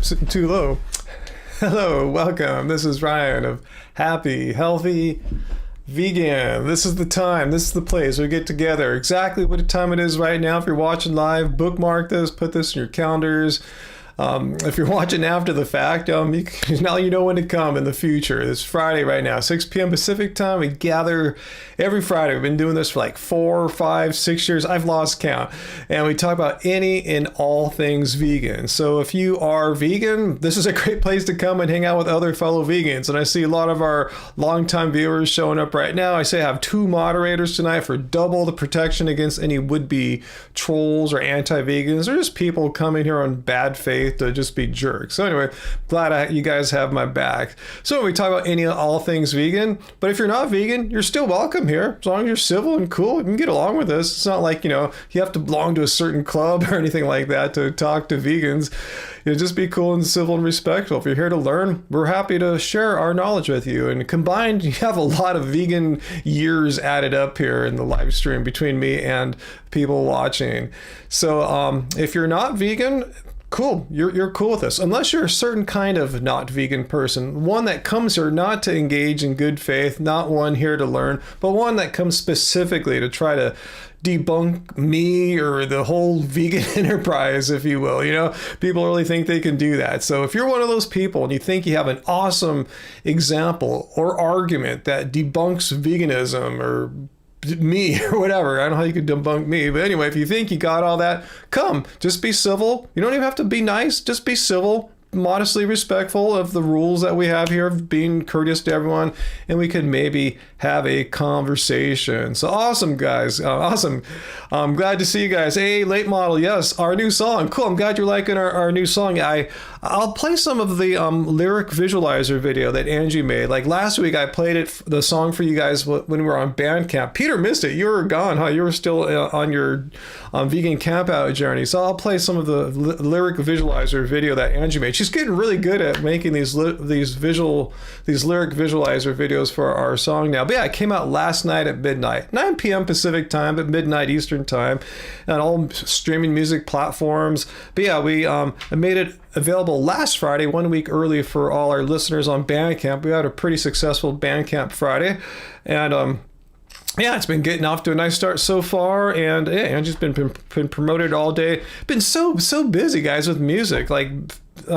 Sitting too low. Hello, welcome. This is Ryan of Happy, Healthy, Vegan. This is the time. This is the place we get together. Exactly what time it is right now. If you're watching live, bookmark this, put this in your calendars. If you're watching after the fact, now you know when to come in the future. It's Friday right now, 6 p.m. Pacific time. We gather every Friday. We've been doing this for like 4, 5, 6 years. I've lost count. And we talk about any and all things vegan. So if you are vegan, this is a great place to come and hang out with other fellow vegans. And I see a lot of our longtime viewers showing up right now. I say I have 2 moderators tonight for double the protection against any would-be trolls or anti-vegans or just people coming here on bad faith to just be jerks. So anyway, glad you guys have my back. So we talk about any and all things vegan, but if you're not vegan, you're still welcome here. As long as you're civil and cool, you can get along with this. It's not like, you have to belong to a certain club or anything like that to talk to vegans. Just be cool and civil and respectful. If you're here to learn, we're happy to share our knowledge with you. And combined, you have a lot of vegan years added up here in the live stream between me and people watching. So if you're not vegan, cool, you're cool with this, unless you're a certain kind of not vegan person, one that comes here not to engage in good faith, not one here to learn, but one that comes specifically to try to debunk me or the whole vegan enterprise, if you will. People really think they can do that. So if you're one of those people and you think you have an awesome example or argument that debunks veganism or me or whatever, I don't know how you could debunk me, but anyway, if you think you got all that, come, just be civil. You don't even have to be nice, just be civil, modestly respectful of the rules that we have here of being courteous to everyone, and we could maybe have a conversation. So awesome, guys. Awesome. I'm glad to see you guys. Hey, late model. Yes, our new song. Cool. I'm glad you're liking our new song. I'll play some of the lyric visualizer video that Angie made. Like last week, I played the song for you guys when we were on Bandcamp. Peter missed it. You were gone, huh? You were still on your vegan camp out journey. So I'll play some of the lyric visualizer video that Angie made. She's getting really good at making these lyric visualizer videos for our song now. But yeah, it came out last night at midnight, 9 p.m. Pacific time, but midnight Eastern time, and all streaming music platforms. But yeah, I made it available last Friday, 1 week early for all our listeners on Bandcamp. We had a pretty successful Bandcamp Friday, and yeah, it's been getting off to a nice start so far, and yeah, Angie's been promoted all day. Been so busy, guys, with music. Like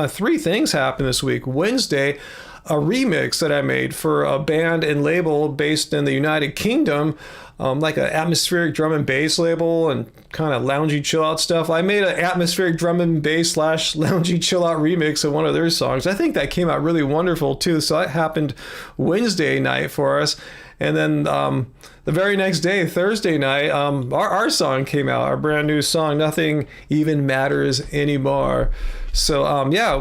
3 things happened this week. Wednesday, a remix that I made for a band and label based in the United Kingdom, like an atmospheric drum and bass label and kind of loungy chill out stuff. I made an atmospheric drum and bass / loungy chill out remix of one of their songs. I think that came out really wonderful too. So that happened Wednesday night for us. And then the very next day, Thursday night, our song came out, our brand new song, Nothing Even Matters Anymore. So yeah,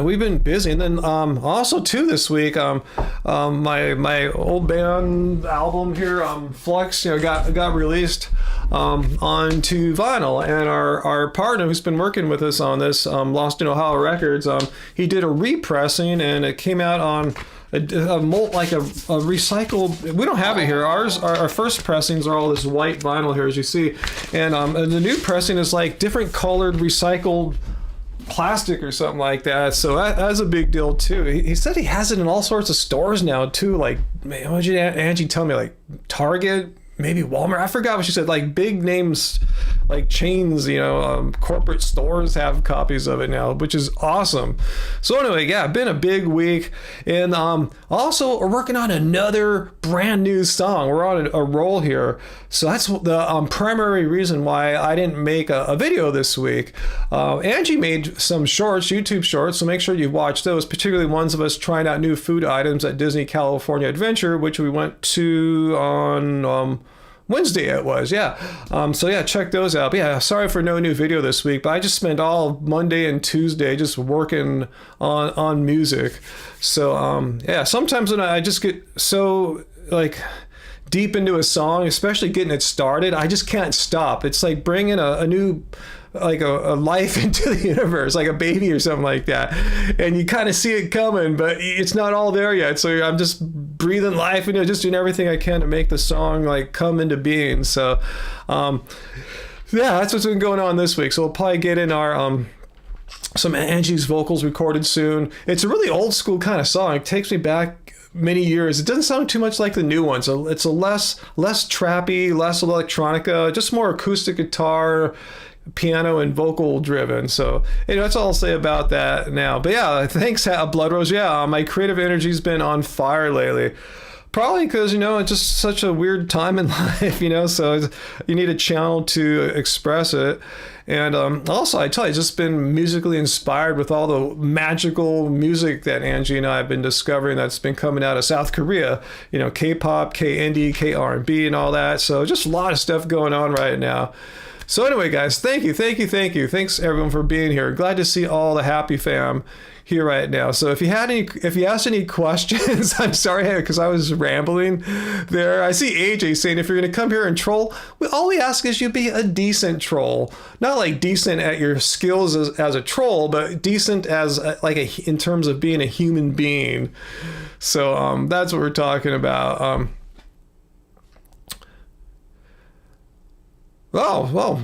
we've been busy. And then also too this week, my old band album here, Flux, got released onto vinyl, and our partner who's been working with us on this, Lost in Ohio Records, he did a repressing, and it came out on a recycled. We don't have it here. Our first pressings are all this white vinyl here, as you see, and the new pressing is like different colored recycled plastic or something like that. So that's a big deal too. He said he has it in all sorts of stores now too. Like, man, what did Angie tell me? Like Target, maybe Walmart. I forgot what she said. Like big names, like chains, corporate stores have copies of it now, which is awesome. So anyway, yeah, been a big week. And also we're working on another brand new song. We're on a roll here. So that's the primary reason why I didn't make a video this week. Angie made some shorts, YouTube shorts, so make sure you watch those, particularly ones of us trying out new food items at Disney California Adventure, which we went to on Wednesday it was, yeah. So yeah, check those out. But yeah, sorry for no new video this week, but I just spent all Monday and Tuesday just working on music. So yeah, sometimes when I just get so like deep into a song, especially getting it started, I just can't stop. It's like bringing a new like a life into the universe, like a baby or something like that, and you kind of see it coming, but it's not all there yet. So I'm just breathing life and just doing everything I can to make the song like come into being. So yeah, that's what's been going on this week. So we'll probably get in our some Angie's vocals recorded soon. It's a really old school kind of song. It takes me back many years. It doesn't sound too much like the new one. So it's a less trappy, less electronica, just more acoustic guitar, piano, and vocal driven. So, that's all I'll say about that now. But yeah, thanks, Blood Rose. Yeah, my creative energy's been on fire lately. Probably because, it's just such a weird time in life, so you need a channel to express it. And also, I tell you, it's just been musically inspired with all the magical music that Angie and I have been discovering that's been coming out of South Korea, K-pop, K-indie, K-R&B, and all that. So just a lot of stuff going on right now. So anyway, guys, thank you. Thanks everyone for being here. Glad to see all the happy fam here right now. So if you asked any questions, I'm sorry because I was rambling there. I see AJ saying if you're going to come here and troll, all we ask is you be a decent troll, not like decent at your skills as a troll, but decent as in terms of being a human being. So that's what we're talking about. Oh, well,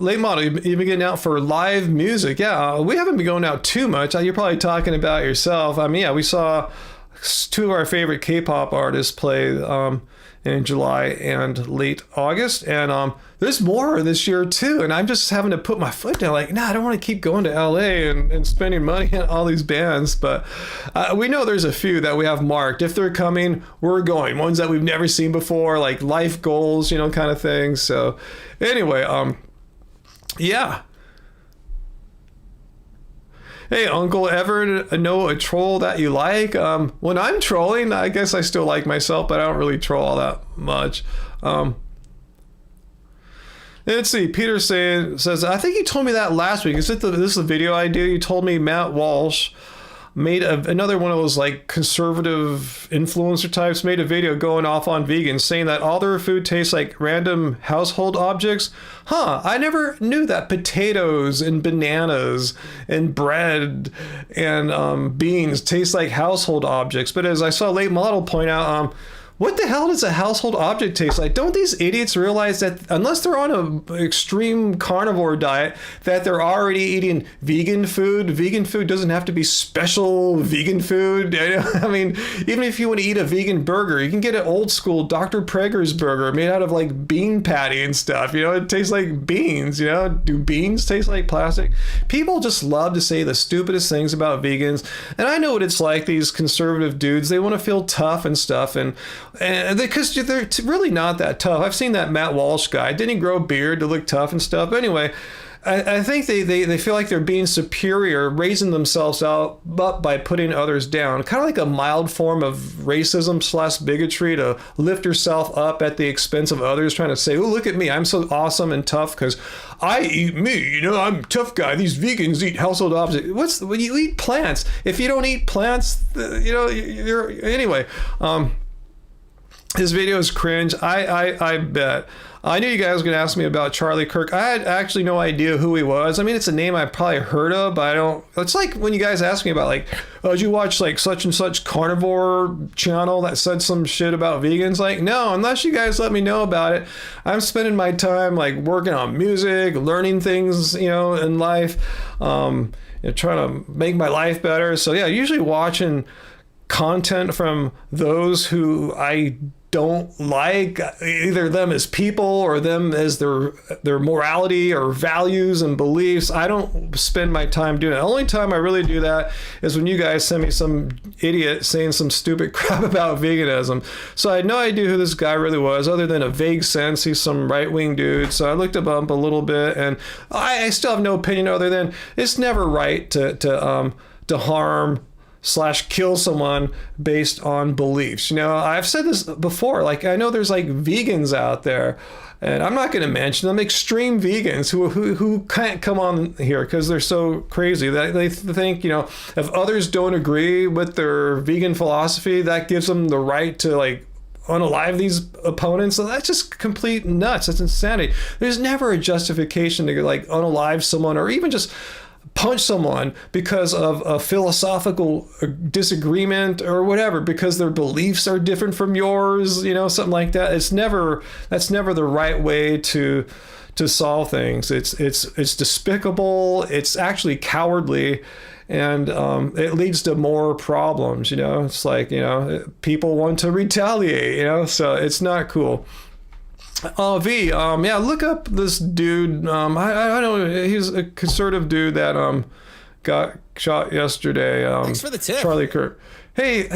late model, you've been getting out for live music. Yeah, we haven't been going out too much. You're probably talking about yourself. I mean, yeah, we saw two of our favorite K-pop artists play in July and late August. And there's more this year too. And I'm just having to put my foot down like, I don't want to keep going to LA and spending money on all these bands. But we know there's a few that we have marked. If they're coming, we're going. Ones that we've never seen before, like life goals, kind of things. So anyway, yeah. Hey, Uncle, ever know a troll that you like? When I'm trolling, I guess I still like myself, but I don't really troll all that much. Let's see. Peter says, I think you told me that last week. This is the video idea? You told me Matt Walsh made another one of those like conservative influencer types made a video going off on vegans saying that all their food tastes like random household objects. I never knew that potatoes and bananas and bread and beans taste like household objects. But as I saw Late Model point out, what the hell does a household object taste like? Don't these idiots realize that unless they're on an extreme carnivore diet, that they're already eating vegan food? Vegan food doesn't have to be special vegan food. I mean, even if you want to eat a vegan burger, you can get an old school Dr. Prager's burger made out of like bean patty and stuff. It tastes like beans. Do beans taste like plastic? People just love to say the stupidest things about vegans. And I know what it's like, these conservative dudes. They want to feel tough and stuff. And because they're really not that tough. I've seen that Matt Walsh guy. Didn't he grow a beard to look tough and stuff? But anyway, I think they feel like they're being superior, raising themselves up by putting others down. Kind of like a mild form of racism / bigotry to lift yourself up at the expense of others, trying to say, oh, look at me. I'm so awesome and tough because I eat me. I'm a tough guy. These vegans eat household objects. When you eat plants? If you don't eat plants, you're anyway. His video is cringe. I bet. I knew you guys were going to ask me about Charlie Kirk. I had actually no idea who he was. I mean, it's a name I probably heard of, but I don't. It's like when you guys ask me about like, oh, did you watch like such and such carnivore channel that said some shit about vegans? Like, no, unless you guys let me know about it. I'm spending my time like working on music, learning things, in life, trying to make my life better. So yeah, usually watching content from those who I don't like, either them as people or them as their morality or values and beliefs. I don't spend my time doing it. The only time I really do that is when you guys send me some idiot saying some stupid crap about veganism. So I had no idea who this guy really was, other than a vague sense he's some right-wing dude. So I looked him up a little bit, and I still have no opinion other than it's never right to harm / kill someone based on beliefs. I've said this before, like I know there's like vegans out there, and I'm not going to mention them, extreme vegans who can't come on here because they're so crazy that they think, if others don't agree with their vegan philosophy, that gives them the right to like unalive these opponents. So that's just complete nuts. That's insanity. There's never a justification to like unalive someone or even just punch someone because of a philosophical disagreement or whatever, because their beliefs are different from yours, something like that. That's never the right way to to solve things. It's despicable. It's actually cowardly, and it leads to more problems. It's like, people want to retaliate. So it's not cool. Yeah, look up this dude. I don't know. He's a conservative dude that got shot yesterday. Thanks for the tip, Charlie Kirk. Hey,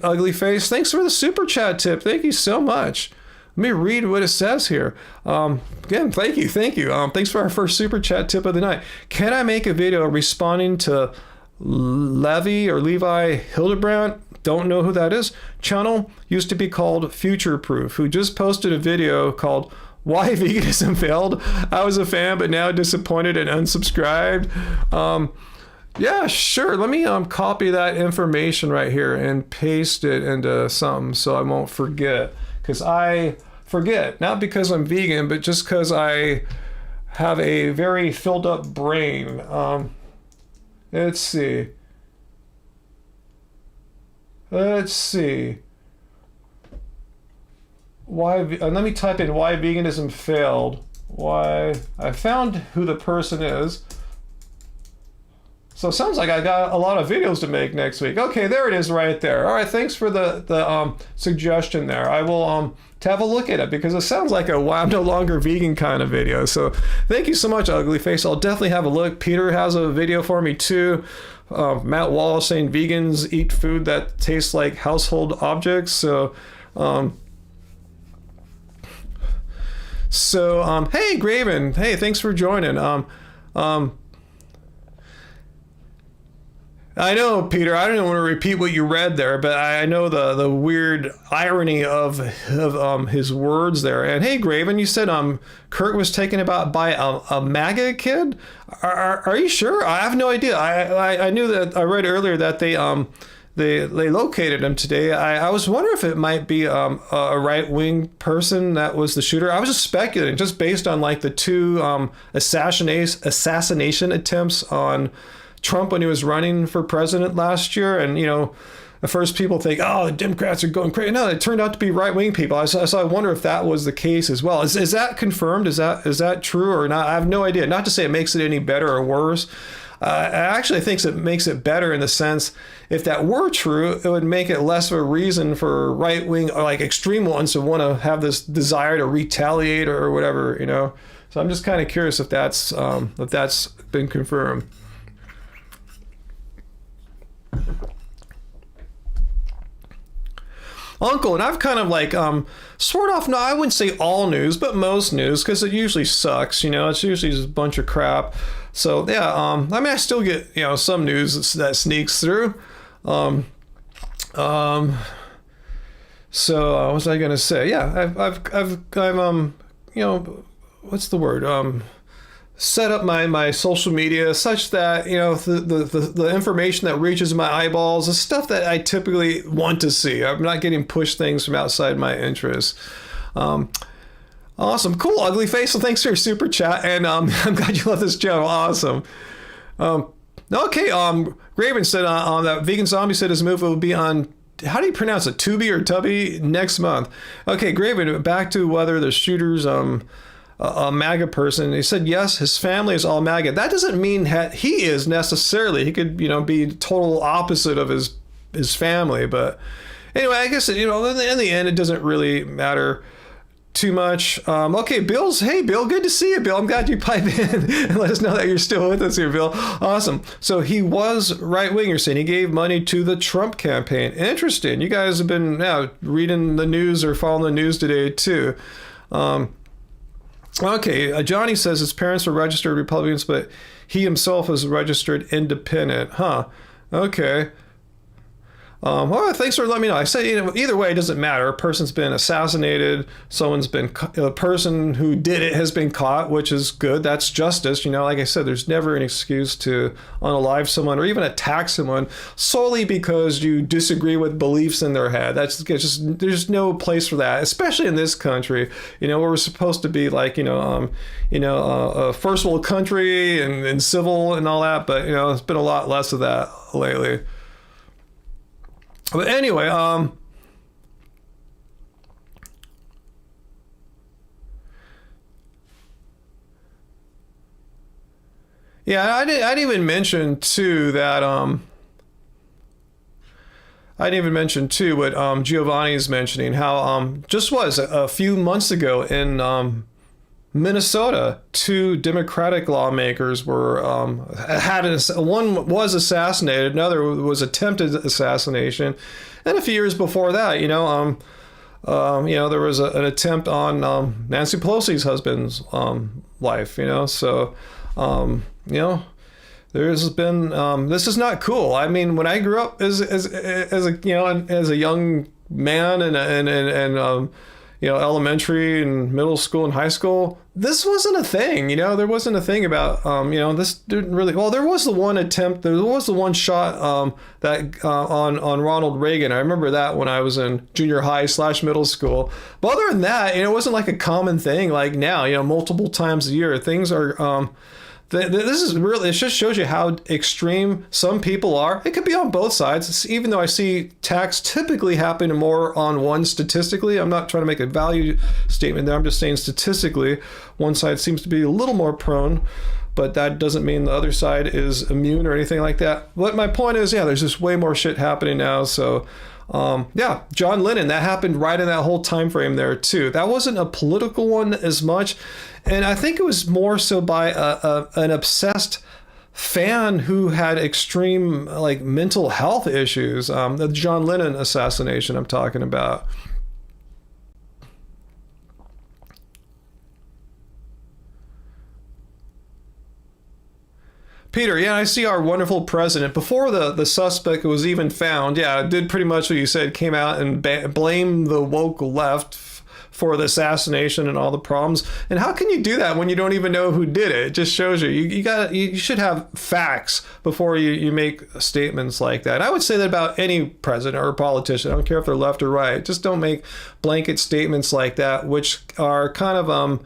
Ugly Face. Thanks for the super chat tip. Thank you so much. Let me read what it says here. Again, thank you. Thanks for our first super chat tip of the night. Can I make a video responding to Levi Hildebrandt? Don't know who that is. Channel used to be called Future Proof, who just posted a video called Why Veganism Failed. I was a fan, but now disappointed and unsubscribed. Yeah, sure. Let me copy that information right here and paste it into something so I won't forget. Because I forget, not because I'm vegan, but just because I have a very filled up brain. Let's see. Why? Let me type in why veganism failed. Why? I found who the person is. So it sounds like I got a lot of videos to make next week. Okay, there it is right there. All right, thanks for the suggestion there. I will to have a look at it because it sounds like a why I'm no longer vegan kind of video. So thank you so much, Ugly Face. I'll definitely have a look. Peter has a video for me too. Matt Wallace saying vegans eat food that tastes like household objects. So hey Graven, hey, thanks for joining. I know, Peter, I don't want to repeat what you read there, but I know the weird irony of his words there. And hey, Graven, you said Kurt was taken about by a MAGA kid? Are you sure? I have no idea. I knew that I read earlier that they located him today. I was wondering if it might be a right-wing person that was the shooter. I was just speculating, just based on like the two assassination attempts on Trump when he was running for president last year. And, at first people think, oh, the Democrats are going crazy. No, it turned out to be right-wing people. So I wonder if that was the case as well. Is that confirmed? Is that true or not? I have no idea. Not to say it makes it any better or worse. I actually think it makes it better in the sense, if that were true, it would make it less of a reason for right-wing or like extreme ones to want to have this desire to retaliate or whatever, So I'm just kind of curious if that's been confirmed. Uncle, and I've kind of like sort of, no, I wouldn't say all news, but most news, because it usually sucks, it's usually just a bunch of crap. So yeah, I still get some news that sneaks through. So what was I gonna say? Yeah, I've what's the word? Set up my social media such that the information that reaches my eyeballs is stuff that I typically want to see. I'm not getting pushed things from outside my interests. Awesome, cool, Ugly Face. So thanks for your super chat, and I'm glad you love this channel. Awesome. Okay. Graven said that Vegan Zombie said his movie will be on. How do you pronounce it? Tubi or Tubby next month? Okay, Graven. Back to whether the shooters a MAGA person. He said, yes, his family is all MAGA. That doesn't mean he is necessarily. He could, be total opposite of his family. But anyway, I guess, in the end, it doesn't really matter too much. Okay, hey, Bill, good to see you, Bill. I'm glad you pipe in and let us know that you're still with us here, Bill. Awesome. So he was right-wing, you're saying. He gave money to the Trump campaign. Interesting. You guys have been reading the news or following the news today, too. Okay, Johnny says his parents were registered Republicans, but he himself is registered independent. Huh. Okay. Well, thanks for letting me know. I say, either way, it doesn't matter. A person's been assassinated. A person who did it has been caught, which is good. That's justice. Like I said, there's never an excuse to unalive someone or even attack someone solely because you disagree with beliefs in their head. There's no place for that, especially in this country, where we're supposed to be like, a first world country and civil and all that. But, it's been a lot less of that lately. But anyway, Yeah, I'd even mention too that I didn't even mention too what Giovanni's mentioning, how just was a few months ago in Minnesota, two Democratic lawmakers were one was assassinated, another was attempted assassination, and a few years before that, there was an attempt on Nancy Pelosi's husband's life, so there's been this is not cool. I mean, when I grew up as a young man and elementary and middle school and high school, this wasn't a thing. There wasn't a thing about this didn't really. Well, there was the one attempt. There was the one shot that on Ronald Reagan. I remember that when I was in junior high / middle school. But other than that, it wasn't like a common thing like now. Multiple times a year, things are. This is really, it just shows you how extreme some people are. It could be on both sides, even though I see attacks typically happen more on one statistically. I'm not trying to make a value statement there. I'm just saying statistically, one side seems to be a little more prone, but that doesn't mean the other side is immune or anything like that. But my point is, there's just way more shit happening now. So John Lennon, that happened right in that whole time frame there too. That wasn't a political one as much, and I think it was more so by an obsessed fan who had extreme mental health issues. The John Lennon assassination I'm talking about. Peter, I see our wonderful president. Before the suspect was even found, did pretty much what you said, came out and blamed the woke left for the assassination and all the problems. And how can you do that when you don't even know who did it? It just shows you. You should have facts before you make statements like that. And I would say that about any president or politician. I don't care if they're left or right. Just don't make blanket statements like that, which are kind of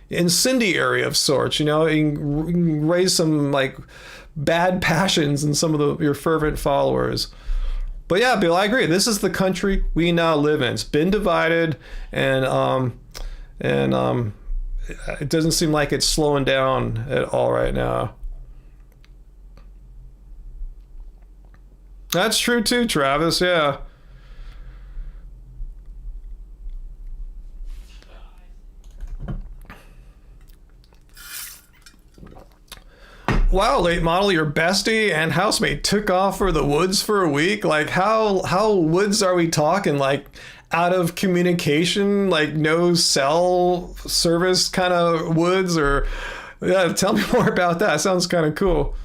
incendiary of sorts. You can raise some bad passions in some of your fervent followers. But yeah, Bill, I agree. This is the country we now live in. It's been divided, and it doesn't seem like it's slowing down at all right now. That's true too, Travis. Yeah. Wow, late model, your bestie and housemate took off for the woods for a week. How woods are we talking? Out of communication, no cell service kind of woods? Or tell me more about that. Sounds kind of cool.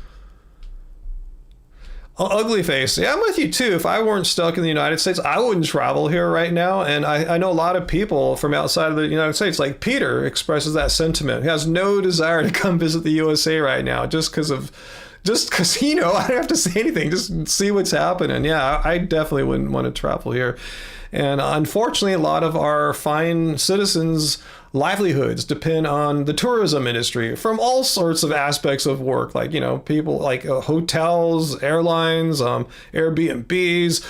Ugly face. Yeah, I'm with you too. If I weren't stuck in the United States, I wouldn't travel here right now. And I know a lot of people from outside of the United States, like Peter, expresses that sentiment. He has no desire to come visit the USA right now just because I don't have to say anything, just see what's happening. Yeah, I definitely wouldn't want to travel here. And unfortunately, a lot of our fine citizens' livelihoods depend on the tourism industry from all sorts of aspects of work, people hotels, airlines, Airbnbs,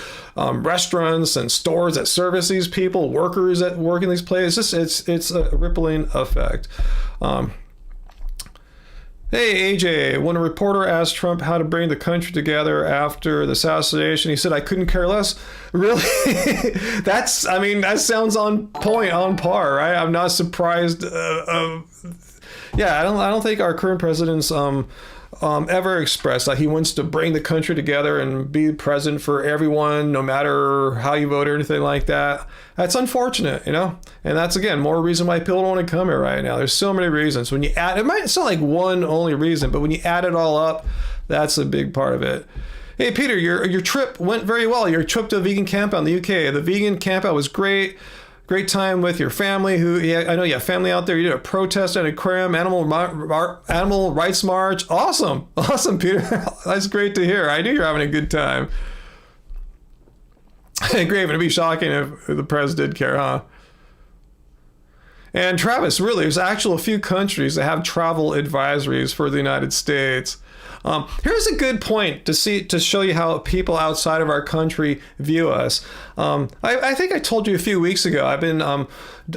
restaurants and stores that service these people, workers that work in these places. It's a rippling effect. Hey, AJ, when a reporter asked Trump how to bring the country together after the assassination, he said, I couldn't care less. Really? That sounds on point, on par, right? I'm not surprised. I don't think our current president's ever expressed that he wants to bring the country together and be present for everyone, no matter how you vote or anything like that. That's unfortunate, and that's, again, more reason why people don't want to come here right now. There's so many reasons. When you add, it might sound like one only reason, but when you add it all up, that's a big part of it. Hey, Peter, your trip went very well. Your trip to a vegan campout in the UK. The vegan campout was great. Great time with your family. I know you have family out there. You did a protest at an aquarium, animal rights march. Awesome, Peter. That's great to hear. I knew you're having a good time. Great, it'd be shocking if the press did care, huh? And Travis, really, there's actually a few countries that have travel advisories for the United States. Here's a good point to show you how people outside of our country view us. I think I told you a few weeks ago. I've been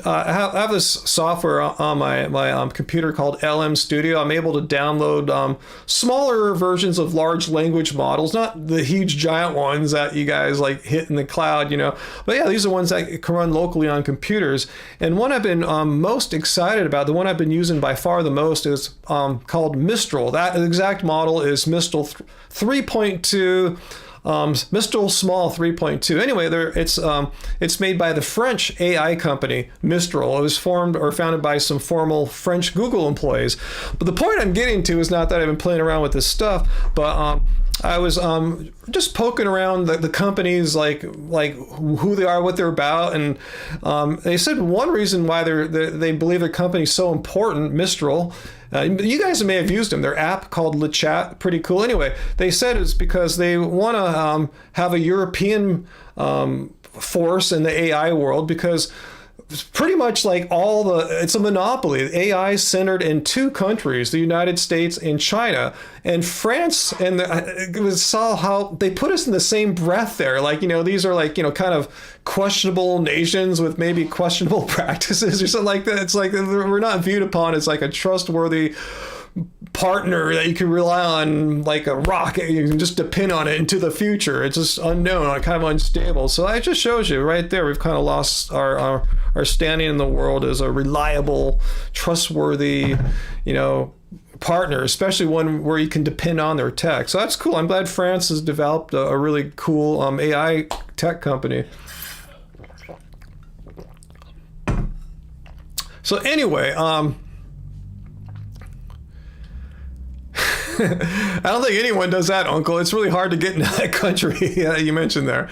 I have this software on my computer called LM Studio. I'm able to download smaller versions of large language models, not the huge giant ones that you guys like hit in the cloud, But yeah, these are ones that can run locally on computers. And one I've been most excited about, the one I've been using by far the most, is called Mistral. That exact model is Mistral 3.2. Mistral Small 3.2. Anyway, it's made by the French AI company Mistral. It was formed or founded by some formal French Google employees. But the point I'm getting to is not that I've been playing around with this stuff, but I was just poking around the companies, like who they are, what they're about, and they said one reason why they believe their company's so important, Mistral. You guys may have used them. Their app called Le Chat, pretty cool. Anyway, they said it's because they want to have a European force in the AI world, because pretty much like it's a monopoly. AI is centered in two countries, the United States and China. And France, and it saw how they put us in the same breath there. Like, these are like, kind of questionable nations with maybe questionable practices or something like that. It's like we're not viewed upon as like a trustworthy partner that you can rely on, like a rock. You can just depend on it into the future. It's just unknown, kind of unstable. So that just shows you right there, we've kind of lost our standing in the world as a reliable, trustworthy, partner, especially one where you can depend on their tech. So that's cool. I'm glad France has developed a really cool AI tech company. So anyway, I don't think anyone does that, Uncle. It's really hard to get into that country you mentioned there.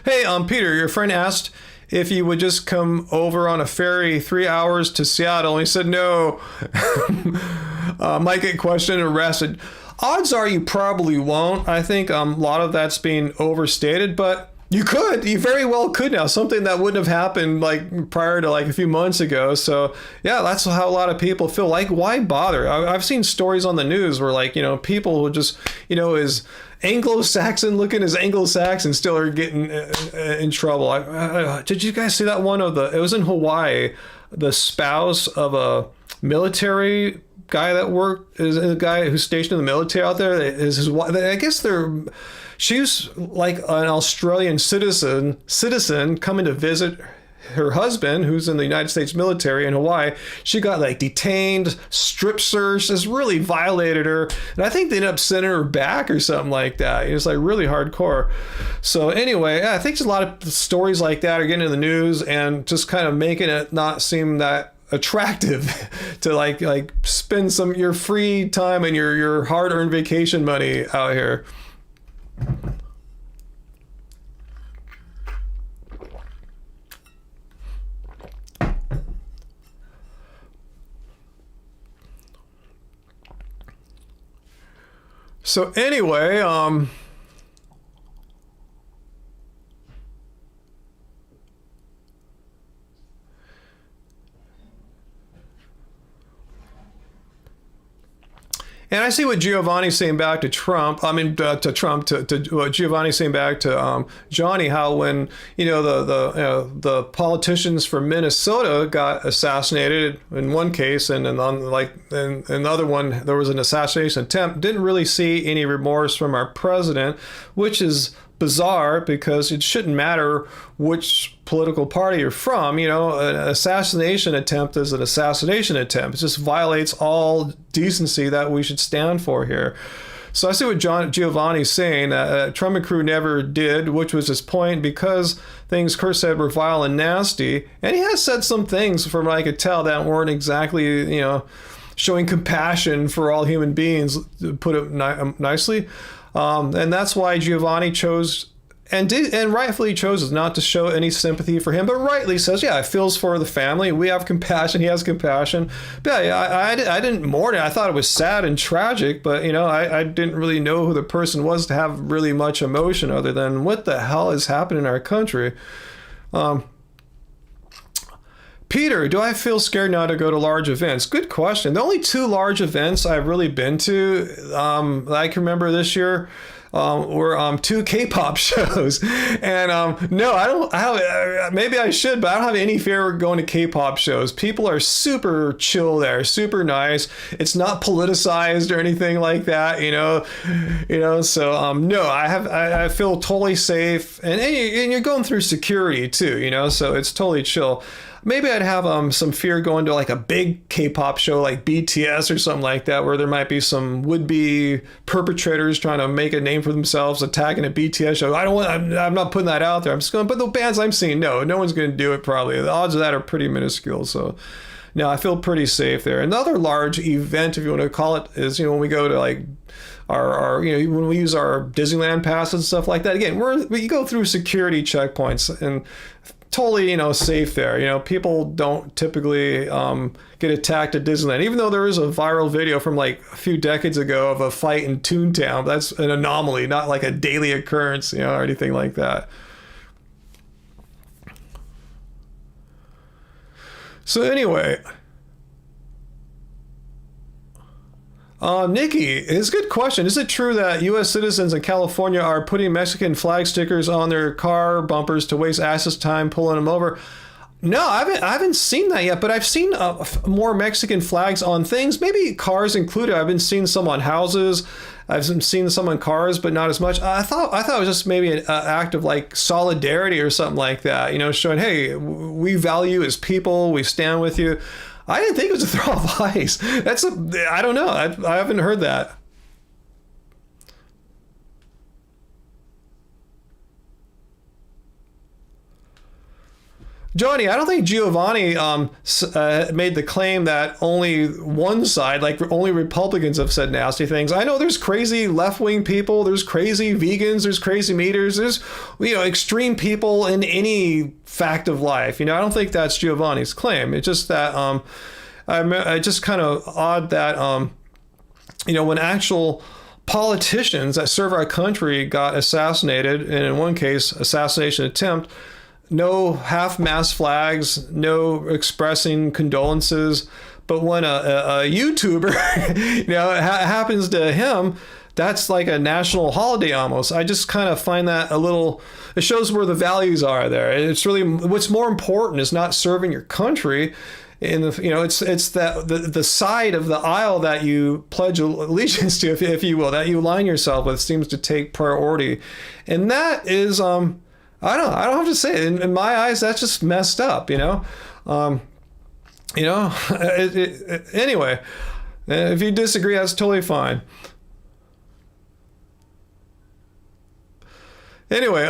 Hey, Peter, your friend asked if you would just come over on a ferry 3 hours to Seattle. And he said no. Might get questioned and arrested. Odds are you probably won't. I think a lot of that's being overstated, but you very well could now. Something that wouldn't have happened like prior to like a few months ago. So yeah, that's how a lot of people feel. Like, why bother? I've seen stories on the news where like, people who just, is Anglo-Saxon looking as Anglo-Saxon still are getting in trouble. Did you guys see that one it was in Hawaii, the spouse of a military guy that worked, is a guy who's stationed in the military out there, is his wife. I guess she's like an Australian citizen coming to visit her husband, who's in the United States military in Hawaii. She got like detained, strip searched, just really violated her. And I think they ended up sending her back or something like that. It was like really hardcore. So anyway, I think a lot of stories like that are getting in the news and just kind of making it not seem that attractive to like spend some your free time and your hard-earned vacation money out here. So anyway, and I see what Giovanni's saying back to Trump. To Giovanni's saying back to Johnny, how when the politicians from Minnesota got assassinated in one case, and then on in another one there was an assassination attempt. Didn't really see any remorse from our president, which is bizarre because it shouldn't matter which political party you're from. An assassination attempt is an assassination attempt. It just violates all decency that we should stand for here. So I see what Giovanni's saying. Trump and crew never did, which was his point, because things Kurt said were vile and nasty. And he has said some things, from what I could tell, that weren't exactly, showing compassion for all human beings, to put it nicely. And that's why Giovanni chose, and rightfully chose, not to show any sympathy for him, but rightly says, yeah, it feels for the family. We have compassion. He has compassion. But yeah, I didn't mourn it. I thought it was sad and tragic, but I didn't really know who the person was to have really much emotion other than what the hell is happening in our country. Peter, do I feel scared now to go to large events? Good question. The only two large events I've really been to, I can remember this year, were two K-pop shows. And no, maybe I should, but I don't have any fear of going to K-pop shows. People are super chill there, super nice. It's not politicized or anything like that, so no, I feel totally safe. And you're going through security too, so it's totally chill. Maybe I'd have some fear going to like a big K-pop show like BTS or something like that, where there might be some would-be perpetrators trying to make a name for themselves, attacking a BTS show. I'm not putting that out there. I'm just going, but the bands I'm seeing, no one's going to do it probably. The odds of that are pretty minuscule. So no, I feel pretty safe there. Another large event, if you want to call it, is, when we go to like our when we use our Disneyland passes and stuff like that. Again, we go through security checkpoints and totally, safe there. People don't typically get attacked at Disneyland, even though there is a viral video from like a few decades ago of a fight in Toontown. That's an anomaly, not like a daily occurrence, or anything like that. So anyway, Nikki, it's a good question. Is it true that U.S. citizens in California are putting Mexican flag stickers on their car bumpers to waste access time pulling them over? No, I haven't seen that yet, but I've seen more Mexican flags on things, maybe cars included. I've been seeing some on houses. I've seen some on cars, but not as much. I thought it was just maybe an act of like solidarity or something like that, showing, hey, we value as people, we stand with you. I didn't think it was a throw of ice. I don't know. I haven't heard that. Johnny, I don't think Giovanni made the claim that only one side, like only Republicans, have said nasty things. I know there's crazy left-wing people, there's crazy vegans, there's crazy meaters, there's extreme people in any fact of life. I don't think that's Giovanni's claim. It's just that it's just kind of odd that when actual politicians that serve our country got assassinated, and in one case, assassination attempt, no half-mast flags, no expressing condolences. But when a YouTuber, happens to him, that's like a national holiday almost. I just kind of find that it shows where the values are there. It's really, what's more important is not serving your country. It's the side of the aisle that you pledge allegiance to, if you will, that you align yourself with, seems to take priority. And that is, I don't have to say it. In my eyes, that's just messed up, anyway, if you disagree, that's totally fine. Anyway,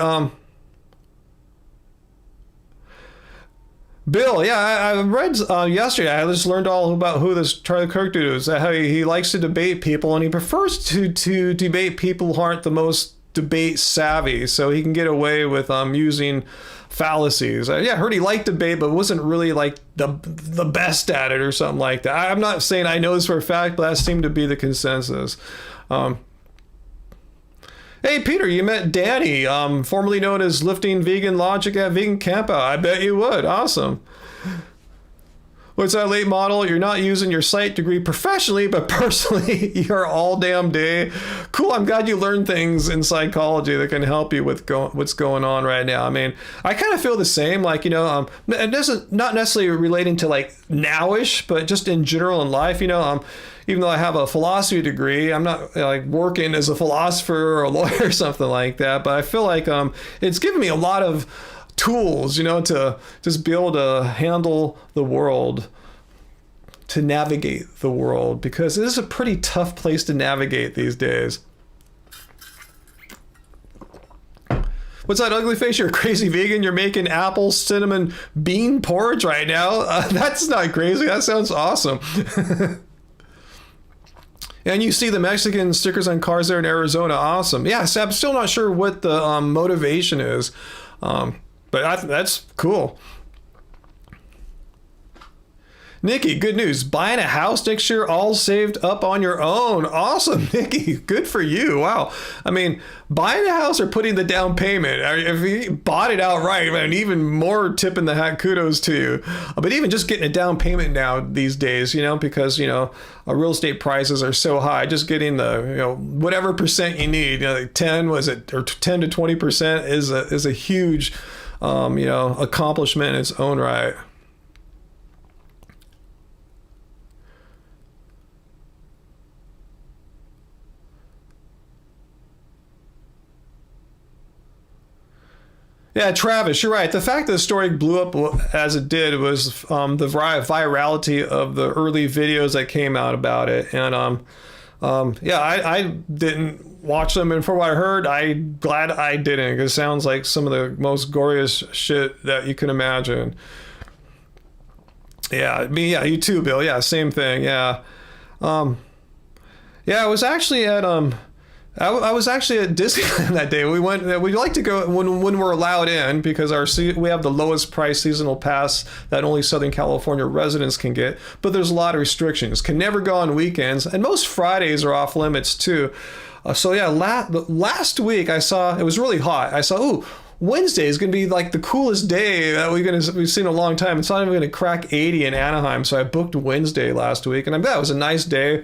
Bill, yeah, I read yesterday, I just learned all about who this Charlie Kirk dude is, how he likes to debate people, and he prefers to debate people who aren't the most debate savvy, so he can get away with using fallacies. I heard he liked debate, but wasn't really like the best at it or something like that. I'm not saying I know this for a fact, but that seemed to be the consensus. Hey Peter, you met Danny, formerly known as Lifting Vegan Logic at Vegan Campout. I bet you would. Awesome. What's that late model? You're not using your psych degree professionally, but personally, you're all damn day. Cool. I'm glad you learned things in psychology that can help you with what's going on right now. I mean, I kind of feel the same, like, it doesn't, not necessarily relating to like nowish, but just in general in life, even though I have a philosophy degree, I'm not like working as a philosopher or a lawyer or something like that. But I feel like it's given me a lot of tools, to just be able to handle the world, to navigate the world, because it is a pretty tough place to navigate these days. What's that ugly face? You're a crazy vegan. You're making apple cinnamon bean porridge right now. That's not crazy. That sounds awesome. And you see the Mexican stickers on cars there in Arizona. Awesome. Yeah, so I'm still not sure what the motivation is. But that's cool. Nikki, good news. Buying a house next year, all saved up on your own. Awesome, Nikki. Good for you. Wow. I mean, buying a house or putting the down payment. If you bought it outright, man, even more tip in the hat, kudos to you. But even just getting a down payment now these days, because, real estate prices are so high, just getting the, whatever percent you need, like 10 to 20% is a huge, accomplishment in its own right. Yeah, Travis, you're right. The fact that the story blew up as it did was the virality of the early videos that came out about it. And I didn't watch them. And from what I heard, I'm glad I didn't, because it sounds like some of the most glorious shit that you can imagine. Yeah, you too, Bill. Yeah, same thing. Yeah. I was actually at I was actually at Disneyland that day. We like to go when we're allowed in, because we have the lowest price seasonal pass that only Southern California residents can get. But there's a lot of restrictions. Can never go on weekends, and most Fridays are off limits too. Last week I saw it was really hot. I saw Wednesday is going to be like the coolest day that we've seen in a long time. It's not even going to crack 80 in Anaheim, so I booked Wednesday last week, and that was a nice day,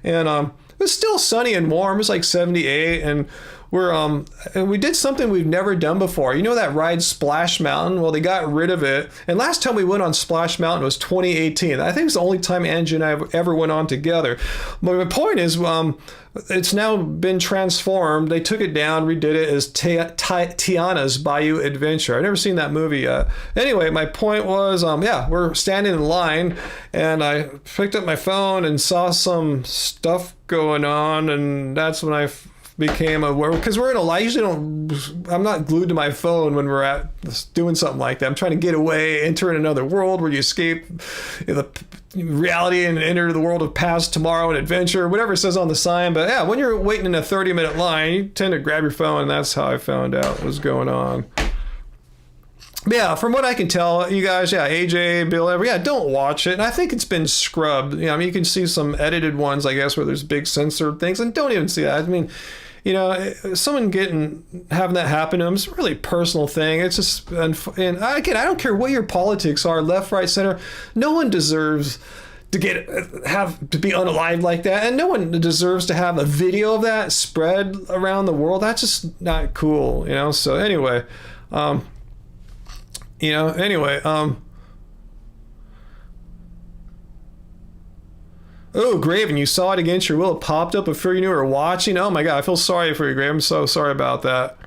and it was still sunny and warm. It was like 78, and we did something we've never done before. You know that ride Splash Mountain? Well, they got rid of it. And last time we went on Splash Mountain was 2018. I think it's the only time Angie and I ever went on together. But my point is, it's now been transformed. They took it down, redid it as Tiana's Bayou Adventure. I've never seen that movie yet. Anyway, my point was, we're standing in line, and I picked up my phone and saw some stuff going on, and that's when I became aware, because we're in a lie. I'm not glued to my phone when we're at doing something like that. I'm trying to get away, enter in another world where you escape the reality and enter the world of past, tomorrow, and adventure, whatever it says on the sign. But yeah, when you're waiting in a 30-minute line, you tend to grab your phone, and that's how I found out what was going on. But yeah, from what I can tell, you guys, AJ, Bill, don't watch it. And I think it's been scrubbed. You can see some edited ones, I guess, where there's big censored things, and don't even see that. I mean, someone having that happen to them is a really personal thing. It's just, and again, I don't care what your politics are, left, right, center. No one deserves to be unalived like that, and no one deserves to have a video of that spread around the world. That's just not cool, So anyway, Oh, Graven, you saw it against your will. It popped up before you knew we were watching. Oh my God, I feel sorry for you, Graven. I'm so sorry about that.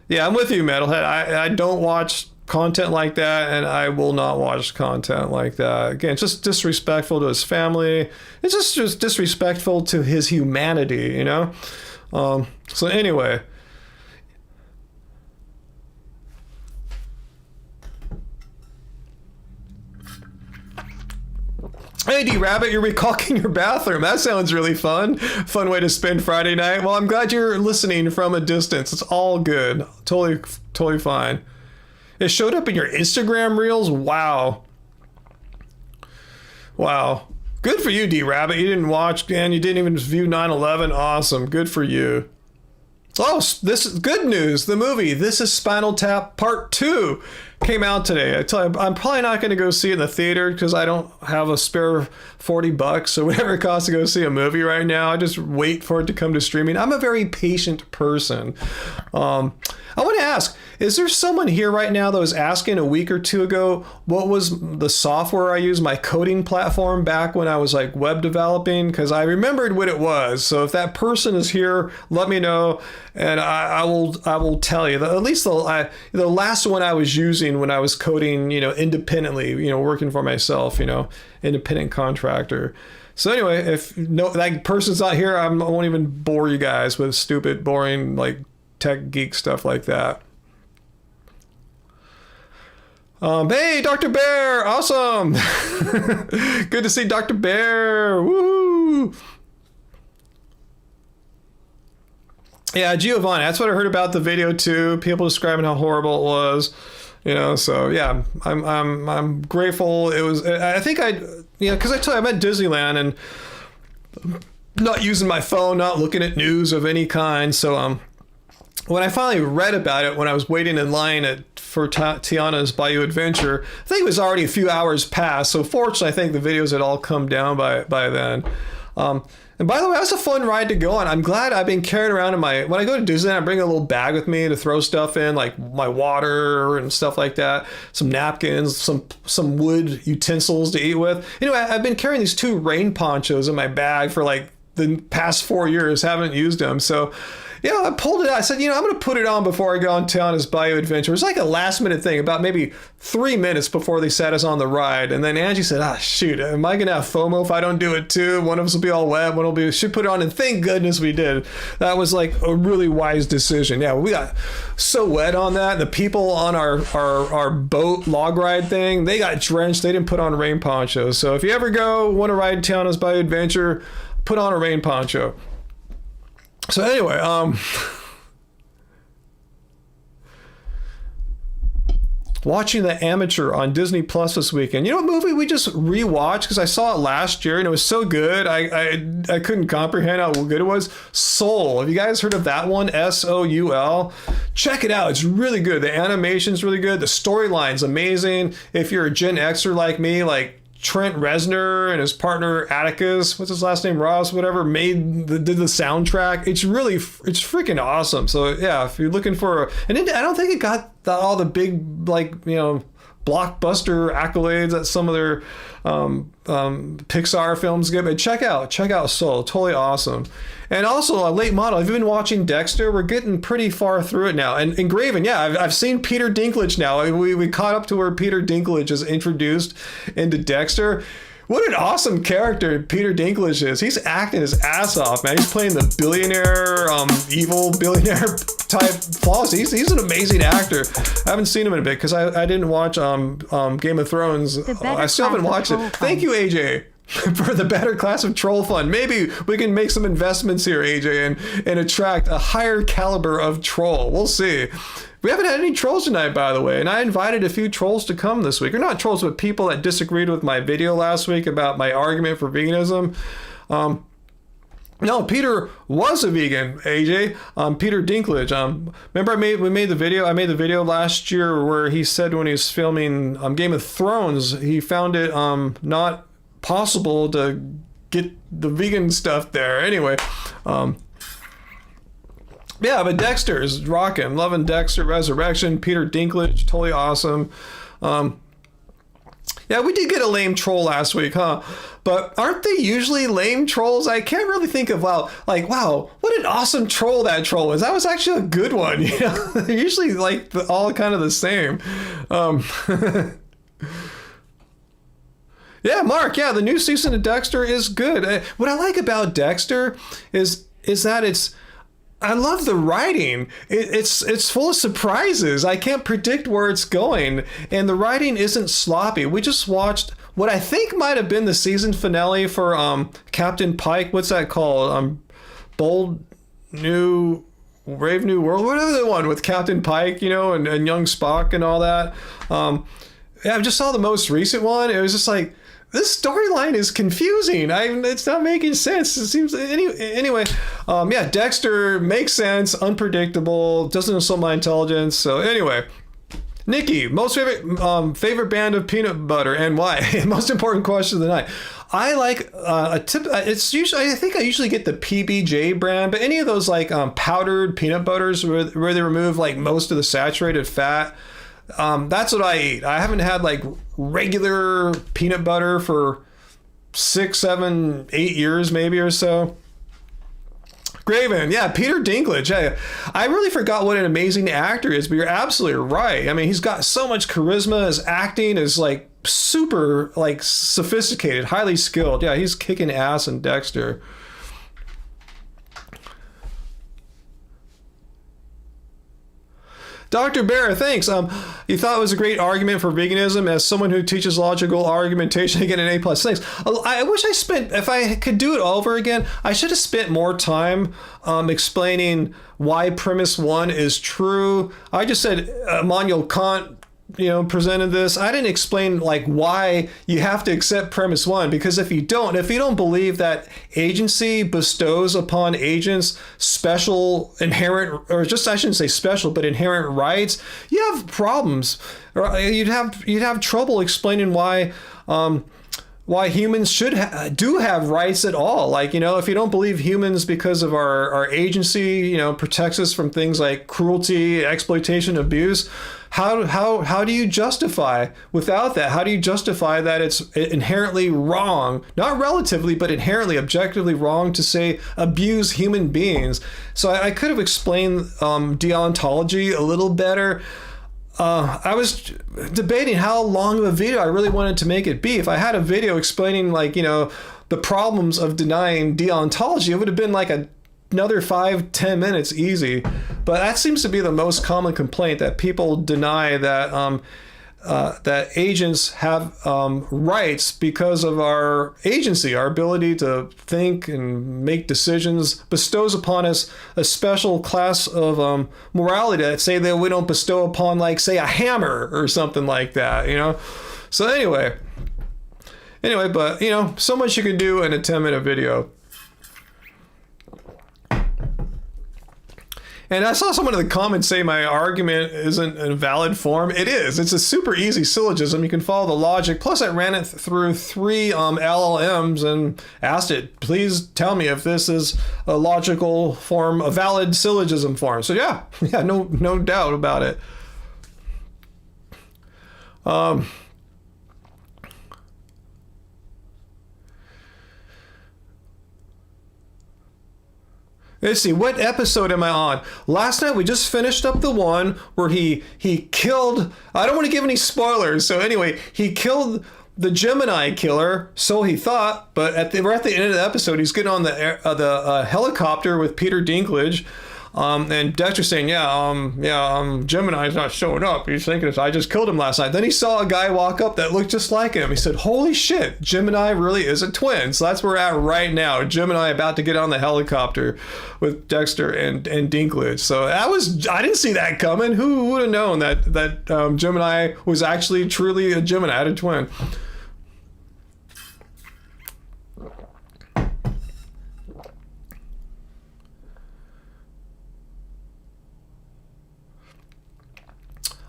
Yeah, I'm with you, Metalhead. I don't watch content like that, and I will not watch content like that. Again, it's just disrespectful to his family. It's just disrespectful to his humanity, So anyway. Hey, D-Rabbit, you're recalking your bathroom. That sounds really fun. Fun way to spend Friday night. Well, I'm glad you're listening from a distance. It's all good. Totally fine. It showed up in your Instagram reels? Wow. Good for you, D-Rabbit. You didn't watch, and you didn't even view 9/11. Awesome. Good for you. Oh, this is good news. The movie, This is Spinal Tap Part 2, came out today. I tell you, I'm probably not going to go see it in the theater because I don't have a spare $40 or whatever it costs to go see a movie right now. I just wait for it to come to streaming. I'm a very patient person. I want to ask, is there someone here right now that was asking a week or two ago what was the software I used, my coding platform, back when I was like web developing? Because I remembered what it was. So if that person is here, let me know, and I will tell you. At least the last one I was using when I was coding, independently, working for myself, independent contractor. So anyway, if that person's not here, I won't even bore you guys with stupid, boring, like tech geek stuff like that. Hey, Dr. Bear, awesome. Good to see Dr. Bear. Woo! Yeah, Giovanni. That's what I heard about the video too. People describing how horrible it was. So yeah, I'm grateful. It was. I think because I told you I'm at Disneyland and not using my phone, not looking at news of any kind. So when I finally read about it, when I was waiting in line for Tiana's Bayou Adventure, I think it was already a few hours past. So fortunately, I think the videos had all come down by then. And by the way, that was a fun ride to go on. I'm glad I've been carrying around when I go to Disneyland, I bring a little bag with me to throw stuff in, like my water and stuff like that, some napkins, some wood utensils to eat with. Anyway, I've been carrying these 2 rain ponchos in my bag for like the past 4 years, haven't used them. So yeah, I pulled it out. I said, I'm going to put it on before I go on Tiana's Bayou Adventure. It was like a last minute thing, about maybe 3 minutes before they set us on the ride. And then Angie said, shoot, am I going to have FOMO if I don't do it too? One of us will be all wet, one will be, should put it on. And thank goodness we did. That was like a really wise decision. Yeah, we got so wet on that. The people on our boat log ride thing, they got drenched. They didn't put on rain ponchos. So if you ever want to ride Tiana's Bayou Adventure, put on a rain poncho. So anyway, watching The Amateur on Disney Plus this weekend. You know what movie we just rewatched because I saw it last year and it was so good. I couldn't comprehend how good it was. Soul. Have you guys heard of that one? Soul. Check it out. It's really good. The animation's really good. The storyline's amazing. If you're a Gen Xer like me, like Trent Reznor and his partner Atticus, what's his last name, Ross, whatever, did the soundtrack. It's freaking awesome. So yeah, if you're looking for I don't think it got all the big blockbuster accolades that some of their Pixar films get, but check out Soul. Totally awesome. And also a late model. Have you been watching Dexter? We're getting pretty far through it now. And Graven, yeah, I've seen Peter Dinklage now. We caught up to where Peter Dinklage is introduced into Dexter. What an awesome character Peter Dinklage is. He's acting his ass off, man. He's playing the billionaire, evil billionaire type boss. He's an amazing actor. I haven't seen him in a bit because I didn't watch Game of Thrones. I still haven't watched it. Thank you, AJ. For the better class of troll fund. Maybe we can make some investments here, AJ, and attract a higher caliber of troll. We'll see. We haven't had any trolls tonight, by the way, and I invited a few trolls to come this week. Or not trolls, but people that disagreed with my video last week about my argument for veganism. No, Peter was a vegan, AJ. Peter Dinklage. Remember I made the video last year where he said when he was filming Game of Thrones, he found it not possible to get the vegan stuff there. Anyway, yeah, but Dexter is rocking. Loving Dexter Resurrection. Peter Dinklage, totally awesome. Yeah, we did get a lame troll last week, huh? But aren't they usually lame trolls? I can't really think of, wow, what an awesome troll that troll was. That was actually a good one. They're usually all kind of the same. Yeah, Mark, yeah, the new season of Dexter is good. What I like about Dexter is that I love the writing. It's full of surprises. I can't predict where it's going, and the writing isn't sloppy. We just watched what I think might have been the season finale for Captain Pike. What's that called? Brave New World, whatever the one with Captain Pike, and young Spock and all that. Yeah, I just saw the most recent one. It was just like, this storyline is confusing. It's not making sense. It seems anyway. Yeah, Dexter makes sense, unpredictable, doesn't insult my intelligence. So anyway, Nikki, most favorite band of peanut butter and why? Most important question of the night. I like a tip. It's usually, I think I usually get the PBJ brand, but any of those powdered peanut butters where they remove most of the saturated fat. That's what I eat. I haven't had regular peanut butter for 6, 7, 8 years maybe or so. Graven, yeah, Peter Dinklage. Yeah, I really forgot what an amazing actor is, but you're absolutely right. I mean, he's got so much charisma. His acting is super sophisticated, highly skilled. Yeah, he's kicking ass in Dexter. Dr. Bear, thanks. You thought it was a great argument for veganism. As someone who teaches logical argumentation, I get an A+. Thanks. I wish if I could do it over again, I should have spent more time explaining why premise 1 is true. I just said Immanuel Kant presented this. I didn't explain why you have to accept premise 1, because if you don't believe that agency bestows upon agents special inherent, or just, I shouldn't say special, but inherent rights, you have problems. You'd have trouble explaining why humans do have rights at all. If you don't believe humans, because of our agency, protects us from things like cruelty, exploitation, abuse, how do you justify without that? How do you justify that it's inherently wrong, not relatively, but inherently, objectively wrong to say abuse human beings? So I could have explained deontology a little better. I was debating how long of a video I really wanted to make it be. If I had a video explaining the problems of denying deontology, it would have been another 5-10 minutes easy. But that seems to be the most common complaint, that people deny that that agents have rights because of our agency, our ability to think and make decisions, bestows upon us a special class of morality that say that we don't bestow upon, say, a hammer or something like that, So anyway, but so much you can do in a 10-minute video. And I saw someone in the comments say my argument isn't a valid form. It is. It's a super easy syllogism. You can follow the logic. Plus, I ran it through 3 LLMs and asked it, please tell me if this is a logical form, a valid syllogism form. So yeah, no doubt about it. Let's see, what episode am I on? Last night we just finished up the one where he killed, I don't want to give any spoilers, so anyway, he killed the Gemini killer, so he thought, but we're at the end of the episode, he's getting on the helicopter with Peter Dinklage, and Dexter's saying, Gemini's not showing up. He's thinking, I just killed him last night. Then he saw a guy walk up that looked just like him. He said, holy shit, Gemini really is a twin. So that's where we're at right now. Gemini about to get on the helicopter with Dexter and Dinklage. So I didn't see that coming. Who would have known that Gemini was actually truly a Gemini, had a twin.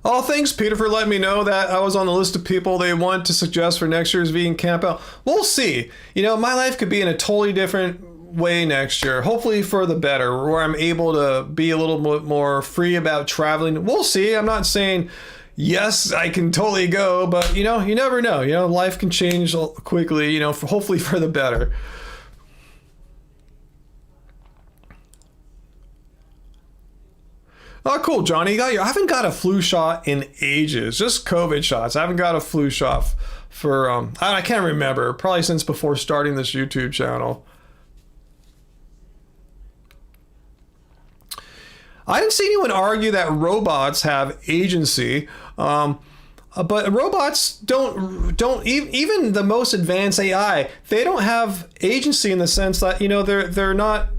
Oh, thanks, Peter, for letting me know that I was on the list of people they want to suggest for next year's vegan campout. We'll see. My life could be in a totally different way next year, hopefully for the better, where I'm able to be a little bit more free about traveling. We'll see. I'm not saying, yes, I can totally go, but, you never know. Life can change quickly, hopefully for the better. Oh, cool, Johnny. I haven't got a flu shot in ages. Just COVID shots. I haven't got a flu shot for, I can't remember. Probably since before starting this YouTube channel. I didn't see anyone argue that robots have agency. But robots don't even the most advanced AI, they don't have agency in the sense that, they're not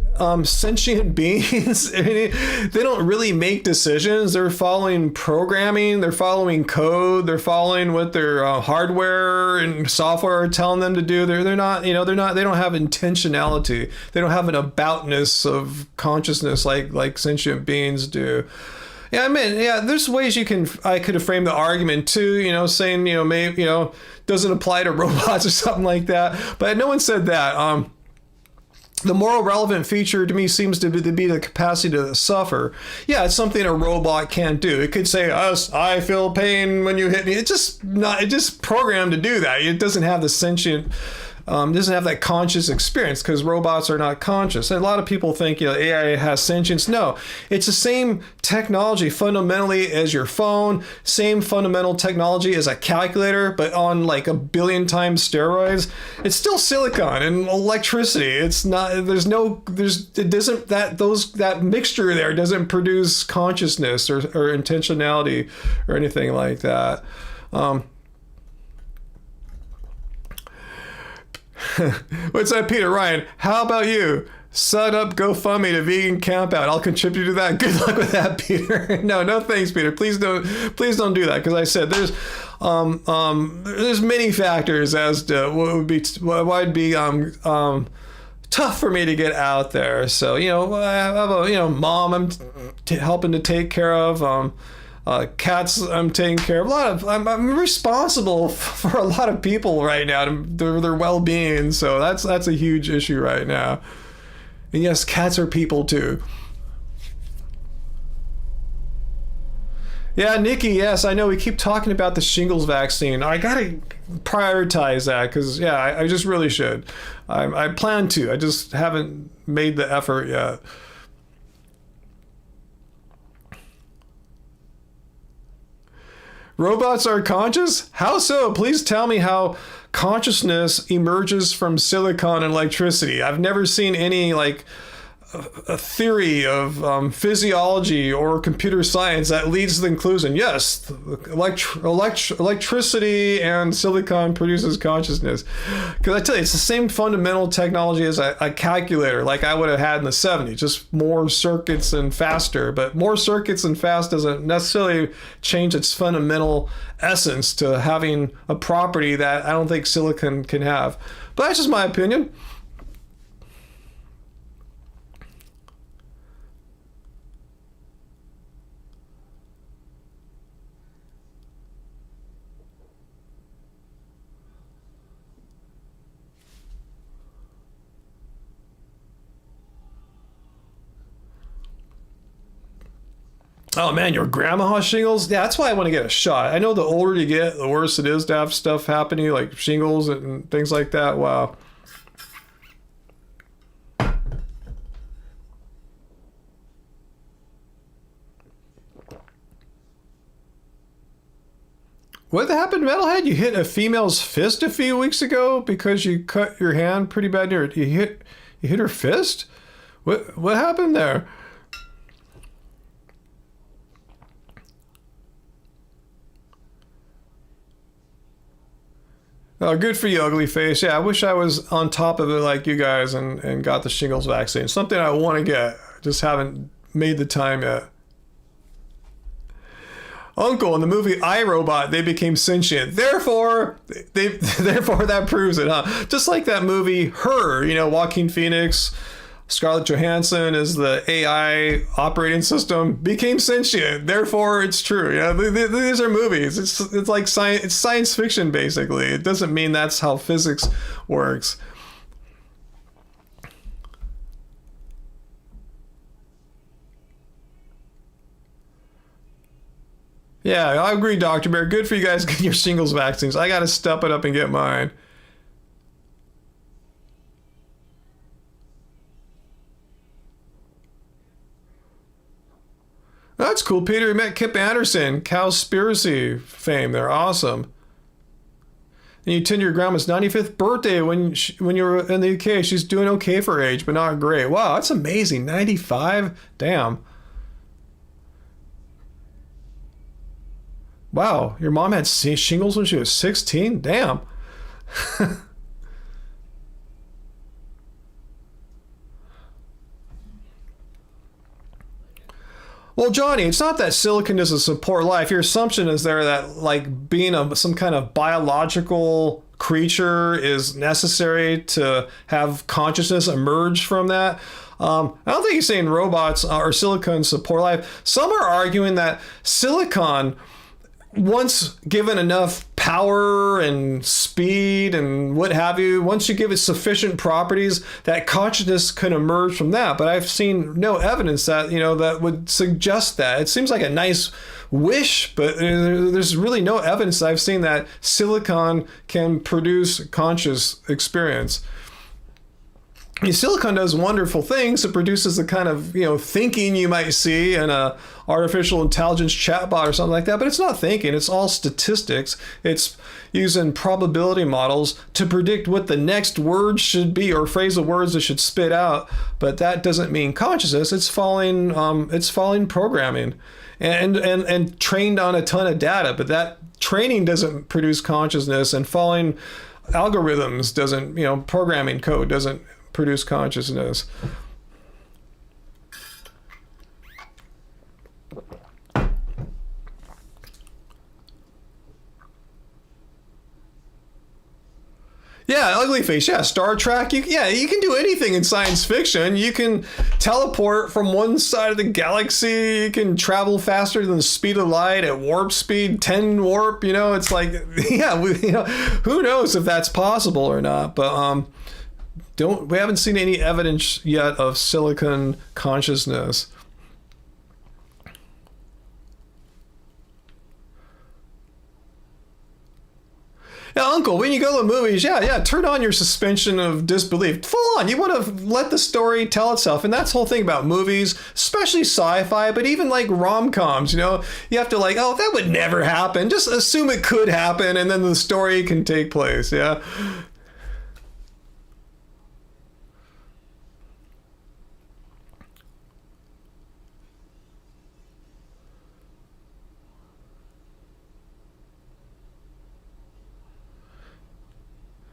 sentient beings. They don't really make decisions. They're following programming, they're following code, they're following what their hardware and software are telling them to do. They're not, they don't have intentionality. They don't have an aboutness of consciousness like sentient beings do. Yeah, I mean, there's ways I could have framed the argument too, saying, maybe, doesn't apply to robots or something like that. But no one said that. The moral relevant feature to me seems to be the capacity to suffer. Yeah, it's something a robot can't do. It could say, I feel pain when you hit me. It's just programmed to do that. It doesn't have the sentient doesn't have that conscious experience because robots are not conscious. And a lot of people think, AI has sentience. No, it's the same technology fundamentally as your phone, same fundamental technology as a calculator, but on like a billion times steroids. It's still silicon and electricity. It's not, that mixture there doesn't produce consciousness or intentionality or anything like that. What's up, Peter Ryan? How about you? Set up GoFundMe to vegan camp out. I'll contribute to that. Good luck with that, Peter. No thanks, Peter. Please don't do that, because I said there's many factors as to what would be tough for me to get out there. So I have a mom I'm helping to take care of. Cats I'm taking care of. I'm responsible for a lot of people right now, their well-being. So that's a huge issue right now. And yes, cats are people too. Yeah, Nikki, yes, I know we keep talking about the shingles vaccine. I gotta prioritize that because, I just really should. I plan to. I just haven't made the effort yet. Robots are conscious? How so? Please tell me how consciousness emerges from silicon and electricity. I've never seen any a theory of physiology or computer science that leads to the conclusion, yes, electricity and silicon produces consciousness. Because I tell you, it's the same fundamental technology as a calculator like I would have had in the 70s, just more circuits and faster. But more circuits and fast doesn't necessarily change its fundamental essence to having a property that I don't think silicon can have. But that's just my opinion. Oh man, your grandma has shingles? Yeah, that's why I want to get a shot. I know the older you get, the worse it is to have stuff happen to you, like shingles and things like that. Wow. What happened, Metalhead? You hit a female's fist a few weeks ago because you cut your hand pretty bad. You hit her fist? What happened there? Oh, good for you, ugly face. Yeah, I wish I was on top of it like you guys and got the shingles vaccine. Something I want to get. Just haven't made the time yet. Uncle, in the movie iRobot, they became sentient. Therefore that proves it, huh? Just like that movie Her, Joaquin Phoenix, Scarlett Johansson is the AI operating system, became sentient. Therefore, it's true. These are movies. It's like science. It's science fiction, basically. It doesn't mean that's how physics works. Yeah, I agree, Dr. Bear. Good for you guys getting your shingles vaccines. I got to step it up and get mine. That's cool, Peter. You met Kip Anderson, Cowspiracy fame. They're awesome. And you attended your grandma's 95th birthday when you were in the UK. She's doing okay for her age, but not great. Wow, that's amazing. 95? Damn. Wow, your mom had shingles when she was 16? Damn. Well, Johnny, it's not that silicon doesn't support life. Your assumption is there that like being some kind of biological creature is necessary to have consciousness emerge from that. I don't think he's saying robots or silicon support life. Some are arguing that silicon, once given enough power and speed and what have you, once you give it sufficient properties, that consciousness can emerge from that. But I've seen no evidence that, that would suggest that. It seems like a nice wish, but there's really no evidence that I've seen that silicon can produce conscious experience. Silicon does wonderful things. It produces the kind of thinking you might see in a artificial intelligence chatbot or something like that. But it's not thinking. It's all statistics. It's using probability models to predict what the next word should be or phrase of words it should spit out. But that doesn't mean consciousness. It's following programming, and trained on a ton of data. But that training doesn't produce consciousness, and following algorithms doesn't. Programming code doesn't produce consciousness. Yeah, ugly face. Yeah, Star Trek. You can do anything in science fiction. You can teleport from one side of the galaxy. You can travel faster than the speed of light at warp speed, 10 warp. It's like, who knows if that's possible or not? But we haven't seen any evidence yet of silicon consciousness. Yeah, Uncle, when you go to the movies, turn on your suspension of disbelief. Full on. You want to let the story tell itself. And that's the whole thing about movies, especially sci-fi, but even like rom-coms, you have to that would never happen. Just assume it could happen, and then the story can take place, yeah?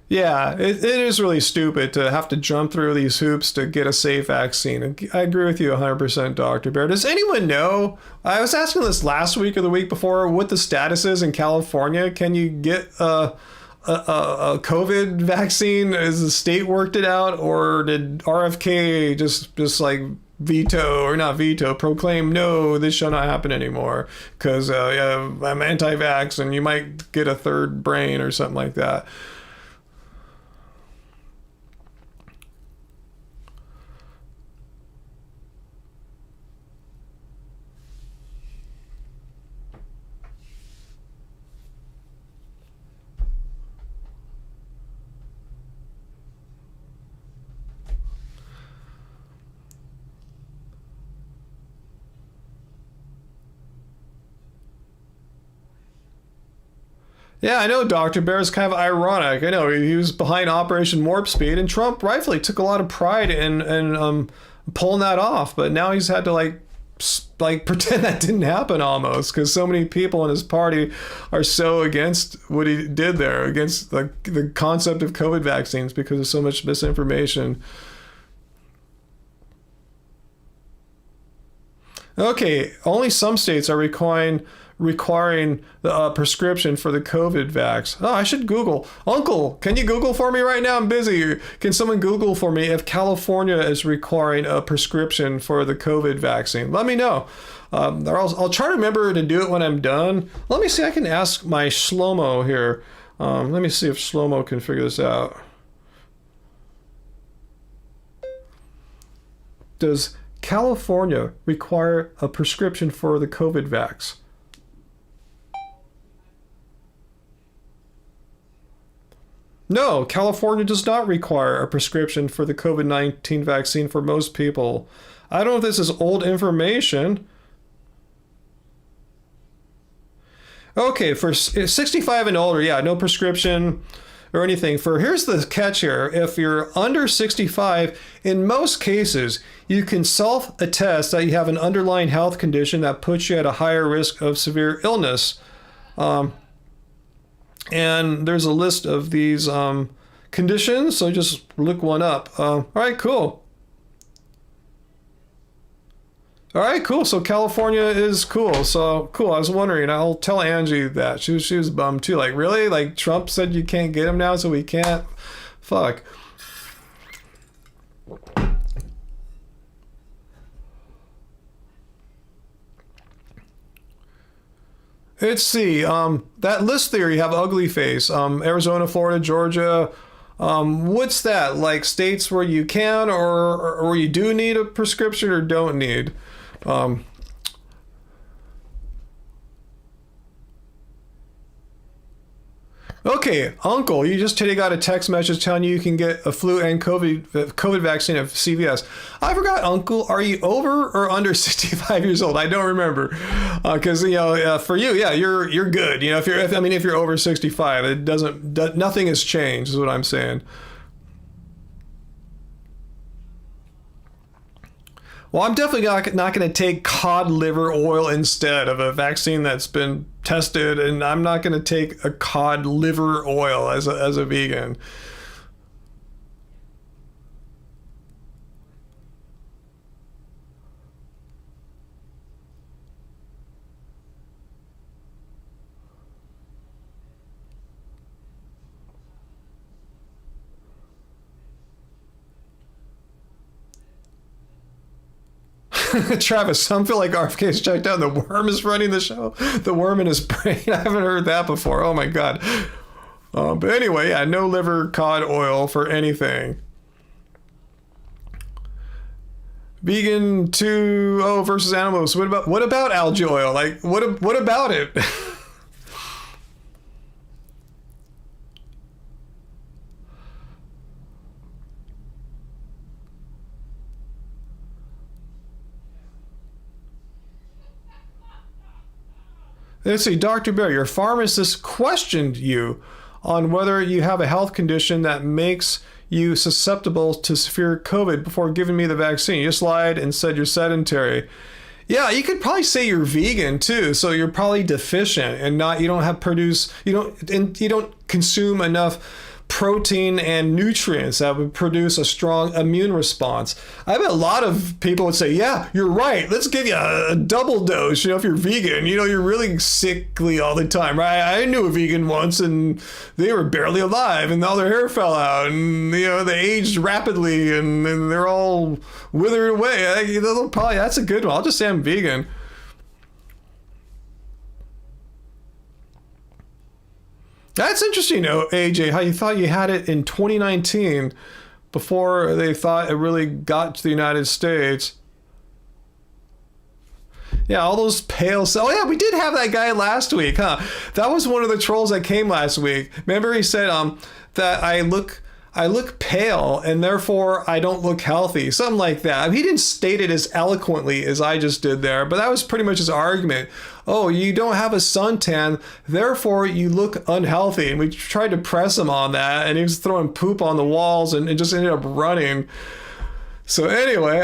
Yeah, it is really stupid to have to jump through these hoops to get a safe vaccine. I agree with you 100%, Dr. Bear. Does anyone know? I was asking this last week or the week before what the status is in California. Can you get a COVID vaccine? Has the state worked it out, or did RFK just like proclaim, no, this shall not happen anymore because I'm anti-vax and you might get a third brain or something like that? Yeah, I know Dr. Bear is kind of ironic. I know he was behind Operation Warp Speed, and Trump rightfully took a lot of pride in pulling that off. But now he's had to like pretend that didn't happen almost, because so many people in his party are so against what he did there, against the concept of COVID vaccines because of so much misinformation. Okay, only some states are requiring the prescription for the COVID vax. Oh, I should Google. Uncle, can you Google for me right now? I'm busy. Can someone Google for me if California is requiring a prescription for the COVID vaccine? Let me know. I'll try to remember to do it when I'm done. Let me see. I can ask my Shlomo here. Let me see if Shlomo can figure this out. Does California require a prescription for the COVID vax? No, California does not require a prescription for the COVID-19 vaccine for most people. I don't know if this is old information. Okay, for 65 and older, yeah, no prescription or anything. Here's the catch here. If you're under 65, in most cases, you can self-attest that you have an underlying health condition that puts you at a higher risk of severe illness. And there's a list of these conditions, so just look one up. All right, cool. All right, cool. So California is cool. So cool. I was wondering. I'll tell Angie that. She was bummed too. Like, really? Like, Trump said you can't get him now, so we can't? Fuck. Let's see. That list there, you have ugly face. Arizona, Florida, Georgia. What's that? Like states where you can or you do need a prescription or don't need? Okay, Uncle, you just today got a text message telling you can get a flu and COVID vaccine at CVS. I forgot, Uncle, are you over or under 65 years old? I don't remember, because for you, yeah, you're good. If you're over 65, nothing has changed, is what I'm saying. Well, I'm definitely not going to take cod liver oil instead of a vaccine that's been tested, and I'm not going to take a cod liver oil as a vegan. Travis, some feel like RFK's checked out. The worm is running the show. The worm in his brain. I haven't heard that before. Oh my God. But anyway, yeah, no liver cod oil for anything. Vegan 2.0 versus animals. What about algae oil? Like, what about it? Let's see, Dr. Bear, your pharmacist questioned you on whether you have a health condition that makes you susceptible to severe COVID before giving me the vaccine. You just lied and said you're sedentary. Yeah, you could probably say you're vegan too, so you're probably deficient and you don't consume enough protein and nutrients that would produce a strong immune response. I bet a lot of people would say, yeah, you're right. Let's give you a double dose. If you're vegan, you're really sickly all the time, right? I knew a vegan once and they were barely alive and all their hair fell out and, they aged rapidly and they're all withered away. That's a good one. I'll just say I'm vegan. That's interesting, AJ, how you thought you had it in 2019 before they thought it really got to the United States. Yeah, all those pale cells. Oh, yeah, we did have that guy last week, huh? That was one of the trolls that came last week. Remember he said that I look pale and therefore I don't look healthy. Something like that. He didn't state it as eloquently as I just did there, but that was pretty much his argument. Oh, you don't have a suntan, therefore you look unhealthy. And we tried to press him on that, and he was throwing poop on the walls and it just ended up running. So anyway,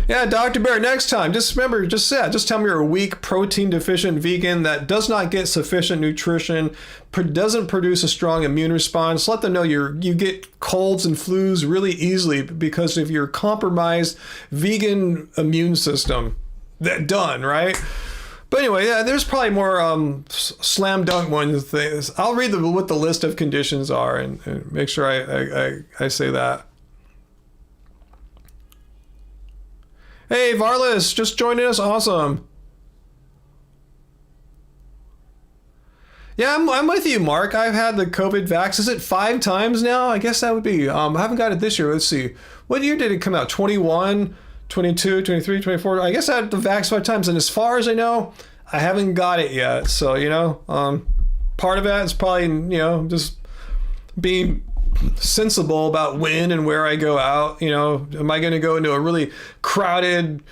yeah, Dr. Bear, next time, just remember, just tell me you're a weak, protein deficient vegan that does not get sufficient nutrition, doesn't produce a strong immune response. Let them know you get colds and flus really easily because of your compromised vegan immune system. Done, right? But anyway, yeah, there's probably more slam dunk ones things. I'll read what the list of conditions are and make sure I say that. Hey, Varlas, just joining us. Awesome. Yeah, I'm with you, Mark. I've had the COVID vax. Is it 5 times now? I guess that would be. I haven't got it this year. Let's see. What year did it come out? 21, 22, 23, 24? I guess I had the vax 5 times. And as far as I know, I haven't got it yet. So, part of that is probably, just being sensible about when and where I go out. Am I going to go into a really crowded,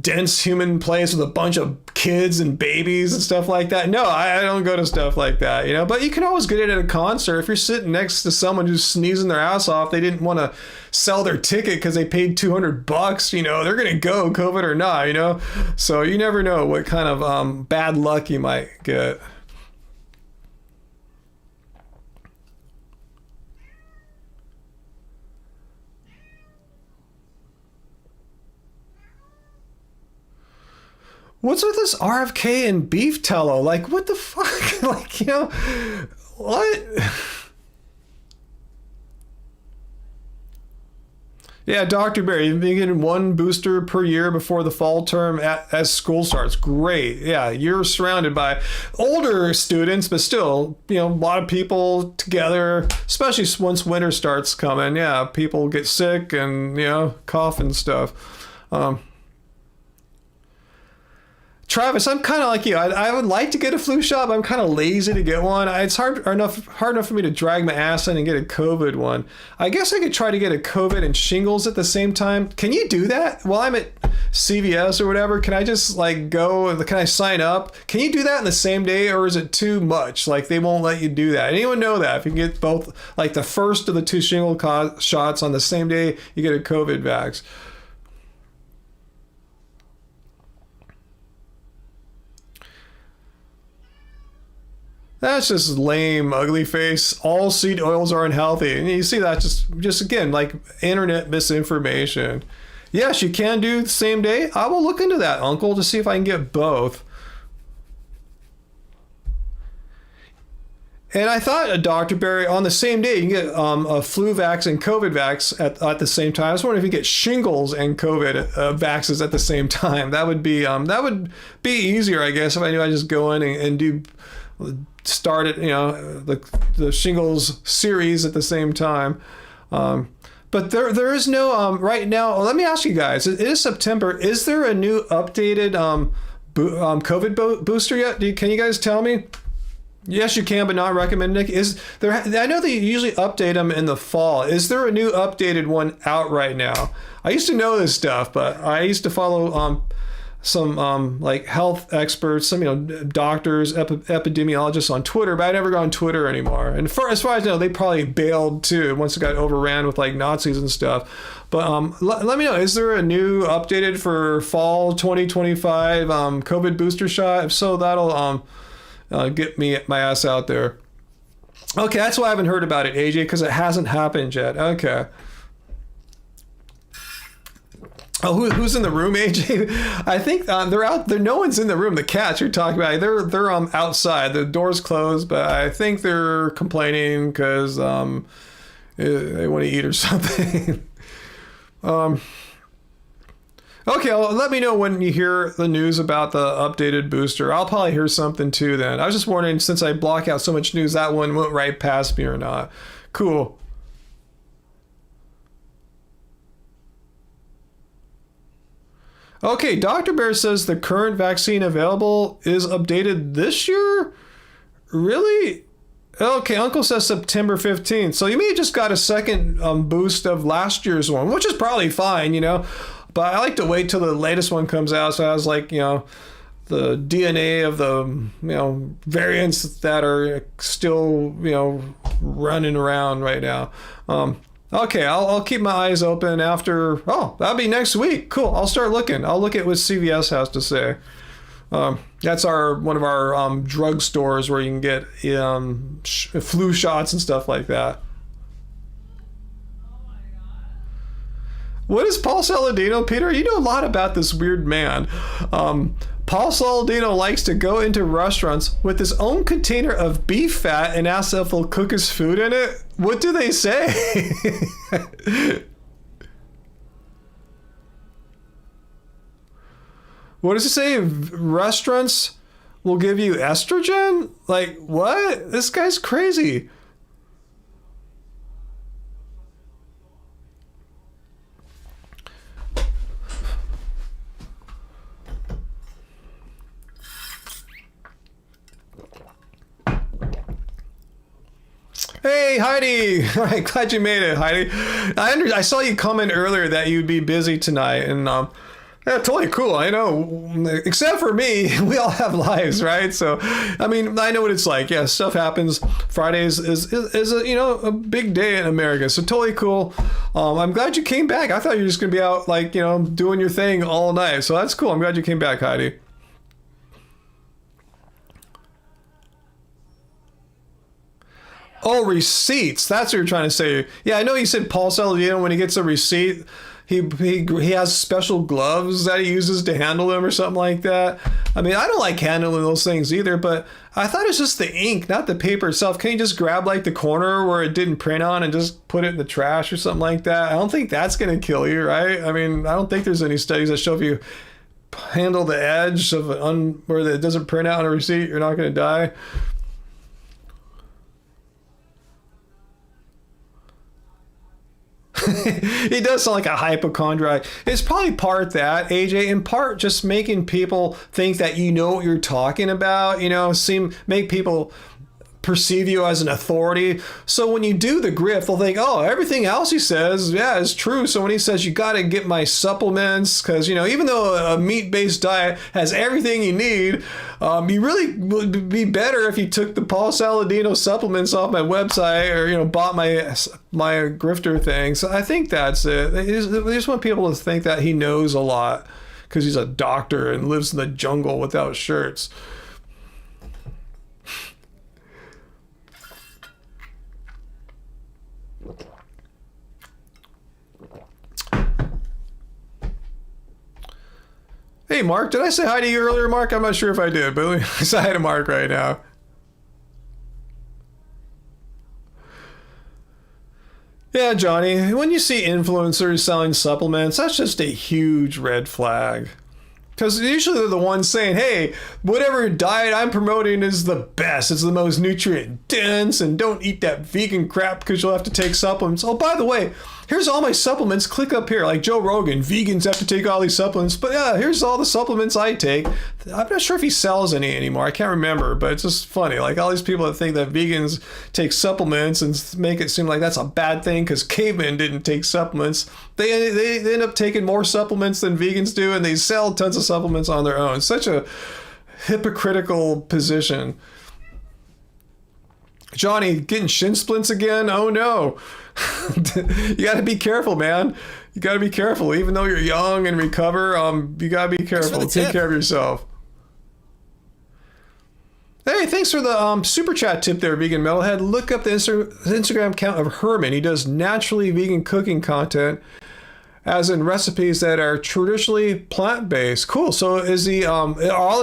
dense human place with a bunch of kids and babies and stuff like that? No, I don't go to stuff like that, but you can always get it at a concert. If you're sitting next to someone who's sneezing their ass off, they didn't want to sell their ticket because they paid $200, they're going to go, COVID or not, so you never know what kind of bad luck you might get. What's with this RFK and beef tallow? Like, what the fuck? What? Yeah, Dr. Barry, you've been getting one booster per year before the fall term as school starts. Great. Yeah, you're surrounded by older students, but still, a lot of people together, especially once winter starts coming. Yeah, people get sick and, cough and stuff. Um, Travis, I'm kind of like you. I would like to get a flu shot, but I'm kind of lazy to get one. It's hard enough for me to drag my ass in and get a COVID one. I guess I could try to get a COVID and shingles at the same time. Can you do that while I'm at CVS or whatever? Can I just go? Can I sign up? Can you do that in the same day, or is it too much? They won't let you do that. Anyone know that? If you can get both, the first of the two shingle shots on the same day, you get a COVID vax. That's just lame, ugly face. All seed oils are unhealthy. And you see that just again, internet misinformation. Yes, you can do the same day. I will look into that, Uncle, to see if I can get both. And I thought, Dr. Barry, on the same day, you can get a flu vax and COVID vax at the same time. I was wondering if you get shingles and COVID vaxes at the same time. That would be easier, I guess, if I knew I just go in and do start it, the shingles series at the same time. But there is no right now. Let me ask you guys: it is September. Is there a new updated COVID booster yet? Can you guys tell me? Yes, you can, but not recommended. Is there? I know they usually update them in the fall. Is there a new updated one out right now? I used to know this stuff, but I used to follow some health experts, some doctors, epidemiologists on Twitter, but I never go on Twitter anymore. And as far as I know, they probably bailed too once it got overran with Nazis and stuff. But let me know, is there a new updated for fall 2025 COVID booster shot? If so, that'll get me my ass out there. Okay, that's why I haven't heard about it, AJ, because it hasn't happened yet. Okay. Oh, who's in the room, AJ? I think they're out there. No one's in the room. The cats you're talking about, they're outside. The door's closed, but I think they're complaining because they want to eat or something. Okay, well, let me know when you hear the news about the updated booster. I'll probably hear something too then. I was just wondering, since I block out so much news, that one went right past me or not. Cool. Okay, Dr. Bear says the current vaccine available is updated this year? Really? Okay, Uncle says September 15th. So you may have just got a second boost of last year's one, which is probably fine, But I like to wait till the latest one comes out. So I was the DNA of the, variants that are still, running around right now. Okay, I'll keep my eyes open after. Oh, that'll be next week. Cool. I'll start looking. I'll look at what CVS has to say. That's one of our drug stores where you can get flu shots and stuff like that. What is Paul Saladino, Peter? You know a lot about this weird man. Paul Saladino likes to go into restaurants with his own container of beef fat and asks if they'll cook his food in it. What do they say? What does it say? Restaurants will give you estrogen? What? This guy's crazy. Hey, Heidi. All right, glad you made it, Heidi. I saw you comment earlier that you'd be busy tonight, and yeah, totally cool. I know, except for me, we all have lives, right? So, I know what it's like. Yeah, stuff happens. Fridays is a big day in America. So totally cool. I'm glad you came back. I thought you were just gonna be out doing your thing all night. So that's cool. I'm glad you came back, Heidi. Oh, receipts. That's what you're trying to say. Yeah, I know you said Paul Saladino when he gets a receipt. he has special gloves that he uses to handle them or something like that. I mean, I don't like handling those things either, but I thought it's just the ink, not the paper itself. Can you just grab like the corner where it didn't print on and just put it in the trash or something like that? I don't think that's going to kill you, right? I mean, I don't think there's any studies that show if you handle the edge of where it doesn't print out on a receipt, you're not going to die. He does sound like a hypochondriac. It's probably part that, AJ, in part just making people think that you know what you're talking about, make people perceive you as an authority. So when you do the grift, they'll think, oh, everything else he says, yeah, is true. So when he says, you got to get my supplements, because, even though a meat-based diet has everything you need, you really would be better if you took the Paul Saladino supplements off my website or, bought my grifter thing. So I think that's it. They just want people to think that he knows a lot because he's a doctor and lives in the jungle without shirts. Hey, Mark, did I say hi to you earlier, Mark? I'm not sure if I did, but let me say hi to Mark right now. Yeah, Johnny, when you see influencers selling supplements, that's just a huge red flag. Because usually they're the ones saying, hey, whatever diet I'm promoting is the best. It's the most nutrient dense, and don't eat that vegan crap because you'll have to take supplements. Oh, by the way, here's all my supplements. Click up here. Like Joe Rogan, vegans have to take all these supplements. But yeah, here's all the supplements I take. I'm not sure if he sells any anymore. I can't remember, but it's just funny. Like all these people that think that vegans take supplements and make it seem like that's a bad thing because cavemen didn't take supplements. They end up taking more supplements than vegans do, and they sell tons of supplements on their own. Such a hypocritical position. Johnny, getting shin splints again? Oh no. You got to be careful, man. You got to be careful. Even though you're young and recover, you got to be careful. Take care of yourself. Hey, thanks for the super chat tip there, Vegan Metalhead. Look up the Instagram account of Herman. He does naturally vegan cooking content, as in recipes that are traditionally plant-based. Cool. So is he are all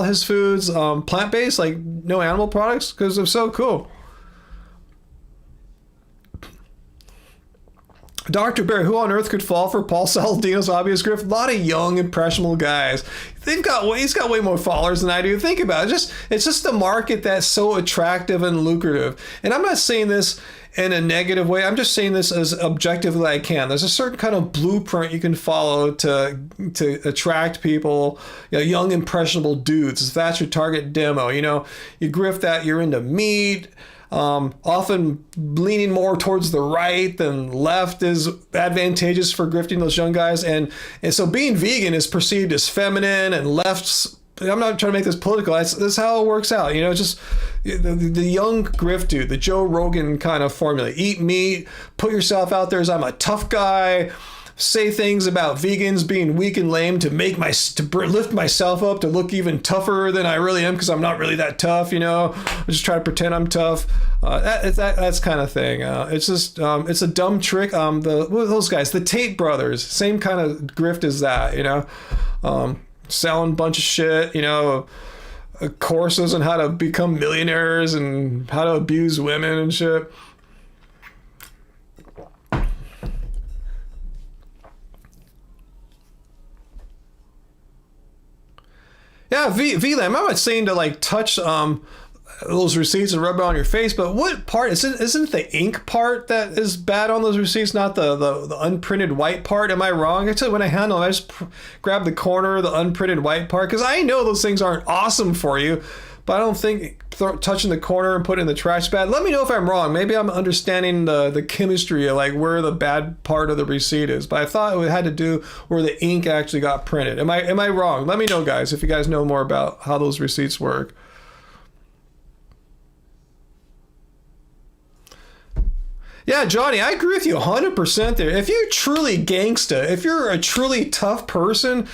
his foods plant-based, like no animal products? Because if so, cool. Dr. Bear, who on earth could fall for Paul Saladino's obvious grift? A lot of young, impressionable guys. He's got way more followers than I do. Think about it. It's just a market that's so attractive and lucrative. And I'm not saying this in a negative way. I'm just saying this as objectively I can. There's a certain kind of blueprint you can follow to attract people, young, impressionable dudes. If that's your target demo, you grift that you're into meat, often leaning more towards the right than left is advantageous for grifting those young guys. And so being vegan is perceived as feminine, and left's, I'm not trying to make this political, that's how it works out. Just the young grift dude, the Joe Rogan kind of formula. Eat meat, put yourself out there as I'm a tough guy, say things about vegans being weak and lame to lift myself up to look even tougher than I really am because I'm not really that tough, I just try to pretend I'm tough. That's kind of thing. It's just it's a dumb trick. Those guys, the Tate brothers, same kind of grift as that, selling a bunch of shit, courses on how to become millionaires and how to abuse women and shit. Yeah, VLAM, I'm not saying to touch those receipts and rub it on your face, but what part isn't it the ink part that is bad on those receipts, not the unprinted white part? Am I wrong? Actually, when I handle them, I just grab the corner, the unprinted white part, because I know those things aren't awesome for you, but I don't think touching the corner and putting it in the trash bad. Let me know if I'm wrong. Maybe I'm understanding the chemistry of where the bad part of the receipt is, but I thought it had to do where the ink actually got printed. Am I wrong? Let me know, guys, if you guys know more about how those receipts work. Yeah, Johnny, I agree with you 100% there. If you're truly gangsta, if you're a truly tough person,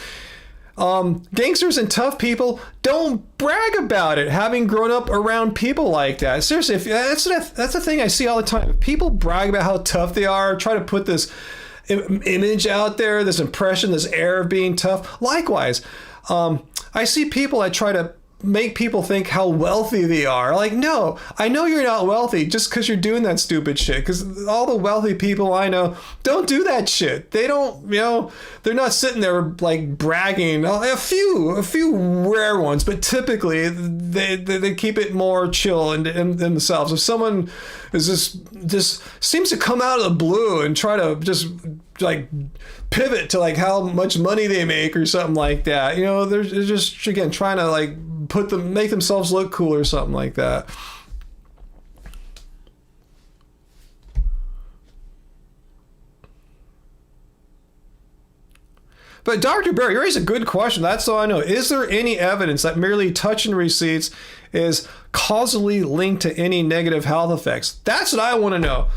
Gangsters and tough people don't brag about it, having grown up around people like that. Seriously, that's the thing I see all the time. If people brag about how tough they are, try to put this image out there, this impression, this air of being tough. Likewise, I see people that try to make people think how wealthy they are. Like, no, I know you're not wealthy just because you're doing that stupid shit. Because all the wealthy people I know don't do that shit. They don't, they're not sitting there like bragging. A few rare ones, but typically they keep it more chill in themselves. If someone is just seems to come out of the blue and try to just like pivot to like how much money they make or something like that, they're just again trying to like make themselves look cool or something like that. But Dr. Barry, you raised a good question. That's all I know. Is there any evidence that merely touching receipts is causally linked to any negative health effects? That's what I want to know.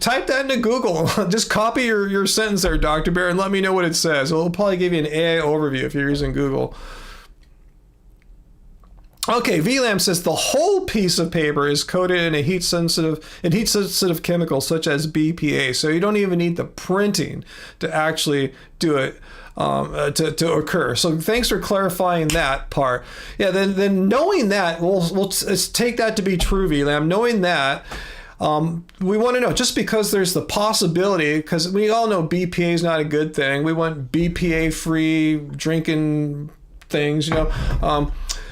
Type that into Google. Just copy your sentence there, Dr. Barry, and let me know what it says. It'll probably give you an AI overview if you're using Google. Okay, VLAM says the whole piece of paper is coated in a heat-sensitive chemical such as BPA, so you don't even need the printing to actually do it to occur. So thanks for clarifying that part. Yeah, then knowing that, we'll take that to be true, VLAM. Knowing that, we want to know, just because there's the possibility, because we all know BPA is not a good thing. We want BPA-free drinking things,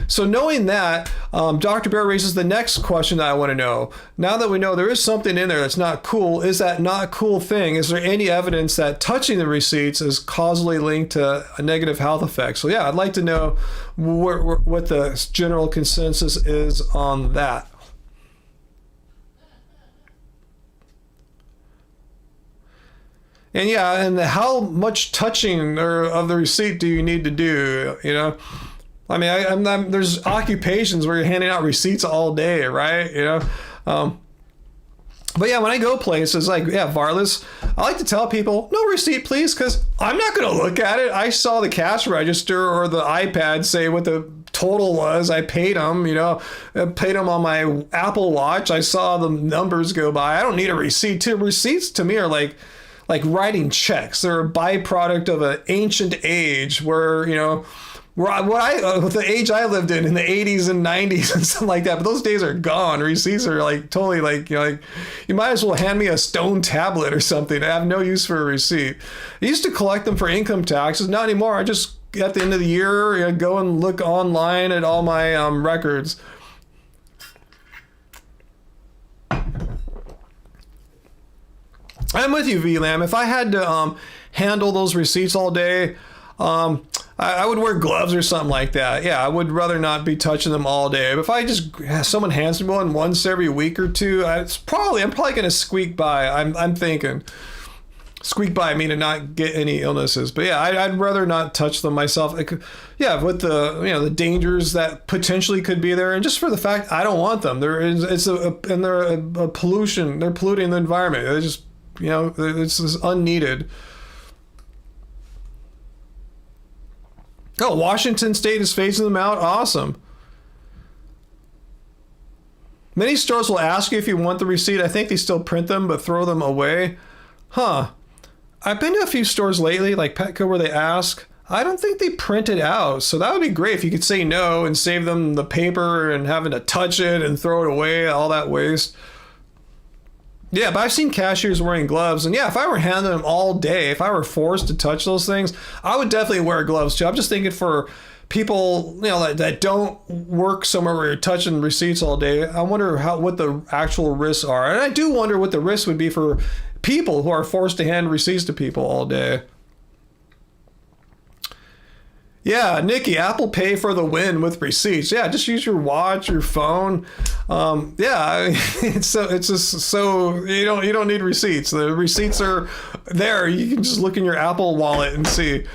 So knowing that, Dr. Bear raises the next question that I want to know. Now that we know there is something in there that's not cool, is that not cool thing? Is there any evidence that touching the receipts is causally linked to a negative health effect? So yeah, I'd like to know what the general consensus is on that. And yeah, and how much touching of the receipt do you need to do? I mean, there's occupations where you're handing out receipts all day, right? But yeah, when I go places like, Varlas, I like to tell people, no receipt, please, because I'm not going to look at it. I saw the cash register or the iPad say what the total was. I paid them, I paid them on my Apple Watch. I saw the numbers go by. I don't need a receipt. Receipts to me are like writing checks. They're a byproduct of an ancient age where, with the age I lived in the 80s and 90s and something like that. But those days are gone. Receipts are like totally you might as well hand me a stone tablet or something. I have no use for a receipt. I used to collect them for income taxes. Not anymore. I just, at the end of the year, go and look online at all my records. I'm with you, VLAM. If I had to handle those receipts all day, I would wear gloves or something like that. Yeah, I would rather not be touching them all day. But if I just someone hands me one once every week or two, I'm probably going to squeak by. I'm thinking squeak by, meaning not get any illnesses. But yeah, I'd rather not touch them myself. With the dangers that potentially could be there, and just for the fact I don't want them. They're a pollution. They're polluting the environment. They're just it's just unneeded. Oh, Washington State is phasing them out. Awesome. Many stores will ask you if you want the receipt. I think they still print them, but throw them away. Huh. I've been to a few stores lately, like Petco, where they ask. I don't think they print it out. So that would be great if you could say no and save them the paper and having to touch it and throw it away, all that waste. Yeah, but I've seen cashiers wearing gloves. And yeah, if I were handling them all day, if I were forced to touch those things, I would definitely wear gloves too. I'm just thinking for people, that don't work somewhere where you're touching receipts all day. I wonder what the actual risks are. And I do wonder what the risks would be for people who are forced to hand receipts to people all day. Yeah, Nikki, Apple Pay for the win with receipts. Yeah, just use your watch, your phone. It's just so you don't need receipts. The receipts are there. You can just look in your Apple wallet and see.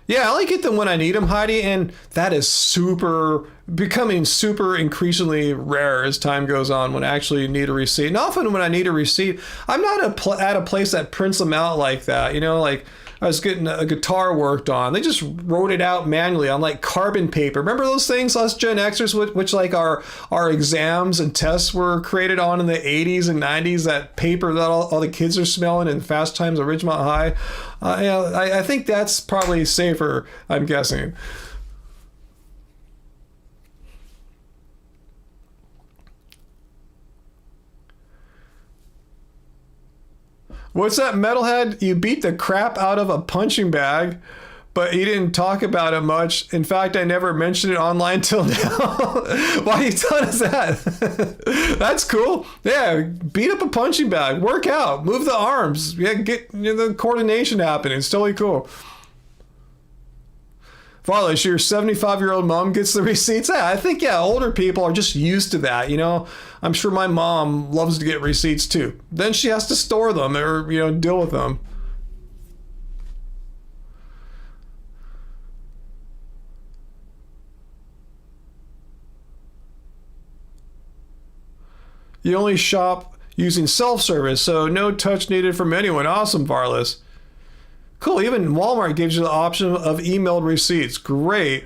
Yeah, I only get them when I need them, Heidi, and that is super becoming super increasingly rare as time goes on when I actually need a receipt. And often when I need a receipt, I'm not at a place that prints them out like that. You know, like I was getting a guitar worked on. They just wrote it out manually on like carbon paper. Remember those things, us Gen Xers, which like our exams and tests were created on in the 80s and 90s, that paper that all the kids are smelling in Fast Times at Ridgemont High. I think that's probably safer, I'm guessing. What's that, metalhead? You beat the crap out of a punching bag, but you didn't talk about it much. In fact, I never mentioned it online till now. Why are you telling us that? That's cool. Yeah, beat up a punching bag, work out, move the arms. Yeah, get the coordination happening. It's totally cool. Varlish, your 75-year-old mom gets the receipts. Yeah, I think, older people are just used to that, you know. I'm sure my mom loves to get receipts too. Then she has to store them or, deal with them. You only shop using self-service, so no touch needed from anyone. Awesome, Varlis. Cool, even Walmart gives you the option of emailed receipts. Great.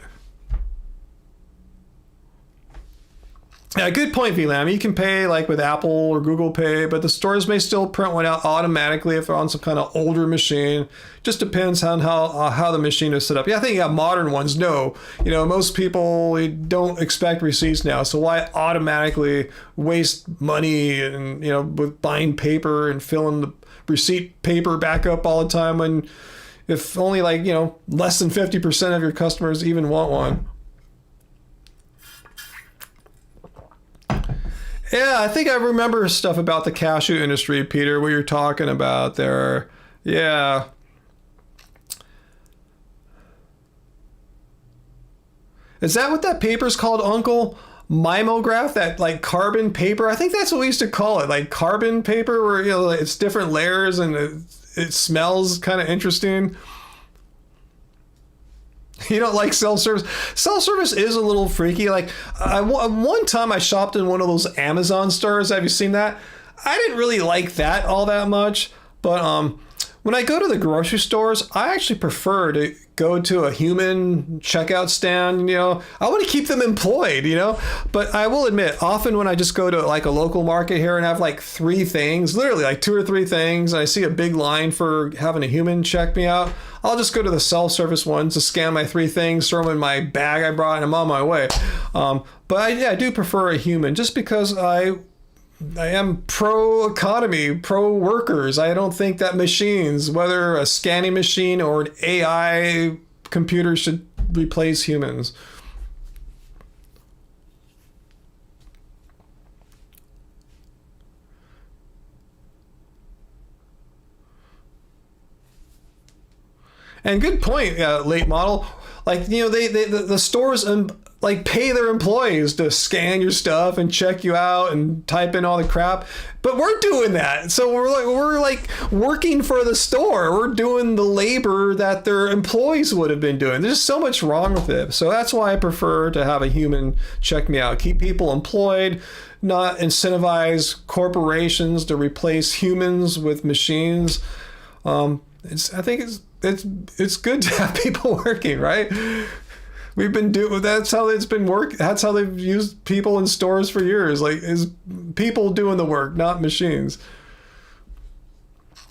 Yeah, good point, VLAM. You can pay like with Apple or Google Pay, but the stores may still print one out automatically if they're on some kind of older machine. Just depends on how the machine is set up. Yeah, I think modern ones, no. Most people don't expect receipts now, so why automatically waste money and with buying paper and filling the receipt paper back up all the time when if only less than 50% of your customers even want one. Yeah, I think I remember stuff about the cashew industry, Peter, what you're talking about there. Yeah. Is that what that paper's called, Uncle? Mimograph, that like carbon paper? I think that's what we used to call it, like carbon paper, where it's different layers and it smells kind of interesting. You don't like self-service? Self-service is a little freaky. Like one time I shopped in one of those Amazon stores. Have you seen that? I didn't really like that all that much. But when I go to the grocery stores, I actually prefer to go to a human checkout stand. I want to keep them employed, But I will admit, often when I just go to like a local market here and have like 3 things, literally like 2 or 3 things, and I see a big line for having a human check me out, I'll just go to the self-service ones to scan my 3 things, throw them in my bag I brought, and I'm on my way. But I do prefer a human just because I am pro-economy, pro-workers. I don't think that machines, whether a scanning machine or an AI computer, should replace humans. And good point, late model. Like, the stores like pay their employees to scan your stuff and check you out and type in all the crap, but we're doing that. So we're like working for the store. We're doing the labor that their employees would have been doing. There's so much wrong with it. So that's why I prefer to have a human check me out. Keep people employed, not incentivize corporations to replace humans with machines. I think it's good to have people working, right? We've been that's how it's been work. That's how they've used people in stores for years. Like, is people doing the work, not machines.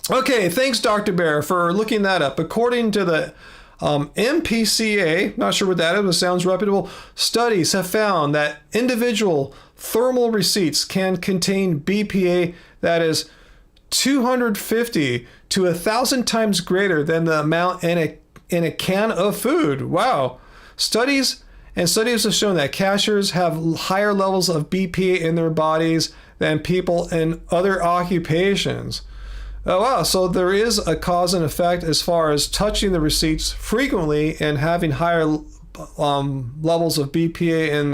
Okay, thanks, Dr. Bear, for looking that up. According to the MPCA, not sure what that is, but sounds reputable, studies have found that individual thermal receipts can contain BPA that is 250 to 1,000 times greater than the amount in a can of food. Wow. Studies have shown that cashiers have higher levels of BPA in their bodies than people in other occupations. Oh, wow. So there is a cause and effect as far as touching the receipts frequently and having higher levels of BPA in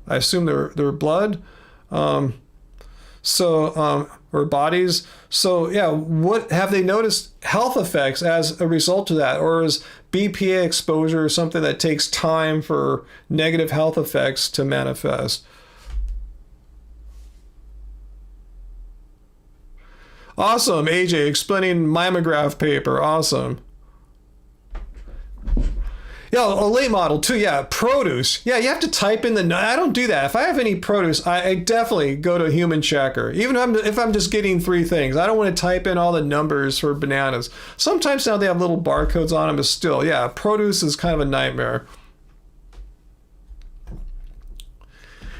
I assume their blood. or bodies. So yeah, what have they noticed health effects as a result of that? Or is BPA exposure something that takes time for negative health effects to manifest? Awesome, AJ, explaining mimeograph paper. Awesome. Yeah, a late model too. Yeah, produce. Yeah, you have to type in the. I don't do that. If I have any produce, I definitely go to a human checker. Even if I'm just getting 3 things, I don't want to type in all the numbers for bananas. Sometimes now they have little barcodes on them, but still, yeah, produce is kind of a nightmare.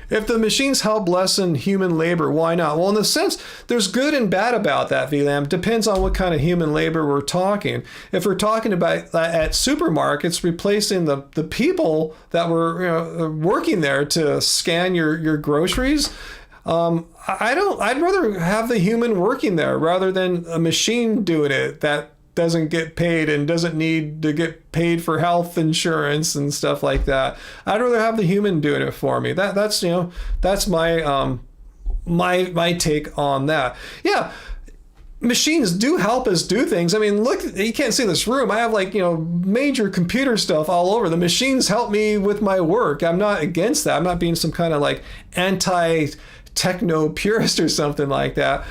If the machines help lessen human labor, why not? Well, in a sense, there's good and bad about that, VLAM. Depends on what kind of human labor we're talking. If we're talking about at supermarkets, replacing the people that were working there to scan your groceries, I'd rather have the human working there rather than a machine doing it that doesn't get paid and doesn't need to get paid for health insurance and stuff like that. I'd rather have the human doing it for me. That's my my take on that. Yeah, machines do help us do things. I mean, look, you can't see this room. I have major computer stuff all over. The machines help me with my work. I'm not against that. I'm not being some kind of anti-techno purist or something like that.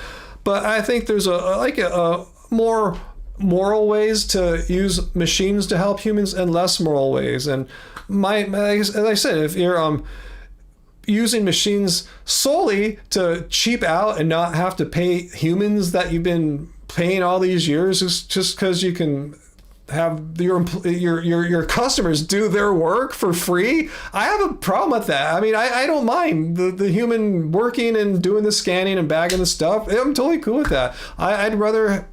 But I think there's a more moral ways to use machines to help humans and less moral ways. And as I said, if you're using machines solely to cheap out and not have to pay humans that you've been paying all these years, just because you can have your customers do their work for free, I have a problem with that. I mean, I don't mind the human working and doing the scanning and bagging the stuff. I'm totally cool with that. I'd rather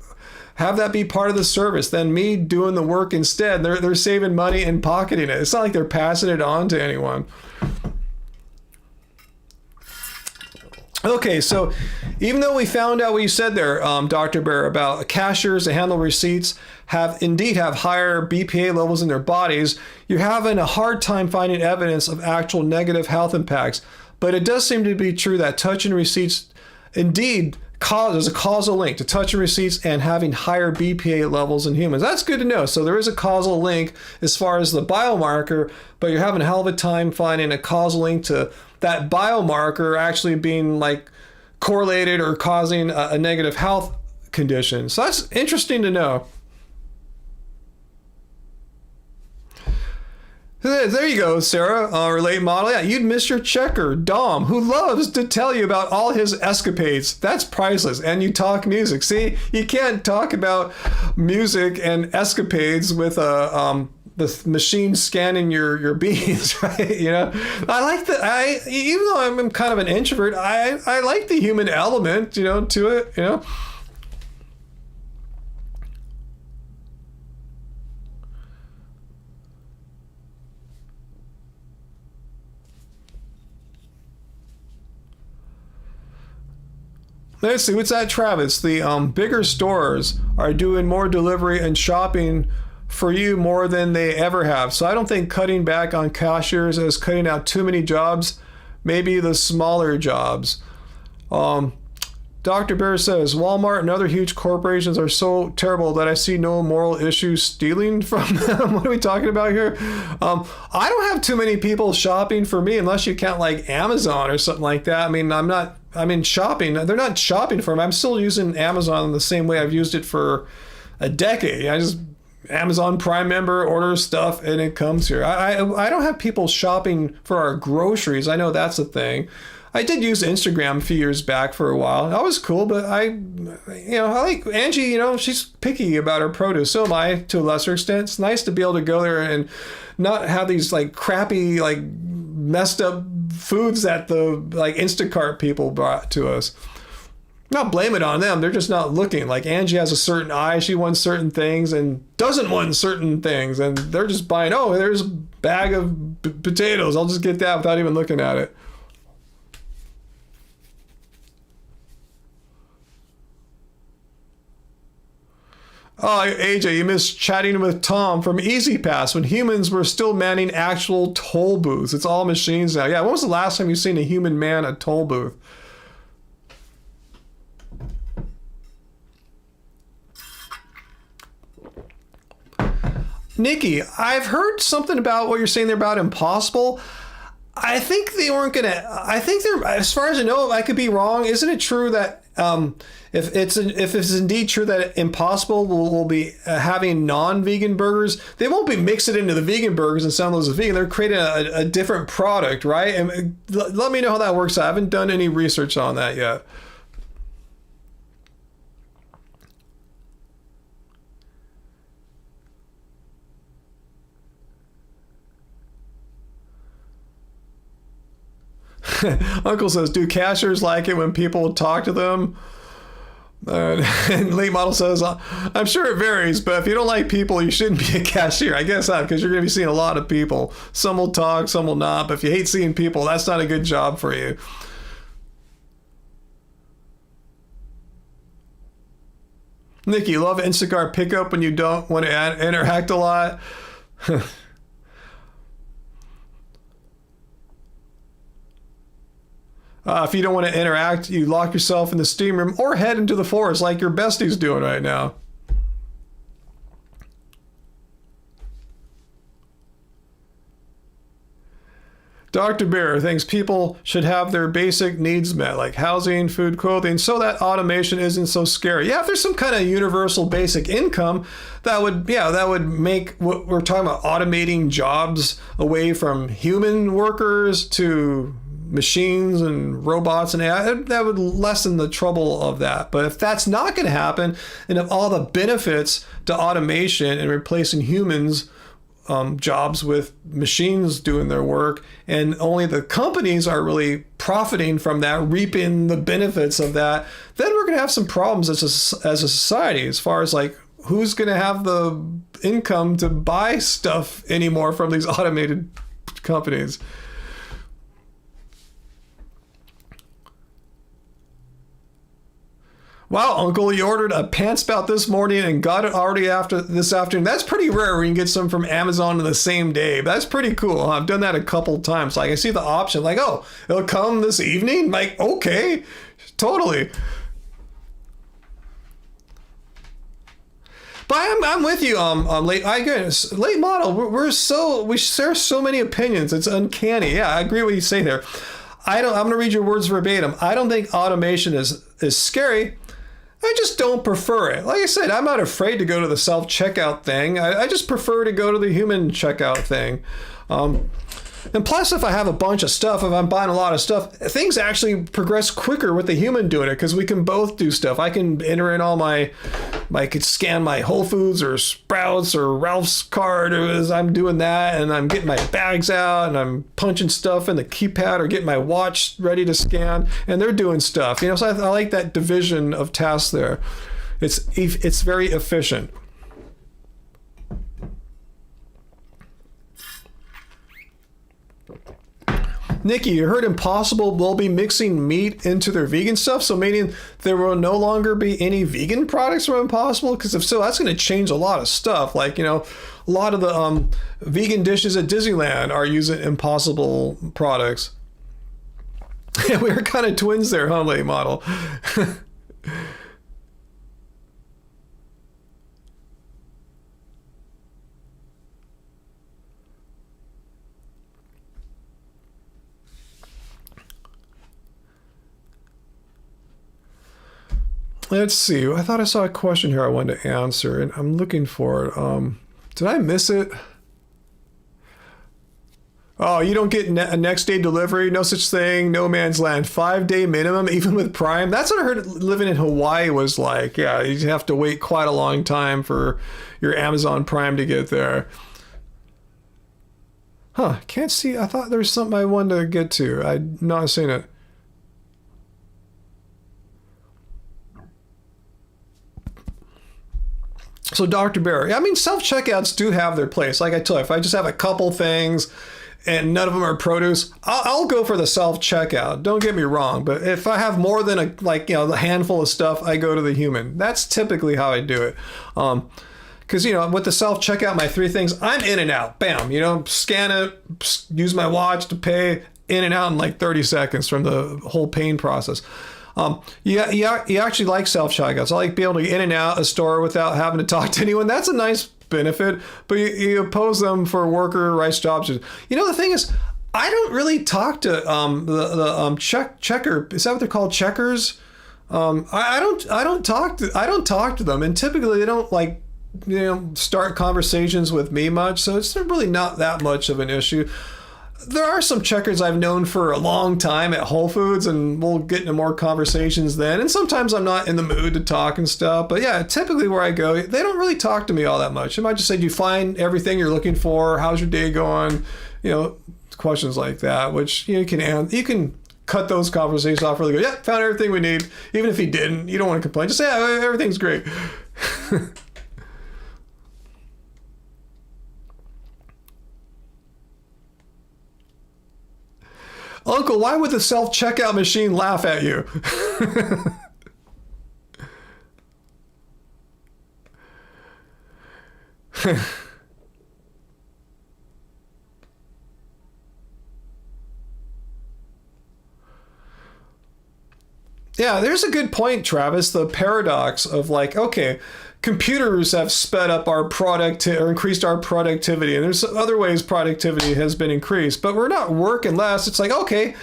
have that be part of the service than me doing the work instead. They're saving money and pocketing it. It's not like they're passing it on to anyone. Okay, so even though we found out what you said there, Dr. Bear, about cashiers that handle receipts have higher BPA levels in their bodies, you're having a hard time finding evidence of actual negative health impacts. But it does seem to be true that touching receipts indeed there's a causal link to touching receipts and having higher BPA levels in humans. That's good to know. So there is a causal link as far as the biomarker, but you're having a hell of a time finding a causal link to that biomarker actually being correlated or causing a negative health condition. So that's interesting to know. There you go, Sarah, relate model. Yeah, you'd miss your checker, Dom, who loves to tell you about all his escapades. That's priceless. And you talk music. See, you can't talk about music and escapades with the machine scanning your beans, right? I like that. Even though I'm kind of an introvert, I like the human element, to it, Let's see, what's that, Travis? The bigger stores are doing more delivery and shopping for you more than they ever have. So I don't think cutting back on cashiers is cutting out too many jobs, maybe the smaller jobs. Dr. Bear says, Walmart and other huge corporations are so terrible that I see no moral issue stealing from them. What are we talking about here? I don't have too many people shopping for me unless you count Amazon or something like that. Shopping. They're not shopping for me. I'm still using Amazon the same way I've used it for a decade. I just Amazon Prime member, order stuff, and it comes here. I don't have people shopping for our groceries. I know that's a thing. I did use Instagram a few years back for a while. That was cool, but I like Angie, she's picky about her produce. So am I, to a lesser extent. It's nice to be able to go there and not have these crappy, messed up foods that the Instacart people brought to us. Not blame it on them. They're just not looking. Angie has a certain eye. She wants certain things and doesn't want certain things. And they're just buying, there's a bag of potatoes. I'll just get that without even looking at it. Oh, AJ, you missed chatting with Tom from EasyPass when humans were still manning actual toll booths. It's all machines now. Yeah, when was the last time you seen a human man a toll booth? Nikki, I've heard something about what you're saying there about impossible. I think they weren't going to, I think they're, as far as I know, I could be wrong. Isn't it true that if it's indeed true that Impossible will be having non-vegan burgers, they won't be mixing it into the vegan burgers and selling those as vegan. They're creating a different product, right? And let me know how that works. I haven't done any research on that yet. Uncle says, do cashiers like it when people talk to them? And Late Model says, I'm sure it varies, but if you don't like people, you shouldn't be a cashier. I guess not, because you're going to be seeing a lot of people. Some will talk, some will not. But if you hate seeing people, that's not a good job for you. Nikki, you love Instacart pickup when you don't want to interact a lot? If you don't want to interact, you lock yourself in the steam room or head into the forest like your bestie's doing right now. Dr. Bear thinks people should have their basic needs met, like housing, food, clothing, so that automation isn't so scary. Yeah, if there's some kind of universal basic income, that would make what we're talking about, automating jobs away from human workers to machines and robots and AI, that would lessen the trouble of that. But if that's not going to happen, and if all the benefits to automation and replacing humans jobs with machines doing their work, and only the companies are really profiting from that, reaping the benefits of that, then we're going to have some problems as a society, as far as like who's going to have the income to buy stuff anymore from these automated companies. Wow, Uncle, you ordered a pant spout this morning and got it already after this afternoon. That's pretty rare when you can get some from Amazon in the same day. That's pretty cool. I've done that a couple times. Like, I see the option, like, oh, it'll come this evening? Like, okay, totally. But I'm with you, late model. We share so many opinions. It's uncanny. Yeah, I agree with what you say there. I'm going to read your words verbatim. I don't think automation is scary. I just don't prefer it. Like I said, I'm not afraid to go to the self-checkout thing. I just prefer to go to the human checkout thing. And plus, if I have a bunch of stuff, if I'm buying a lot of stuff, things actually progress quicker with the human doing it, because we can both do stuff. I can enter in all I could scan my Whole Foods or Sprouts or Ralph's card as I'm doing that, and I'm getting my bags out and I'm punching stuff in the keypad or getting my watch ready to scan, and they're doing stuff. You know, so I like that division of tasks there. It's very efficient. Nikki, you heard Impossible will be mixing meat into their vegan stuff, so meaning there will no longer be any vegan products from Impossible? Because if so, that's going to change a lot of stuff. Like, you know, a lot of the vegan dishes at Disneyland are using Impossible products. We were kind of twins there, huh, late model? Let's see. I thought I saw a question here I wanted to answer, and I'm looking for it. Did I miss it? Oh, you don't get a next day delivery? No such thing. No man's land. 5-day minimum, even with Prime. That's what I heard living in Hawaii was like. Yeah, you have to wait quite a long time for your Amazon Prime to get there. Huh, can't see. I thought there was something I wanted to get to. I'd not seen it. So Dr. Bear, I mean, self-checkouts do have their place. Like I tell you, if I just have a couple things and none of them are produce, I'll go for the self-checkout. Don't get me wrong. But if I have more than a handful of stuff, I go to the human. That's typically how I do it. Because, you know, with the self-checkout, my 3 things, I'm in and out. Bam, you know, scan it, use my watch to pay, in and out in like 30 seconds from the whole paying process. You actually like self-checkouts. I like being able to get in and out a store without having to talk to anyone. That's a nice benefit, but you oppose them for worker rights jobs. The thing is, I don't really talk to the checker. Is that what they're called? Checkers? I don't talk to them, and typically they don't start conversations with me much, so it's really not that much of an issue. There are some checkers I've known for a long time at Whole Foods, and we'll get into more conversations then. And sometimes I'm not in the mood to talk and stuff. But yeah, typically where I go, they don't really talk to me all that much. They might just say, "Do you find everything you're looking for? How's your day going?" Questions like that, which you can cut those conversations off really good. Yeah, found everything we need. Even if he didn't, you don't want to complain. Just say, "Yeah, everything's great." Uncle, why would the self-checkout machine laugh at you? Yeah, there's a good point, Travis. The paradox of okay, computers have sped up our product or increased our productivity, and there's other ways productivity has been increased, but we're not working less. It's okay,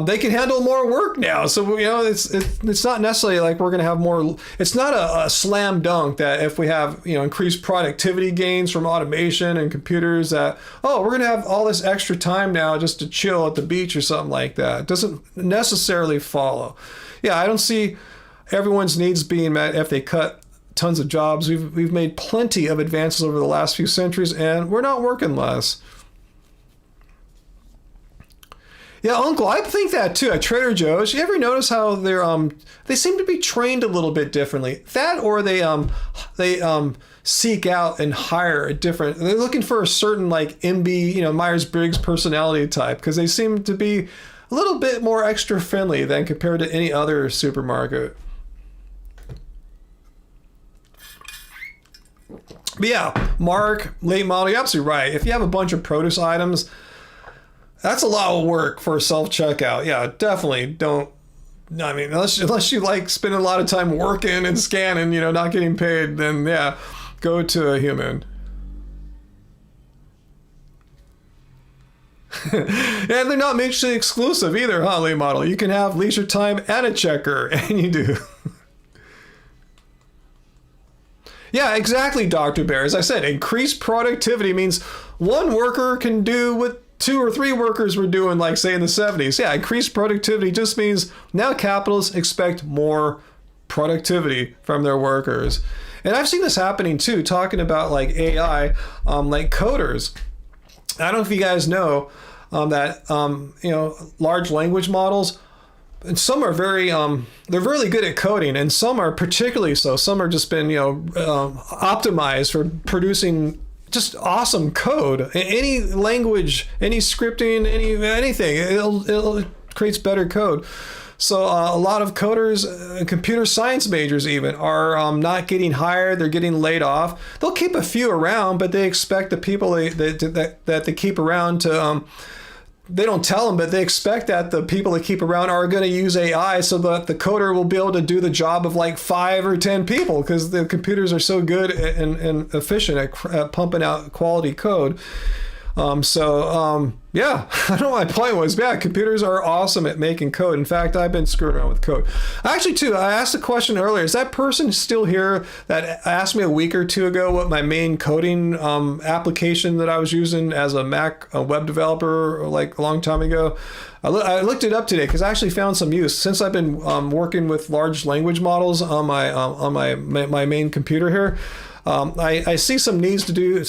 they can handle more work now. So it's not necessarily like we're going to have more. It's not a slam dunk that if we have increased productivity gains from automation and computers that we're going to have all this extra time now just to chill at the beach or something like that. It doesn't necessarily follow. Yeah, I don't see everyone's needs being met if they cut tons of jobs. We've made plenty of advances over the last few centuries, and we're not working less. Yeah, Uncle, I think that too. At Trader Joe's, you ever notice how they seem to be trained a little bit differently? That, or they seek out and hire a different. They're looking for a certain MB, Myers-Briggs personality type, because they seem to be a little bit more extra friendly than compared to any other supermarket. But yeah, Mark, late model, you're absolutely right. If you have a bunch of produce items, that's a lot of work for a self-checkout. Yeah, definitely don't. I mean, unless you like spending a lot of time working and scanning, not getting paid, then yeah, go to a human. And they're not mutually exclusive either, huh, late model? You can have leisure time and a checker, and you do. Yeah, exactly, Dr. Bear. As I said, increased productivity means one worker can do what 2 or 3 workers were doing, say in the 70s. Yeah, increased productivity just means now capitalists expect more productivity from their workers. And I've seen this happening too, talking about AI, coders. I don't know if you guys know that large language models, and some are they're really good at coding, and some are particularly so. Some are just been optimized for producing just awesome code. Any language, any scripting, anything, it creates better code. So a lot of coders, computer science majors even, are not getting hired. They're getting laid off. They'll keep a few around, but they expect the people that they keep around to, they don't tell them, but they expect that the people that keep around are going to use AI so that the coder will be able to do the job of 5 or 10 people, because the computers are so good and efficient at pumping out quality code. Yeah, I don't know what my point was. Yeah, computers are awesome at making code. In fact, I've been screwing around with code. Actually, too, I asked a question earlier. Is that person still here that asked me a week or two ago what my main coding application that I was using as a Mac web developer a long time ago? I looked it up today because I actually found some use. Since I've been working with large language models on my main computer here, I see some needs to do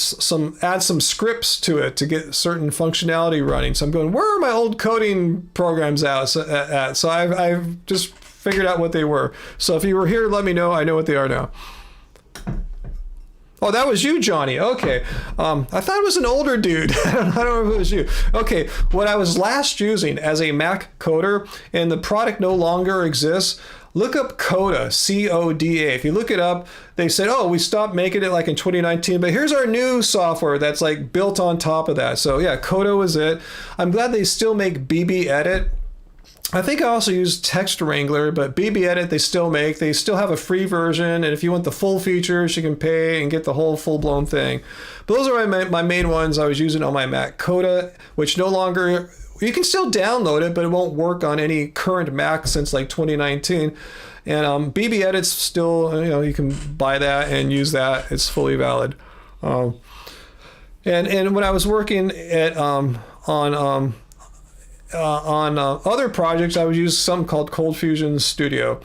add some scripts to it to get certain functionality running. So I'm going, where are my old coding programs at? So I've just figured out what they were. So if you were here, let me know. I know what they are now. Oh, that was you, Johnny. Okay. I thought it was an older dude. I don't know if it was you. Okay. What I was last using as a Mac coder, and the product no longer exists, look up Coda, C-O-D-A. If you look it up, they said, we stopped making it in 2019, but here's our new software that's built on top of that. So yeah, Coda was it. I'm glad they still make BB Edit. I think I also use Text Wrangler, but BBEdit they still make. They still have a free version, and if you want the full features, you can pay and get the whole full-blown thing. But those are my main ones I was using on my Mac. Coda, which no longer, you can still download it, but it won't work on any current Mac since like 2019. And BBEdit's still, you can buy that and use that. It's fully valid. And when I was working at on other projects, I would use something called Cold Fusion Studio.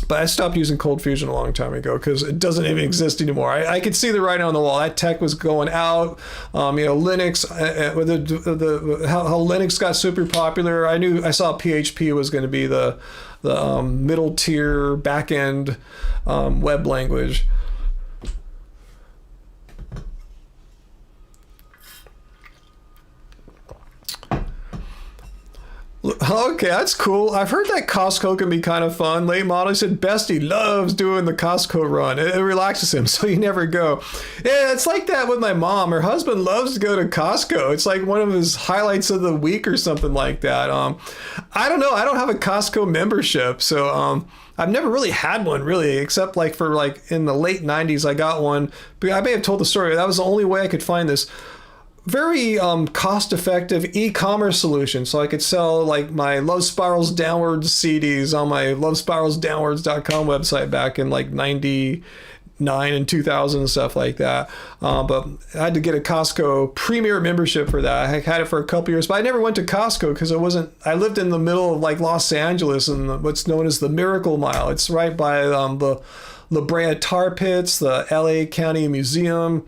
But I stopped using Cold Fusion a long time ago because it doesn't even exist anymore. I could see the writing on the wall. That tech was going out. Linux, how Linux got super popular. I saw PHP was going to be the middle tier back end web language. Okay, that's cool. I've heard that Costco can be kind of fun. Late model, he said Bestie loves doing the Costco run. It relaxes him, so you never go. Yeah, it's like that with my mom. Her husband loves to go to Costco. It's like one of his highlights of the week or something like that. I don't know. I don't have a Costco membership, so I've never really had one, really, except like for like in the late 90s, I got one. But I may have told the story. That was the only way I could find this very cost-effective e-commerce solution, so I could sell like my Love Spirals Downwards CDs on my lovespiralsdownwards.com website back in like 99 and 2000 and stuff like that. But I had to get a Costco Premier membership for that. I had it for a couple years, but I never went to Costco because I lived in the middle of like Los Angeles and what's known as the Miracle Mile. It's right by the La Brea Tar Pits, the LA County Museum.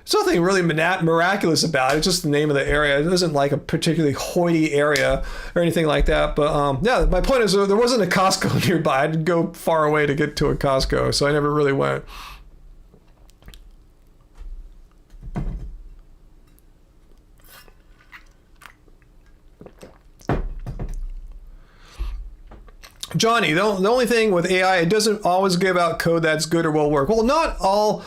There's nothing really miraculous about it. It's just the name of the area. It isn't like a particularly hoity area or anything like that. But yeah, my point is there wasn't a Costco nearby. I had to go far away to get to a Costco, so I never really went. Johnny, the only thing with AI, it doesn't always give out code that's good or will work. Well, not all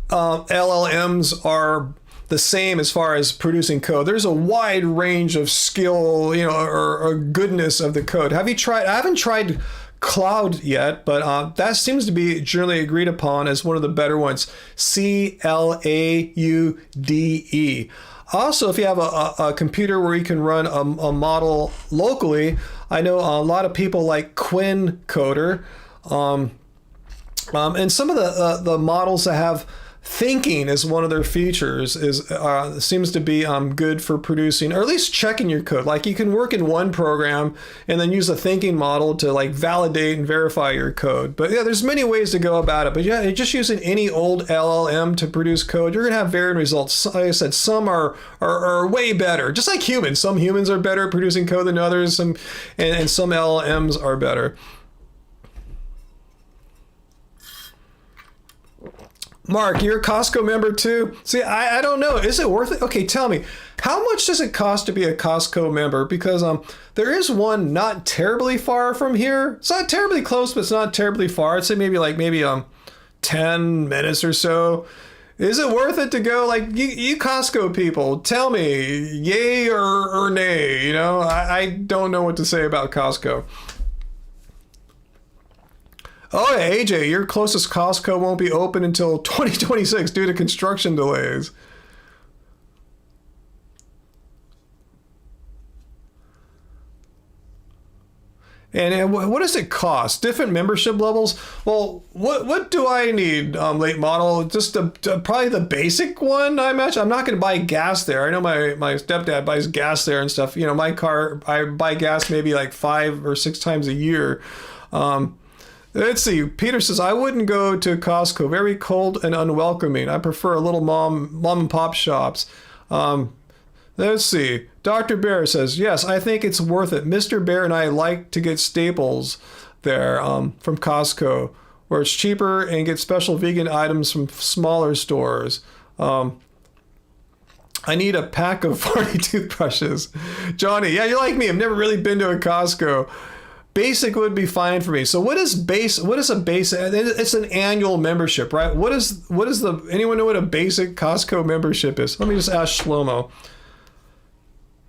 LLMs are the same as far as producing code. There's a wide range of skill, or goodness of the code. Have you tried? I haven't tried Cloud yet, but that seems to be generally agreed upon as one of the better ones. CLAUDE. Also, if you have a computer where you can run a model locally, I know a lot of people like Quinn Coder, and some of the models that have thinking as one of their features seems to be good for producing, or at least checking your code. Like you can work in one program and then use a thinking model to like validate and verify your code. But yeah, there's many ways to go about it. But yeah, just using any old LLM to produce code, you're gonna have varying results. Like I said, some are way better. Just like humans, some humans are better at producing code than others, and some LLMs are better. Mark, you're a Costco member too? See, I don't know. Is it worth it? Okay, tell me, how much does it cost to be a Costco member? Because there is one not terribly far from here. It's not terribly close, but it's not terribly far. I'd say maybe 10 minutes or so. Is it worth it to go? Like you Costco people, tell me, yay or nay? I don't know what to say about Costco. Oh, yeah, AJ, your closest Costco won't be open until 2026 due to construction delays. And what does it cost? Different membership levels? Well, what do I need, late model? Just probably the basic one, I imagine. I'm not going to buy gas there. I know my stepdad buys gas there and stuff. My car, I buy gas maybe like 5 or 6 times a year. Let's see. Peter says, I wouldn't go to Costco. Very cold and unwelcoming. I prefer a little mom and pop shops. Let's see. Dr. Bear says, yes, I think it's worth it. Mr. Bear and I like to get staples there from Costco, where it's cheaper and get special vegan items from smaller stores. I need a pack of 40 toothbrushes. Johnny, yeah, you're like me. I've never really been to a Costco. Basic would be fine for me. So what is a basic? It's an annual membership, right? Anyone know what a basic Costco membership is? Let me just ask Shlomo.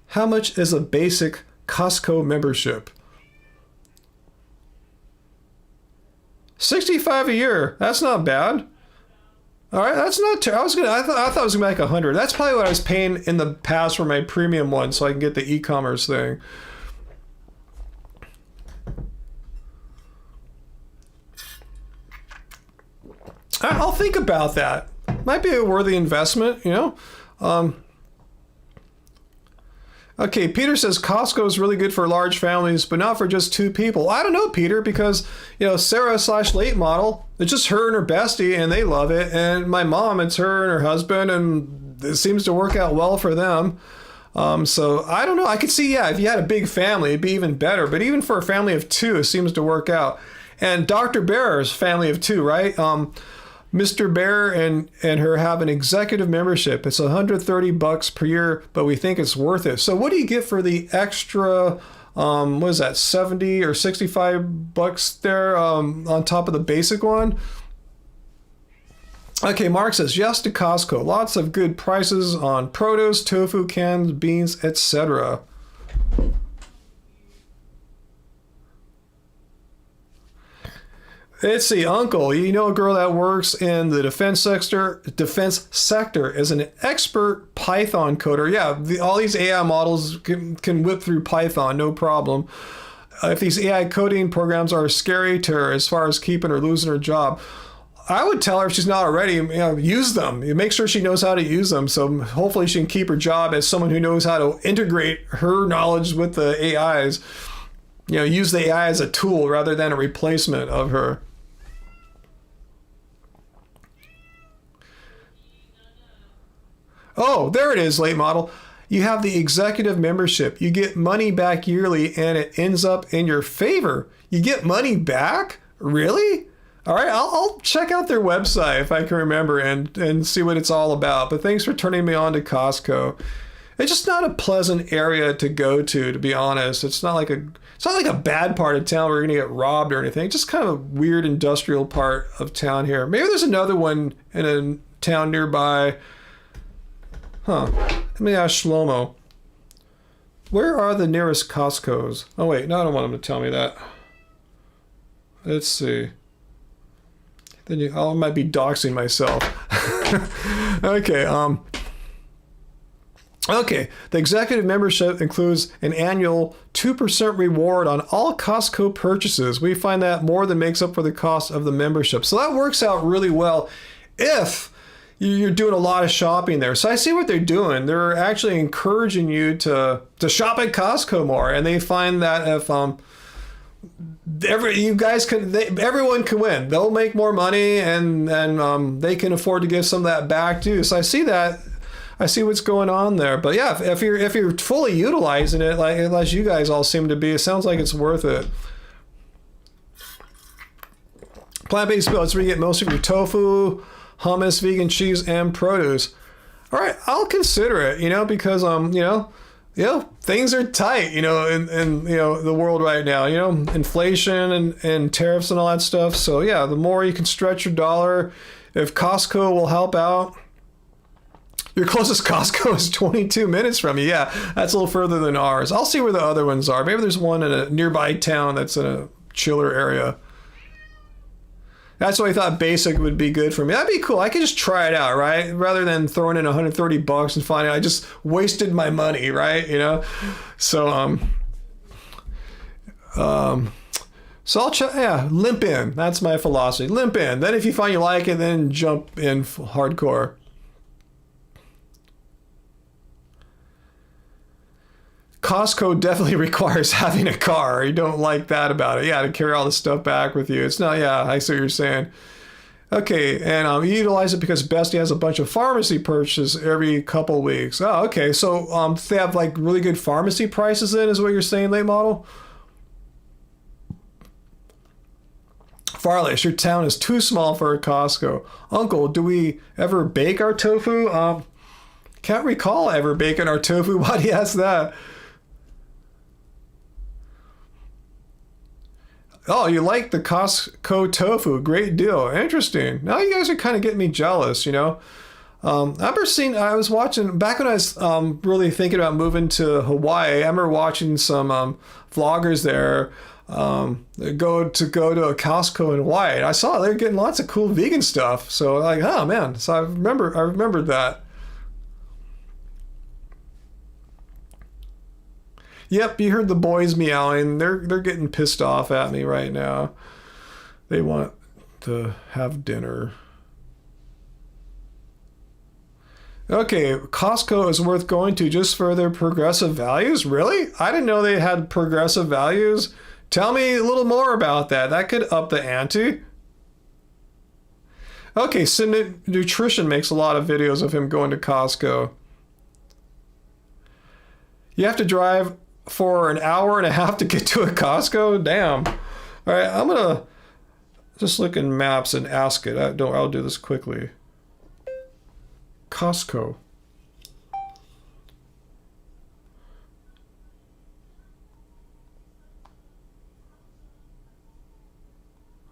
How much is a basic Costco membership. $65 a year. That's not bad. All right, that's not terrible. I thought it was gonna be like $100. That's probably what I was paying in the past for my premium one, so I can get the e-commerce thing. I'll think about that. Might be a worthy investment, you know. Okay, Peter says Costco is really good for large families, but not for just two people. I don't know, Peter, because, you know, Sarah/late model, it's just her and her bestie, and they love it. And my mom, it's her and her husband, and it seems to work out well for them. So I don't know. I could see, yeah, if you had a big family, it'd be even better. But even for a family of two, it seems to work out. And Dr. Bear's family of two, right? Mr. Bear and her have an executive membership. It's $130 per year, but we think it's worth it. So what do you get for the extra, what is that, 70 or 65 bucks there on top of the basic one? Okay, Mark says, yes to Costco. Lots of good prices on produce, tofu, canned beans, etc. Let's see, Uncle, you know a girl that works in the defense sector is an expert Python coder. Yeah, all these AI models can whip through Python, no problem. If these AI coding programs are scary to her as far as keeping or losing her job, I would tell her if she's not already, you know, use them. You make sure she knows how to use them. So hopefully she can keep her job as someone who knows how to integrate her knowledge with the AIs. You know, use the AI as a tool rather than a replacement of her. Oh, there it is, late model. You have the executive membership. You get money back yearly and it ends up in your favor. You get money back? Really? All right, I'll check out their website if I can remember and see what it's all about. But thanks for turning me on to Costco. It's just not a pleasant area to go to be honest. It's not like a bad part of town where you're gonna get robbed or anything. It's just kind of a weird industrial part of town here. Maybe there's another one in a town nearby. Huh. Let me ask Shlomo. Where are the nearest Costco's? Oh wait, no, I don't want him to tell me that. Let's see. Then I might be doxing myself. Okay, Okay, the executive membership includes an annual 2% reward on all Costco purchases. We find that more than makes up for the cost of the membership. So that works out really well if you're doing a lot of shopping there. So I see what they're doing. They're actually encouraging you to shop at Costco more, and they find that if everyone can win. They'll make more money, and they can afford to give some of that back too. So I see that. I see what's going on there. But yeah, if you're fully utilizing it, like as you guys all seem to be, it sounds like it's worth it. Plant-based meal, that's where you get most of your tofu, hummus, vegan cheese, and produce. All right, I'll consider it, because things are tight, in the world right now, inflation and tariffs and all that stuff. So yeah, the more you can stretch your dollar, if Costco will help out. Your closest Costco is 22 minutes from you. Yeah, that's a little further than ours. I'll see where the other ones are. Maybe there's one in a nearby town that's in a chiller area. That's why I thought basic would be good for me. That'd be cool. I could just try it out, right? Rather than throwing in $130 and finding out I just wasted my money, right? So so I'll check. Yeah, limp in. That's my philosophy. Limp in. Then if you find you like it, then jump in hardcore. Costco definitely requires having a car. You don't like that about it. Yeah, to carry all the stuff back with you. It's not, yeah, I see what you're saying. Okay, and you utilize it because Bestie has a bunch of pharmacy purchases every couple weeks. Oh, okay. So they have like really good pharmacy prices then, is what you're saying, late model? Farless, your town is too small for a Costco. Uncle, do we ever bake our tofu? Can't recall ever baking our tofu. Why do you ask that? Oh, you like the Costco tofu. Great deal. Interesting. Now you guys are kind of getting me jealous, I was watching, back when I was really thinking about moving to Hawaii, I remember watching some vloggers there go to a Costco in Hawaii. And I saw they were getting lots of cool vegan stuff. So like, oh man. So I remembered that. Yep, you heard the boys meowing. They're getting pissed off at me right now. They want to have dinner. Okay, Costco is worth going to just for their progressive values? Really? I didn't know they had progressive values. Tell me a little more about that. That could up the ante. Okay, Sin Nutrition makes a lot of videos of him going to Costco. You have to drive for an hour and a half to get to a Costco? Damn. All right, I'm going to just look in maps and ask it. I'll do this quickly. Costco.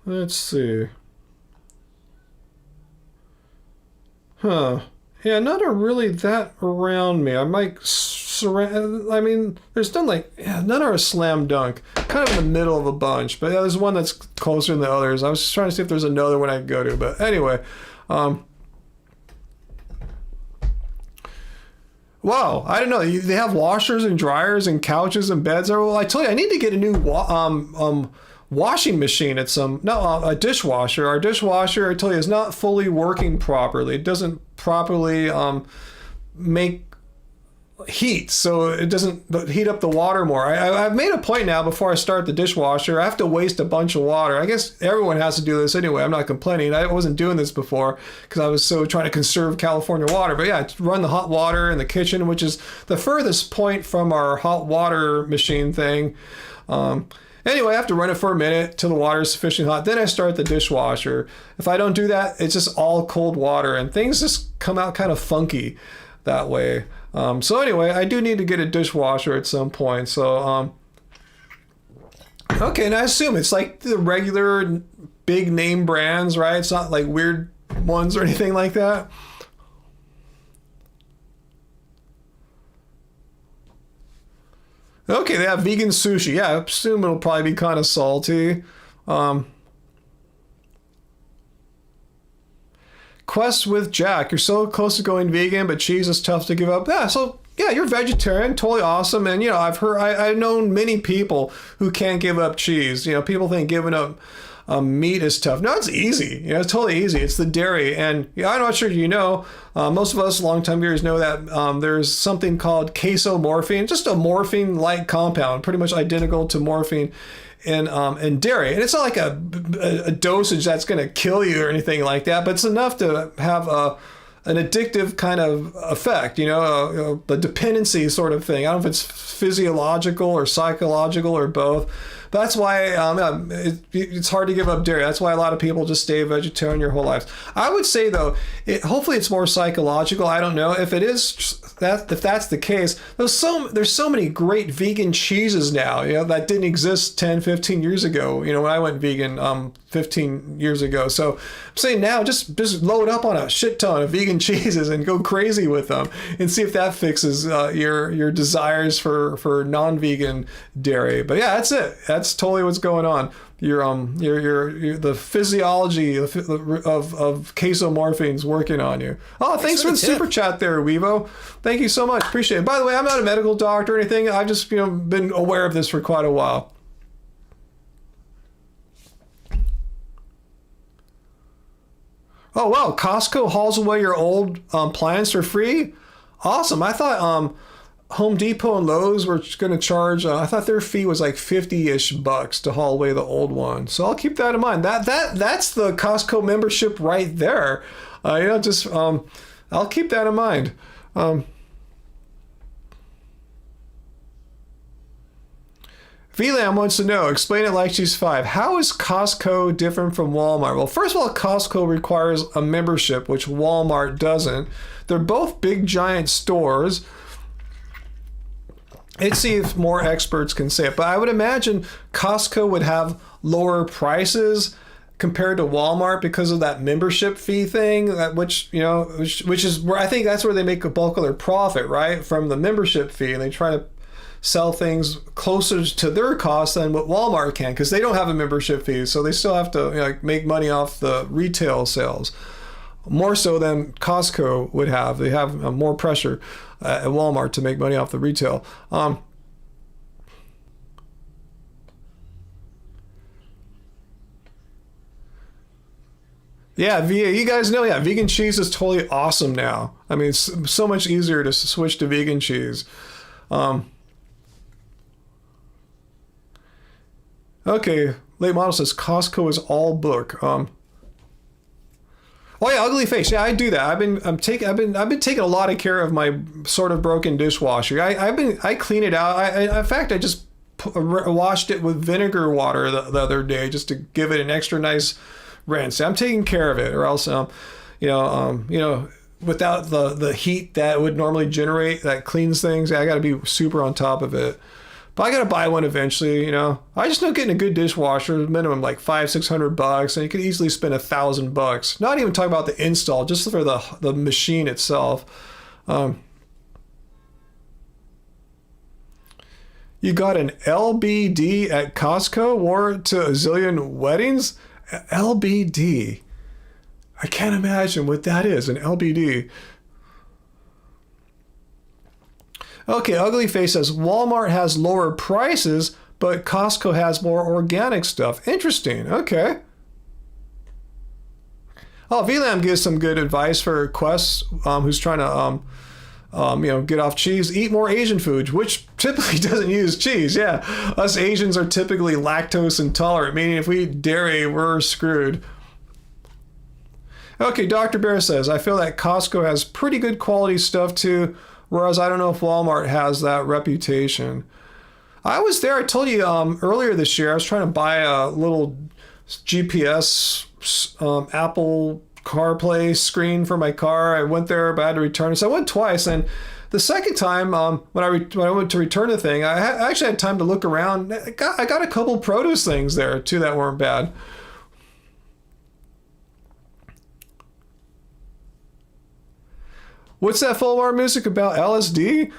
Let's see. Huh. Yeah, none are really that around me. I might surround. I mean, there's none none are a slam dunk. Kind of in the middle of a bunch, but there's one that's closer than the others. I was just trying to see if there's another one I could go to, but anyway. Wow, I don't know. They have washers and dryers and couches and beds. Well, I tell you, I need to get a new washing machine at a dishwasher. Our dishwasher, I tell you, is not fully working properly. It doesn't properly make heat, so it doesn't heat up the water more. I've made a point now before I start the dishwasher, I have to waste a bunch of water. I guess everyone has to do this anyway. I'm not complaining. I wasn't doing this before because I was so trying to conserve California water. But yeah, run the hot water in the kitchen, which is the furthest point from our hot water machine thing. Anyway, I have to run it for a minute till the water is sufficiently hot. Then I start the dishwasher. If I don't do that, it's just all cold water and things just come out kind of funky that way. So anyway, I do need to get a dishwasher at some point. So, okay, and I assume it's like the regular big name brands, right? It's not like weird ones or anything like that. Okay, they have vegan sushi. Yeah, I assume it'll probably be kind of salty. Quest with Jack. You're so close to going vegan, but cheese is tough to give up. Yeah, so yeah, you're vegetarian, totally awesome. And I've known many people who can't give up cheese. People think giving up meat is tough. No, it's easy. It's totally easy. It's the dairy. And I'm not sure most of us longtime viewers know that there's something called casomorphine, just a morphine-like compound, pretty much identical to morphine in dairy. And it's not like a dosage that's going to kill you or anything like that, but it's enough to have an addictive kind of effect, a dependency sort of thing. I don't know if it's physiological or psychological or both. That's why it's hard to give up dairy. That's why a lot of people just stay vegetarian your whole lives. I would say, though, hopefully it's more psychological. I don't know. If it is if that's the case, there's so many great vegan cheeses now, that didn't exist 10, 15 years ago, when I went vegan 15 years ago. So I'm saying now just load up on a shit ton of vegan cheeses and go crazy with them and see if that fixes your desires for non-vegan dairy. But yeah, that's it. That's totally what's going on. Your the physiology of casomorphine's working on you. Oh, thanks for the super chat there, Weevo. Thank you so much. Appreciate it. By the way, I'm not a medical doctor or anything. I've just been aware of this for quite a while. Oh wow, Costco hauls away your old plants for free? Awesome. I thought Home Depot and Lowe's were going to charge, I thought their fee was like 50-ish bucks to haul away the old one. So I'll keep that in mind. That's the Costco membership right there. I'll keep that in mind. VLAM wants to know, explain it like she's 5. How is Costco different from Walmart? Well, first of all, Costco requires a membership, which Walmart doesn't. They're both big, giant stores. Let's see if more experts can say it. But I would imagine Costco would have lower prices compared to Walmart because of that membership fee thing, which is where I think that's where they make a bulk of their profit, right? From the membership fee, and they try to sell things closer to their cost than what Walmart can, because they don't have a membership fee, so they still have to make money off the retail sales, more so than Costco would have. They have more pressure at Walmart to make money off the retail. Yeah, you guys know, yeah, vegan cheese is totally awesome now. I mean, it's so much easier to switch to vegan cheese. Okay, late model says Costco is all book. Oh yeah, ugly face. Yeah, I do that. I've been taking a lot of care of my sort of broken dishwasher. I clean it out. In fact, I just washed it with vinegar water the other day just to give it an extra nice rinse. I'm taking care of it, or else without the heat that would normally generate that cleans things, I got to be super on top of it. But I got to buy one eventually. I just know getting a good dishwasher is minimum like $500-600, and you could easily spend $1,000. Not even talking about the install, just for the machine itself. You got an LBD at Costco, wore it to a zillion weddings. LBD. I can't imagine what that is, an LBD. Okay, Ugly Face says Walmart has lower prices, but Costco has more organic stuff. Interesting. Okay. Oh, VLAM gives some good advice for Quest, who's trying to get off cheese. Eat more Asian food, which typically doesn't use cheese. Yeah, us Asians are typically lactose intolerant, meaning if we eat dairy, we're screwed. Okay, Dr. Bear says, I feel that Costco has pretty good quality stuff too, whereas I don't know if Walmart has that reputation. I was there, I told you earlier this year, I was trying to buy a little GPS Apple CarPlay screen for my car. I went there, but I had to return it. So I went twice, and the second time, when I went to return the thing, I actually had time to look around. I got a couple produce things there too that weren't bad. What's that Fulmar music about? LSD?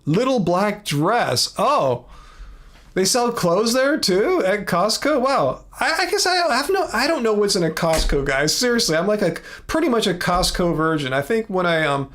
Little Black Dress. Oh, they sell clothes there too at Costco? Wow. I guess I don't know what's in a Costco, guys. Seriously, I'm like pretty much a Costco virgin. I think when I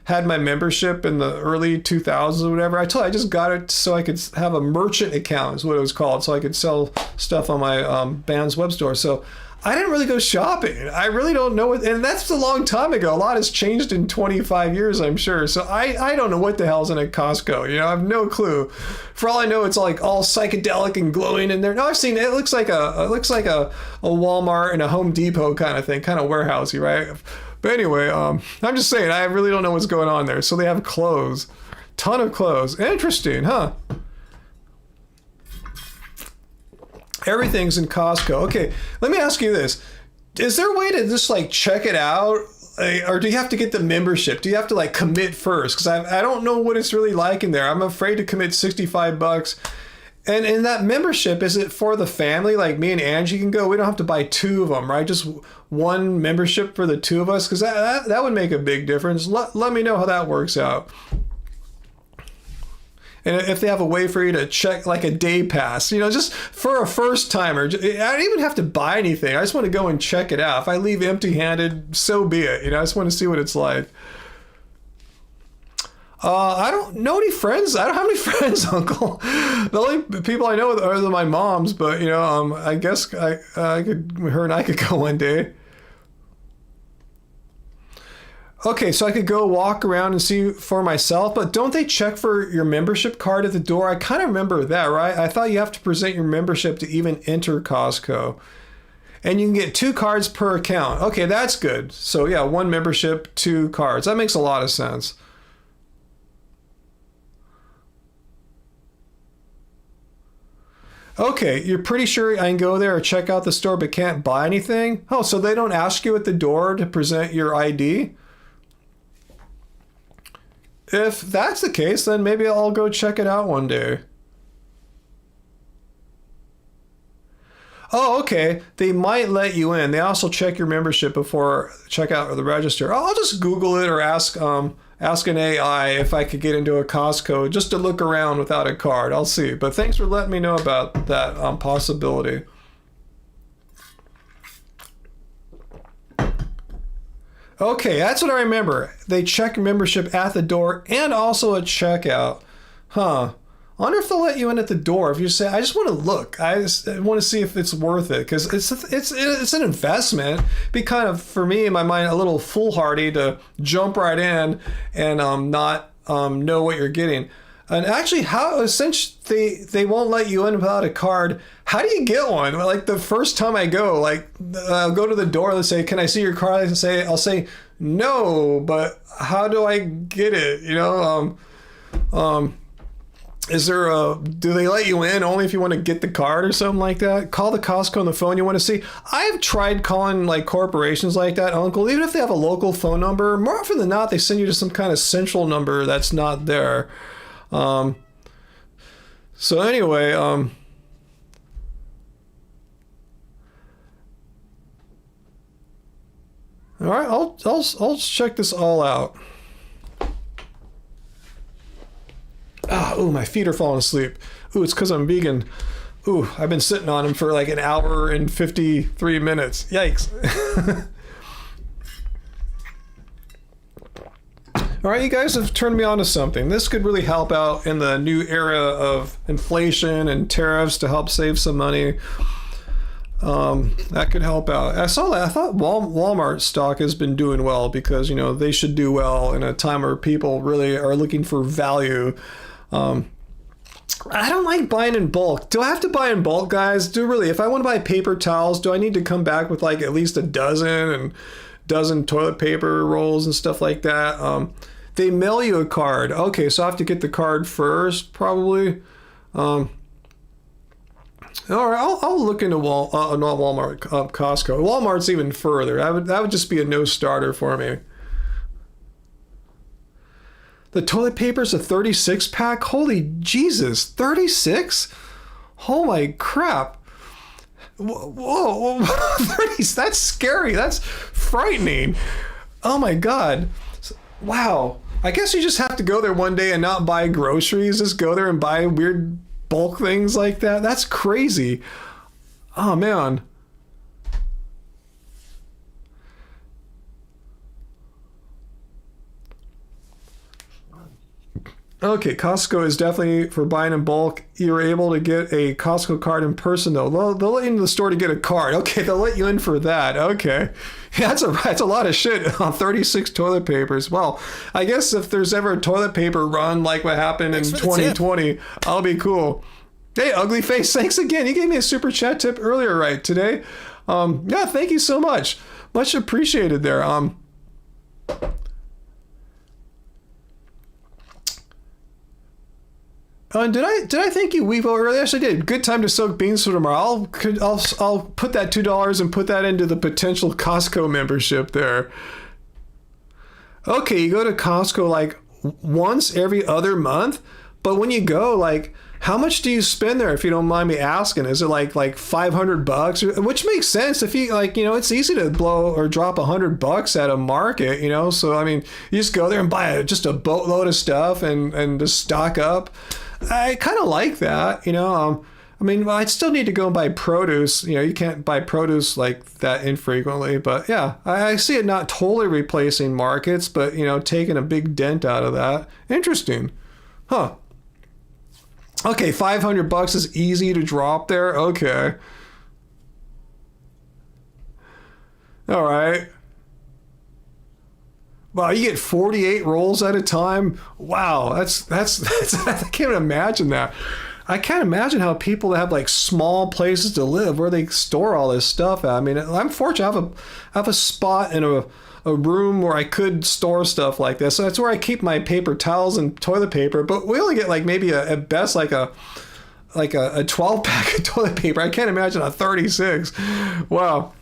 had my membership in the early 2000s or whatever, I just got it so I could have a merchant account is what it was called, so I could sell stuff on my band's web store. So I didn't really go shopping. I really don't know what, and that's a long time ago. A lot has changed in 25 years, I'm sure. So I don't know what the hell's in a Costco. I have no clue. For all I know, it's like all psychedelic and glowing in there. No, I've seen it. It looks like a Walmart and a Home Depot kind of thing, kind of warehousey, right? But anyway, I'm just saying, I really don't know what's going on there. So they have clothes, ton of clothes. Interesting, huh? Everything's in Costco. Okay, let me ask you this. Is there a way to just check it out? Or do you have to get the membership? Do you have to commit first? Because I don't know what it's really like in there. I'm afraid to commit $65. And in that membership, is it for the family? Like me and Angie can go. We don't have to buy two of them, right? Just one membership for the two of us? Because that would make a big difference. Let me know how that works out. And if they have a way for you to check a day pass, just for a first timer, I don't even have to buy anything. I just want to go and check it out. If I leave empty handed, so be it. I just want to see what it's like. I don't know any friends. I don't have any friends, Uncle. The only people I know are my mom's, but I guess her and I could go one day. Okay, so I could go walk around and see for myself, but don't they check for your membership card at the door? I kind of remember that, right? I thought you have to present your membership to even enter Costco. And you can get 2 cards per account. Okay, that's good. So yeah, 1 membership, 2 cards. That makes a lot of sense. Okay, you're pretty sure I can go there or check out the store but can't buy anything? Oh, so they don't ask you at the door to present your ID? If that's the case, then maybe I'll go check it out one day. Oh, okay. They might let you in. They also check your membership before checkout or the register. I'll just Google it or ask an AI if I could get into a Costco just to look around without a card. I'll see. But thanks for letting me know about that possibility. Okay, that's what I remember. They check membership at the door and also at checkout. Huh. I wonder if they'll let you in at the door if you say, I just want to look. I just want to see if it's worth it, because it's an investment. It'd be kind of, for me in my mind, a little foolhardy to jump right in and not know what you're getting. And actually, since they won't let you in without a card, how do you get one? Like the first time I go, like I'll go to the door and say, "Can I see your card?" I'll say no, but how do I get it? Is there do they let you in only if you want to get the card or something like that? Call the Costco on the phone you want to see. I've tried calling like corporations like that, Uncle, even if they have a local phone number. More often than not, they send you to some kind of central number that's not there. So anyway, all right, I'll check this all out. Ooh, my feet are falling asleep. Ooh, it's because I'm vegan. Ooh, I've been sitting on them for like an hour and 53 minutes. Yikes. All right, you guys have turned me on to something. This could really help out in the new era of inflation and tariffs to help save some money. That could help out. I saw that. I thought Walmart stock has been doing well because, they should do well in a time where people really are looking for value. I don't like buying in bulk. Do I have to buy in bulk, guys? If I want to buy paper towels, do I need to come back with like at least a dozen toilet paper rolls and stuff like that? They mail you a card. Okay, so I have to get the card first, probably. All right, I'll look into not Walmart, Costco. Walmart's even further. That would just be a no starter for me. The toilet paper's a 36 pack. Holy Jesus, 36? Oh my crap! Whoa, 30, that's scary. That's frightening. Oh my God! Wow. I guess you just have to go there one day and not buy groceries. Just go there and buy weird bulk things like that. That's crazy. Oh man. Okay, Costco is definitely for buying in bulk. You're able to get a Costco card in person though. They'll let you in the store to get a card. Okay, they'll let you in for that. Okay. Yeah, that's a lot of shit on 36 toilet papers. Well, I guess if there's ever a toilet paper run like what happened in 2020, I'll be cool. Hey, ugly face, thanks again. You gave me a super chat tip earlier, right, today. Yeah, thank you so much. Much appreciated there. Did I thank you, Weevo, earlier? Yes, I did. Good time to soak beans for tomorrow. I'll put that $2 and put that into the potential Costco membership there. Okay, you go to Costco like once every other month, but when you go, like, how much do you spend there, if you don't mind me asking? Is it like $500? Which makes sense if you it's easy to blow or drop $100 at a market, So I mean, you just go there and buy just a boatload of stuff and just stock up. I kind of like that, I mean, I'd still need to go and buy produce. You can't buy produce like that infrequently, but yeah, I see it not totally replacing markets, but taking a big dent out of that. Interesting, huh? Okay, $500 is easy to drop there. Okay, all right. Wow, you get 48 rolls at a time. Wow, that's I can't imagine that. I can't imagine how people that have like small places to live where they store all this stuff at. I mean, I'm fortunate. I have a spot in a room where I could store stuff like this. So that's where I keep my paper towels and toilet paper. But we only get like maybe at best like a 12 pack of toilet paper. I can't imagine a 36. Wow.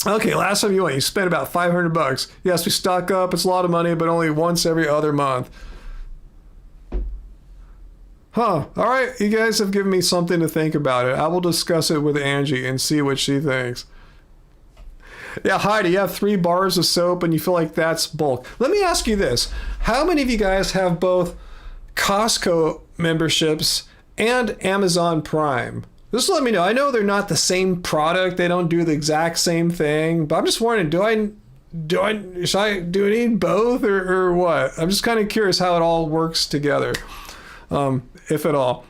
Okay, last time you spent about $500. Yes, we stock up. It's a lot of money, but only once every other month. Huh. All right. You guys have given me something to think about it. I will discuss it with Angie and see what she thinks. Yeah, Heidi, you have 3 bars of soap and you feel like that's bulk. Let me ask you this. How many of you guys have both Costco memberships and Amazon Prime? Just let me know. I know they're not the same product. They don't do the exact same thing. But I'm just wondering, do I need both or what? I'm just kind of curious how it all works together, if at all.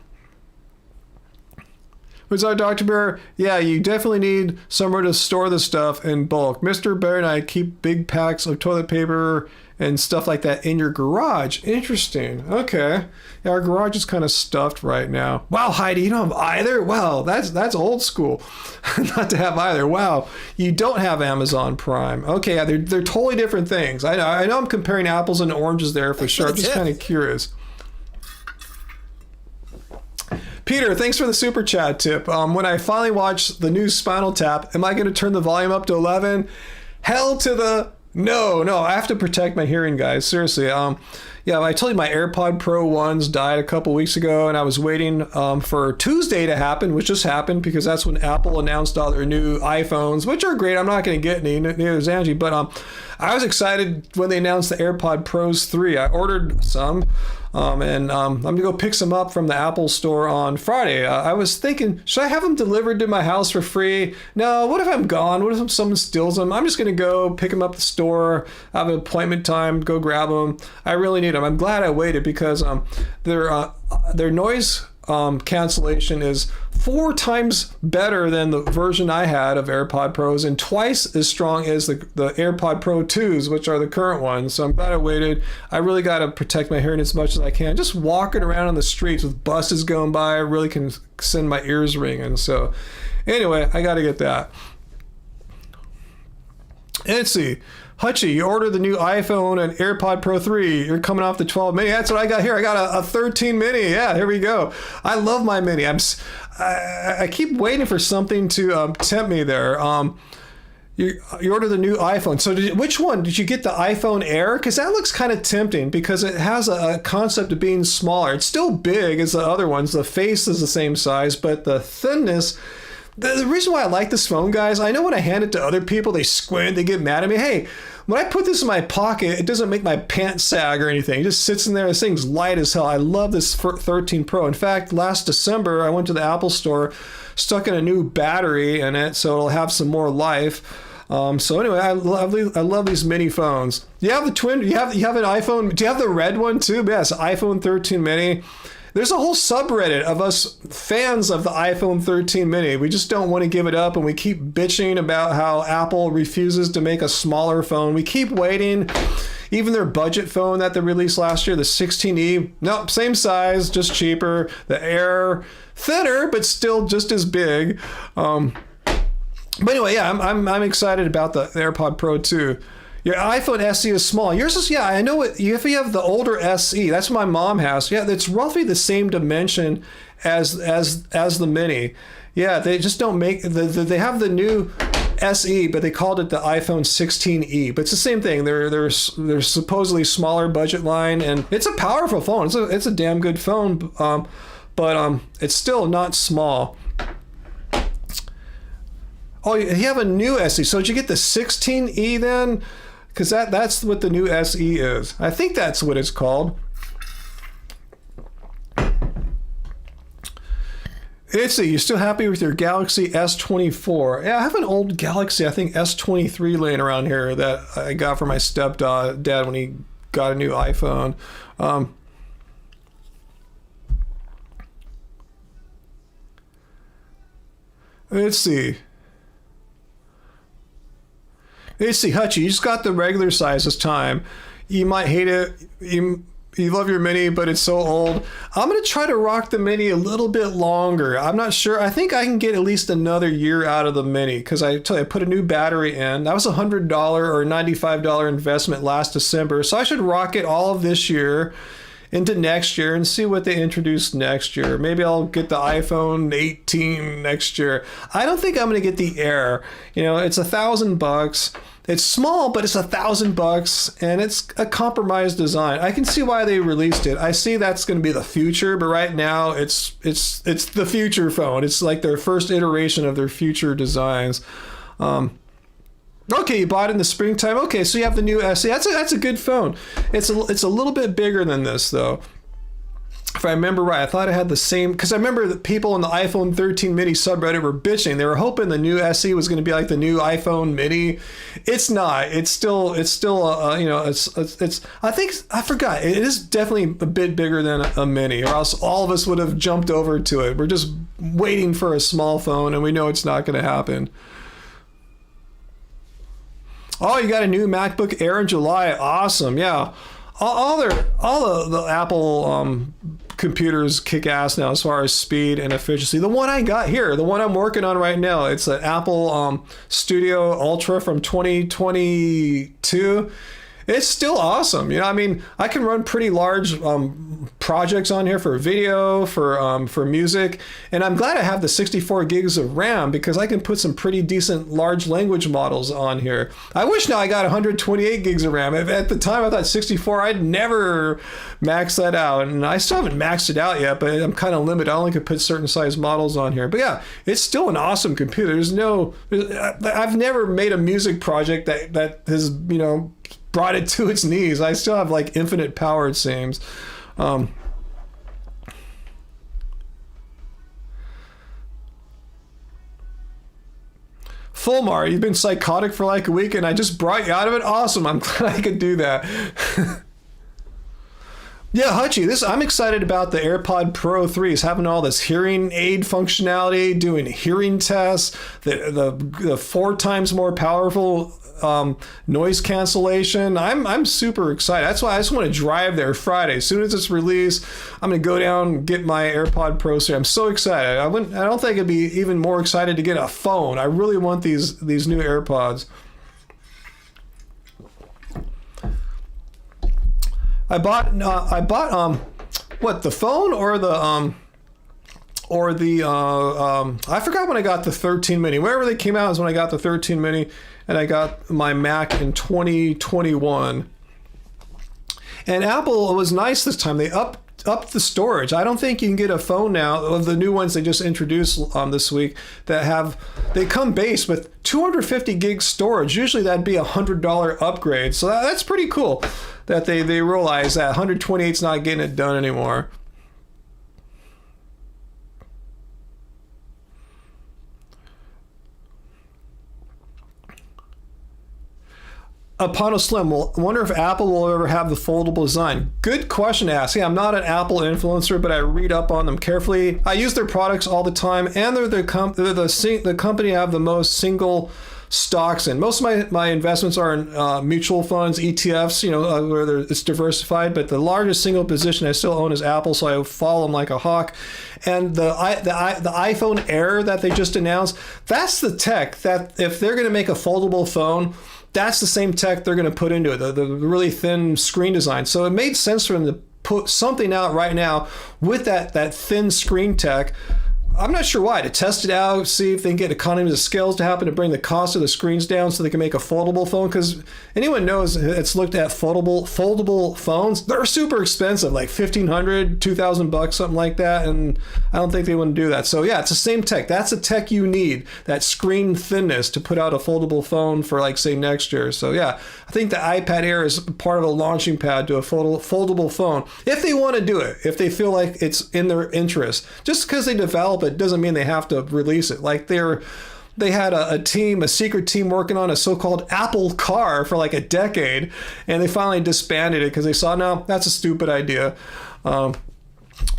What's our Dr. Bear? Yeah, you definitely need somewhere to store the stuff in bulk. Mr. Bear and I keep big packs of toilet paper and stuff like that in your garage. Interesting. Okay. Yeah, our garage is kind of stuffed right now. Wow, Heidi, you don't have either? Wow, that's old school. Not to have either. Wow, you don't have Amazon Prime. Okay, yeah, they're totally different things. I know I'm comparing apples and oranges there for sure. I'm just kind of curious. Peter, thanks for the super chat tip. When I finally watch the new Spinal Tap, am I going to turn the volume up to 11? Hell to the no. I have to protect my hearing, guys. Seriously. Yeah, I told you my AirPod Pro 1s died a couple weeks ago, and I was waiting for Tuesday to happen, which just happened because that's when Apple announced all their new iPhones, which are great. I'm not going to get any, neither is Angie, but I was excited when they announced the AirPod Pros 3. I ordered some. And I'm going to go pick some up from the Apple store on Friday. I was thinking, should I have them delivered to my house for free? No, what if I'm gone? What if someone steals them? I'm just going to go pick them up at the store, have an appointment time, go grab them. I really need them. I'm glad I waited because their noise cancellation is 4 times better than the version I had of AirPod Pros and twice as strong as the AirPod Pro 2s, which are the current ones. So I'm glad I waited. I really got to protect my hearing as much as I can. Just walking around on the streets with buses going by, I really can send my ears ringing. So anyway, I got to get that. And let's see. Hutchie, you ordered the new iPhone and AirPod Pro 3. You're coming off the 12 mini. That's what I got here. I got a 13 mini. Yeah, here we go. I love my mini. I keep waiting for something to tempt me there. You ordered the new iPhone. So which one? Did you get the iPhone Air? Because that looks kind of tempting because it has a concept of being smaller. It's still big as the other ones. The face is the same size, but the thinness... The reason why I like this phone, guys, I know when I hand it to other people, they squint, they get mad at me. Hey, when I put this in my pocket, it doesn't make my pants sag or anything. It just sits in there. This thing's light as hell. I love this 13 Pro. In fact, last December, I went to the Apple store, stuck in a new battery in it, so it'll have some more life. So anyway, I love these mini phones. You have the twin. You have an iPhone. Do you have the red one too? Yes, iPhone 13 mini. There's a whole subreddit of us fans of the iPhone 13 mini. We just don't want to give it up, and we keep bitching about how Apple refuses to make a smaller phone. We keep waiting. Even their budget phone that they released last year, the 16E, nope, same size, just cheaper. The Air, thinner, but still just as big. But anyway, yeah, I'm excited about the AirPod Pro 2. Your iPhone SE is small. Yours is, yeah, I know it. If you have the older SE, that's what my mom has. Yeah, it's roughly the same dimension as the Mini. Yeah, they just don't make, they have the new SE, but they called it the iPhone 16E. But it's the same thing. They're supposedly smaller budget line, and it's a powerful phone. It's a damn good phone, but it's still not small. Oh, you have a new SE. So did you get the 16E then? Because that's what the new SE is. I think that's what it's called. Itsy, you still happy with your Galaxy S24? Yeah, I have an old Galaxy, I think S23 laying around here that I got for my stepdad when he got a new iPhone. Let's see. Hutchie, you just got the regular size this time. You might hate it. You love your Mini, but it's so old. I'm going to try to rock the Mini a little bit longer. I'm not sure. I think I can get at least another year out of the Mini because I tell you, I put a new battery in. That was a $100 or $95 investment last December. So I should rock it all of this year into next year and see what they introduce next year. Maybe I'll get the iPhone 18 next year. I don't think I'm going to get the Air. It's $1,000. It's small, but it's $1,000, and it's a compromised design. I can see why they released it. I see that's going to be the future, but right now it's the future phone. It's like their first iteration of their future designs. Okay, you bought it in the springtime. Okay, so you have the new SE. That's a good phone. It's a little bit bigger than this though. If I remember right, I thought it had the same, because I remember that people in the iPhone 13 mini subreddit were bitching. They were hoping the new SE was going to be like the new iPhone mini. It's not. It's still I forgot. It is definitely a bit bigger than a mini, or else all of us would have jumped over to it. We're just waiting for a small phone, and we know it's not going to happen. Oh, you got a new MacBook Air in July. Awesome. Yeah. All the Apple computers kick ass now as far as speed and efficiency. The one I got here, the one I'm working on right now, it's an Apple Studio Ultra from 2022. It's still awesome. I can run pretty large projects on here for video, for music, and I'm glad I have the 64 gigs of RAM because I can put some pretty decent large language models on here. I wish now I got 128 gigs of RAM. At the time I thought 64, I'd never max that out, and I still haven't maxed it out yet, but I'm kind of limited. I only could put certain size models on here. But yeah, it's still an awesome computer. I've never made a music project that has, brought it to its knees. I still have like infinite power, it seems. Fulmar, you've been psychotic for like a week and I just brought you out of it. Awesome. I'm glad I could do that. Yeah, Hutchie, I'm excited about the AirPod Pro 3s having all this hearing aid functionality, doing hearing tests, the 4 times more powerful noise cancellation. I'm super excited. That's why I just want to drive there Friday. As soon as it's released, I'm going to go down and get my AirPod Pro 3. I'm so excited. I don't think I'd be even more excited to get a phone. I really want these new AirPods. I bought what, the phone or the I forgot when I got the 13 mini. Wherever they came out is when I got the 13 mini, and I got my Mac in 2021. And Apple was nice this time. They upped the storage. I don't think you can get a phone now of the new ones they just introduced this week they come base with 250 gig storage. Usually that'd be $100 upgrade. So that's pretty cool that they realize that 128's not getting it done anymore. Upon a Slim, I wonder if Apple will ever have the foldable design. Good question to ask. Yeah, I'm not an Apple influencer, but I read up on them carefully. I use their products all the time, and they're the company I have the most single stocks in. Most of my investments are in mutual funds, ETFs, where it's diversified, but the largest single position I still own is Apple, so I follow them like a hawk. And the iPhone Air that they just announced, that's the tech that if they're going to make a foldable phone, that's the same tech they're going to put into it, the really thin screen design. So it made sense for them to put something out right now with that thin screen tech. I'm not sure why. To test it out, see if they can get economies of scale to happen to bring the cost of the screens down so they can make a foldable phone. Because anyone knows it's looked at foldable phones. They're super expensive, like $1,500, $2,000, something like that. And I don't think they want to do that. So yeah, it's the same tech. That's the tech you need, that screen thinness to put out a foldable phone for, like, say, next year. So yeah, I think the iPad Air is part of a launching pad to a foldable phone. If they want to do it, if they feel like it's in their interest. Just because they develop it doesn't mean they have to release it. Like they had a secret team working on a so-called Apple car for like a decade, and they finally disbanded it because they saw, no, that's a stupid idea. So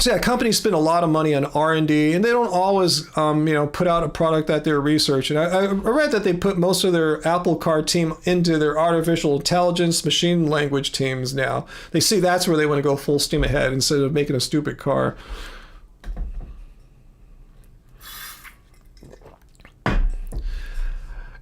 yeah, companies spend a lot of money on R&D, and they don't always put out a product that they're researching. I read that they put most of their Apple car team into their artificial intelligence machine language teams now. They see that's where they want to go full steam ahead instead of making a stupid car.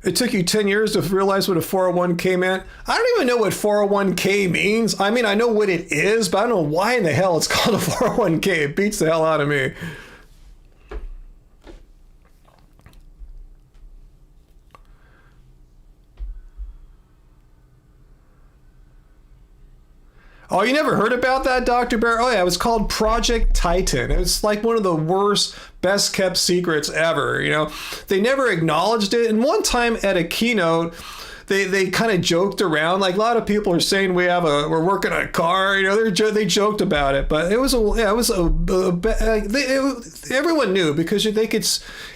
It took you 10 years to realize what a 401k meant. I don't even know what 401k means. I mean, I know what it is, but I don't know why in the hell it's called a 401k. It beats the hell out of me. Oh, you never heard about that, Dr. Bear? Oh, yeah, it was called Project Titan. It was like one of the worst, best kept secrets ever. You know, they never acknowledged it. And one time at a keynote, they kind of joked around. Like a lot of people are saying we're working on a car. You know, they joked about it, but everyone knew because they could.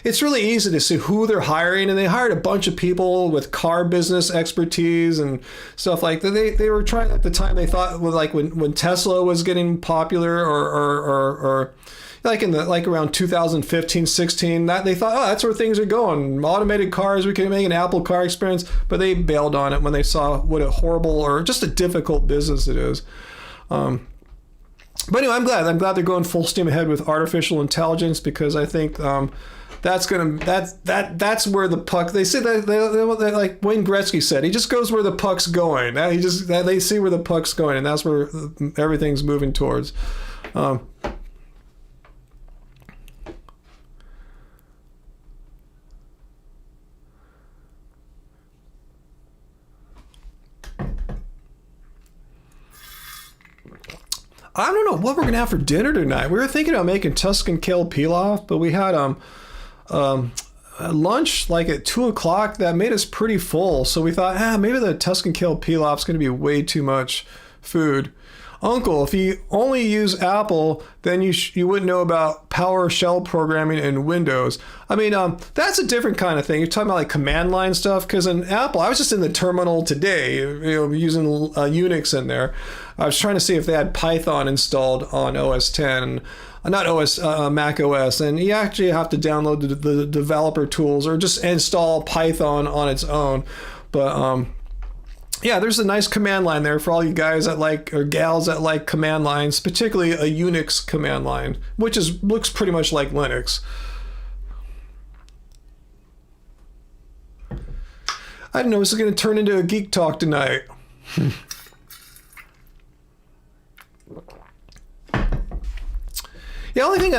It's really easy to see who they're hiring, and they hired a bunch of people with car business expertise and stuff like that. They were trying at the time. They thought like when Tesla was getting popular or like around 2015, 16, that they thought, oh, that's where things are going. Automated cars, we can make an Apple car experience, but they bailed on it when they saw what a horrible or just a difficult business it is. But anyway, I'm glad they're going full steam ahead with artificial intelligence because I think that's where the puck. They say that they like Wayne Gretzky said, he just goes where the puck's going. They see where the puck's going, and that's where everything's moving towards. I don't know what we're gonna have for dinner tonight. We were thinking about making Tuscan kale pilaf, but we had lunch like at 2:00 that made us pretty full. So we thought, maybe the Tuscan kale pilaf's gonna be way too much food. Uncle, if you only use Apple, then you wouldn't know about PowerShell programming in Windows. I mean, that's a different kind of thing. You're talking about like command line stuff, because in Apple, I was just in the terminal today, using Unix in there. I was trying to see if they had Python installed on OS 10, not OS, Mac OS, and you actually have to download the developer tools or just install Python on its own. But yeah, there's a nice command line there for all you guys that like, or gals that like command lines, particularly a Unix command line, which looks pretty much like Linux. I didn't know this was going to turn into a geek talk tonight. The only thing,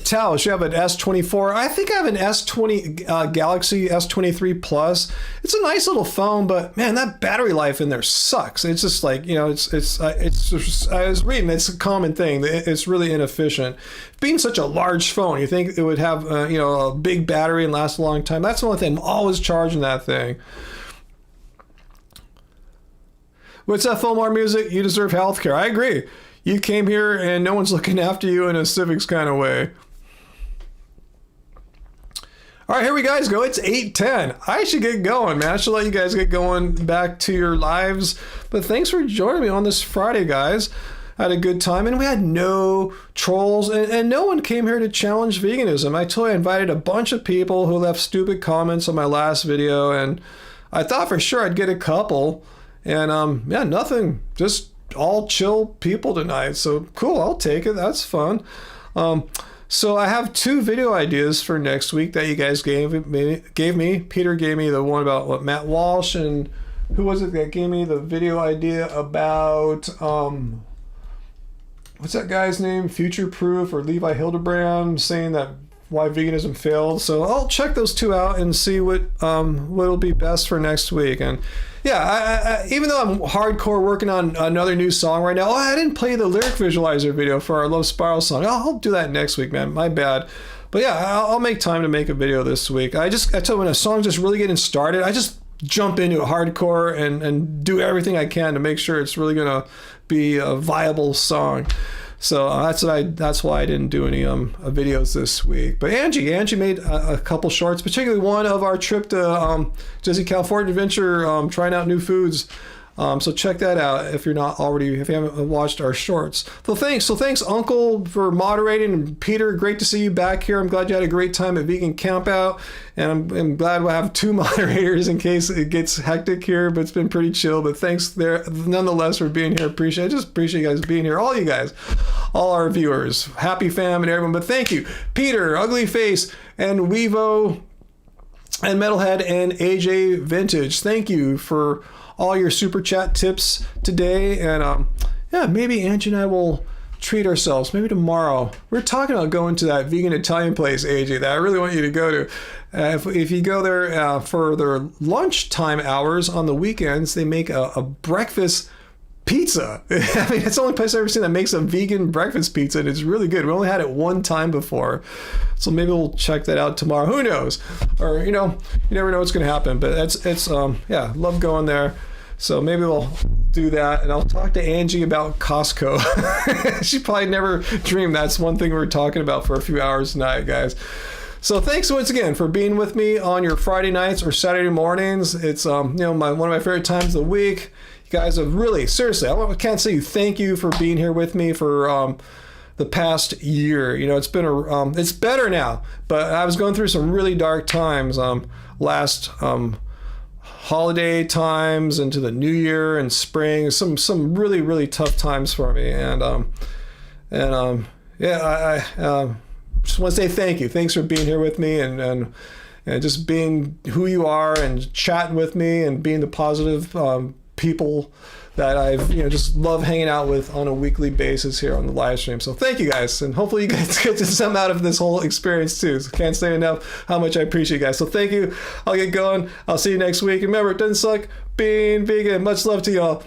Tao, you have an S24. I think I have an S20 Galaxy S23 Plus. It's a nice little phone, but man, that battery life in there sucks. It's just like, it's just, I was reading, it's a common thing. It's really inefficient. Being such a large phone, you think it would have, a big battery and last a long time. That's the only thing. I'm always charging that thing. What's that, Fomar Music? You deserve healthcare. I agree. You came here and no one's looking after you in a civics kind of way. All right, here we guys go. It's 8:10. I should get going, man. I should let you guys get going back to your lives. But thanks for joining me on this Friday, guys. I had a good time, and we had no trolls, and no one came here to challenge veganism. I invited a bunch of people who left stupid comments on my last video, and I thought for sure I'd get a couple. And nothing. Just all chill people tonight, so cool. I'll take it. That's fun. So I have 2 video ideas for next week that you guys gave me. Peter gave me the one about Matt Walsh, and who was it that gave me the video idea about what's that guy's name? Future Proof, or Levi Hildebrand, saying that why veganism failed. So I'll check those 2 out and see what'll be best for next week. And yeah, I even though I'm hardcore working on another new song right now, I didn't play the lyric visualizer video for our Love Spiral song. I'll do that next week, man. My bad. But yeah, I'll make time to make a video this week. I tell you, when a song's just really getting started, I just jump into it hardcore and do everything I can to make sure it's really gonna be a viable song. So that's why I didn't do any videos this week. But Angie made a couple shorts, particularly one of our trip to Disney California Adventure, trying out new foods. So check that out if you haven't watched our shorts. So thanks, Uncle, for moderating, and Peter, great to see you back here. I'm glad you had a great time at Vegan Campout, and I'm glad we'll have 2 moderators in case it gets hectic here, but it's been pretty chill. But thanks there nonetheless for being here. I just appreciate you guys being here, all you guys, all our viewers, Happy Fam and everyone. But thank you, Peter, Ugly Face, and Weevo, and Metalhead and AJ Vintage. Thank you for all your super chat tips today. And yeah, maybe Angie and I will treat ourselves. Maybe tomorrow. We're talking about going to that vegan Italian place, AJ, that I really want you to go to. If you go there for their lunchtime hours on the weekends, they make a breakfast pizza. I mean, it's the only place I've ever seen that makes a vegan breakfast pizza, and it's really good. We only had it one time before, so maybe we'll check that out tomorrow. Who knows? Or, you never know what's going to happen, but it's yeah, love going there. So maybe we'll do that, and I'll talk to Angie about Costco. She probably never dreamed that's one thing we were talking about for a few hours tonight, guys. So thanks once again for being with me on your Friday nights or Saturday mornings. It's one of my favorite times of the week. You guys have really, seriously, I can't say thank you for being here with me for the past year. It's been it's better now, but I was going through some really dark times last holiday times into the new year and spring. Some really, really tough times for me, and yeah, I just want to say thank you. Thanks for being here with me and just being who you are and chatting with me and being the positive people that I've just love hanging out with on a weekly basis here on the live stream. So thank you guys, and hopefully you guys get some out of this whole experience too. So can't say enough how much I appreciate you guys. So thank you. I'll get going. I'll see you next week. And remember, it doesn't suck being vegan. Much love to y'all.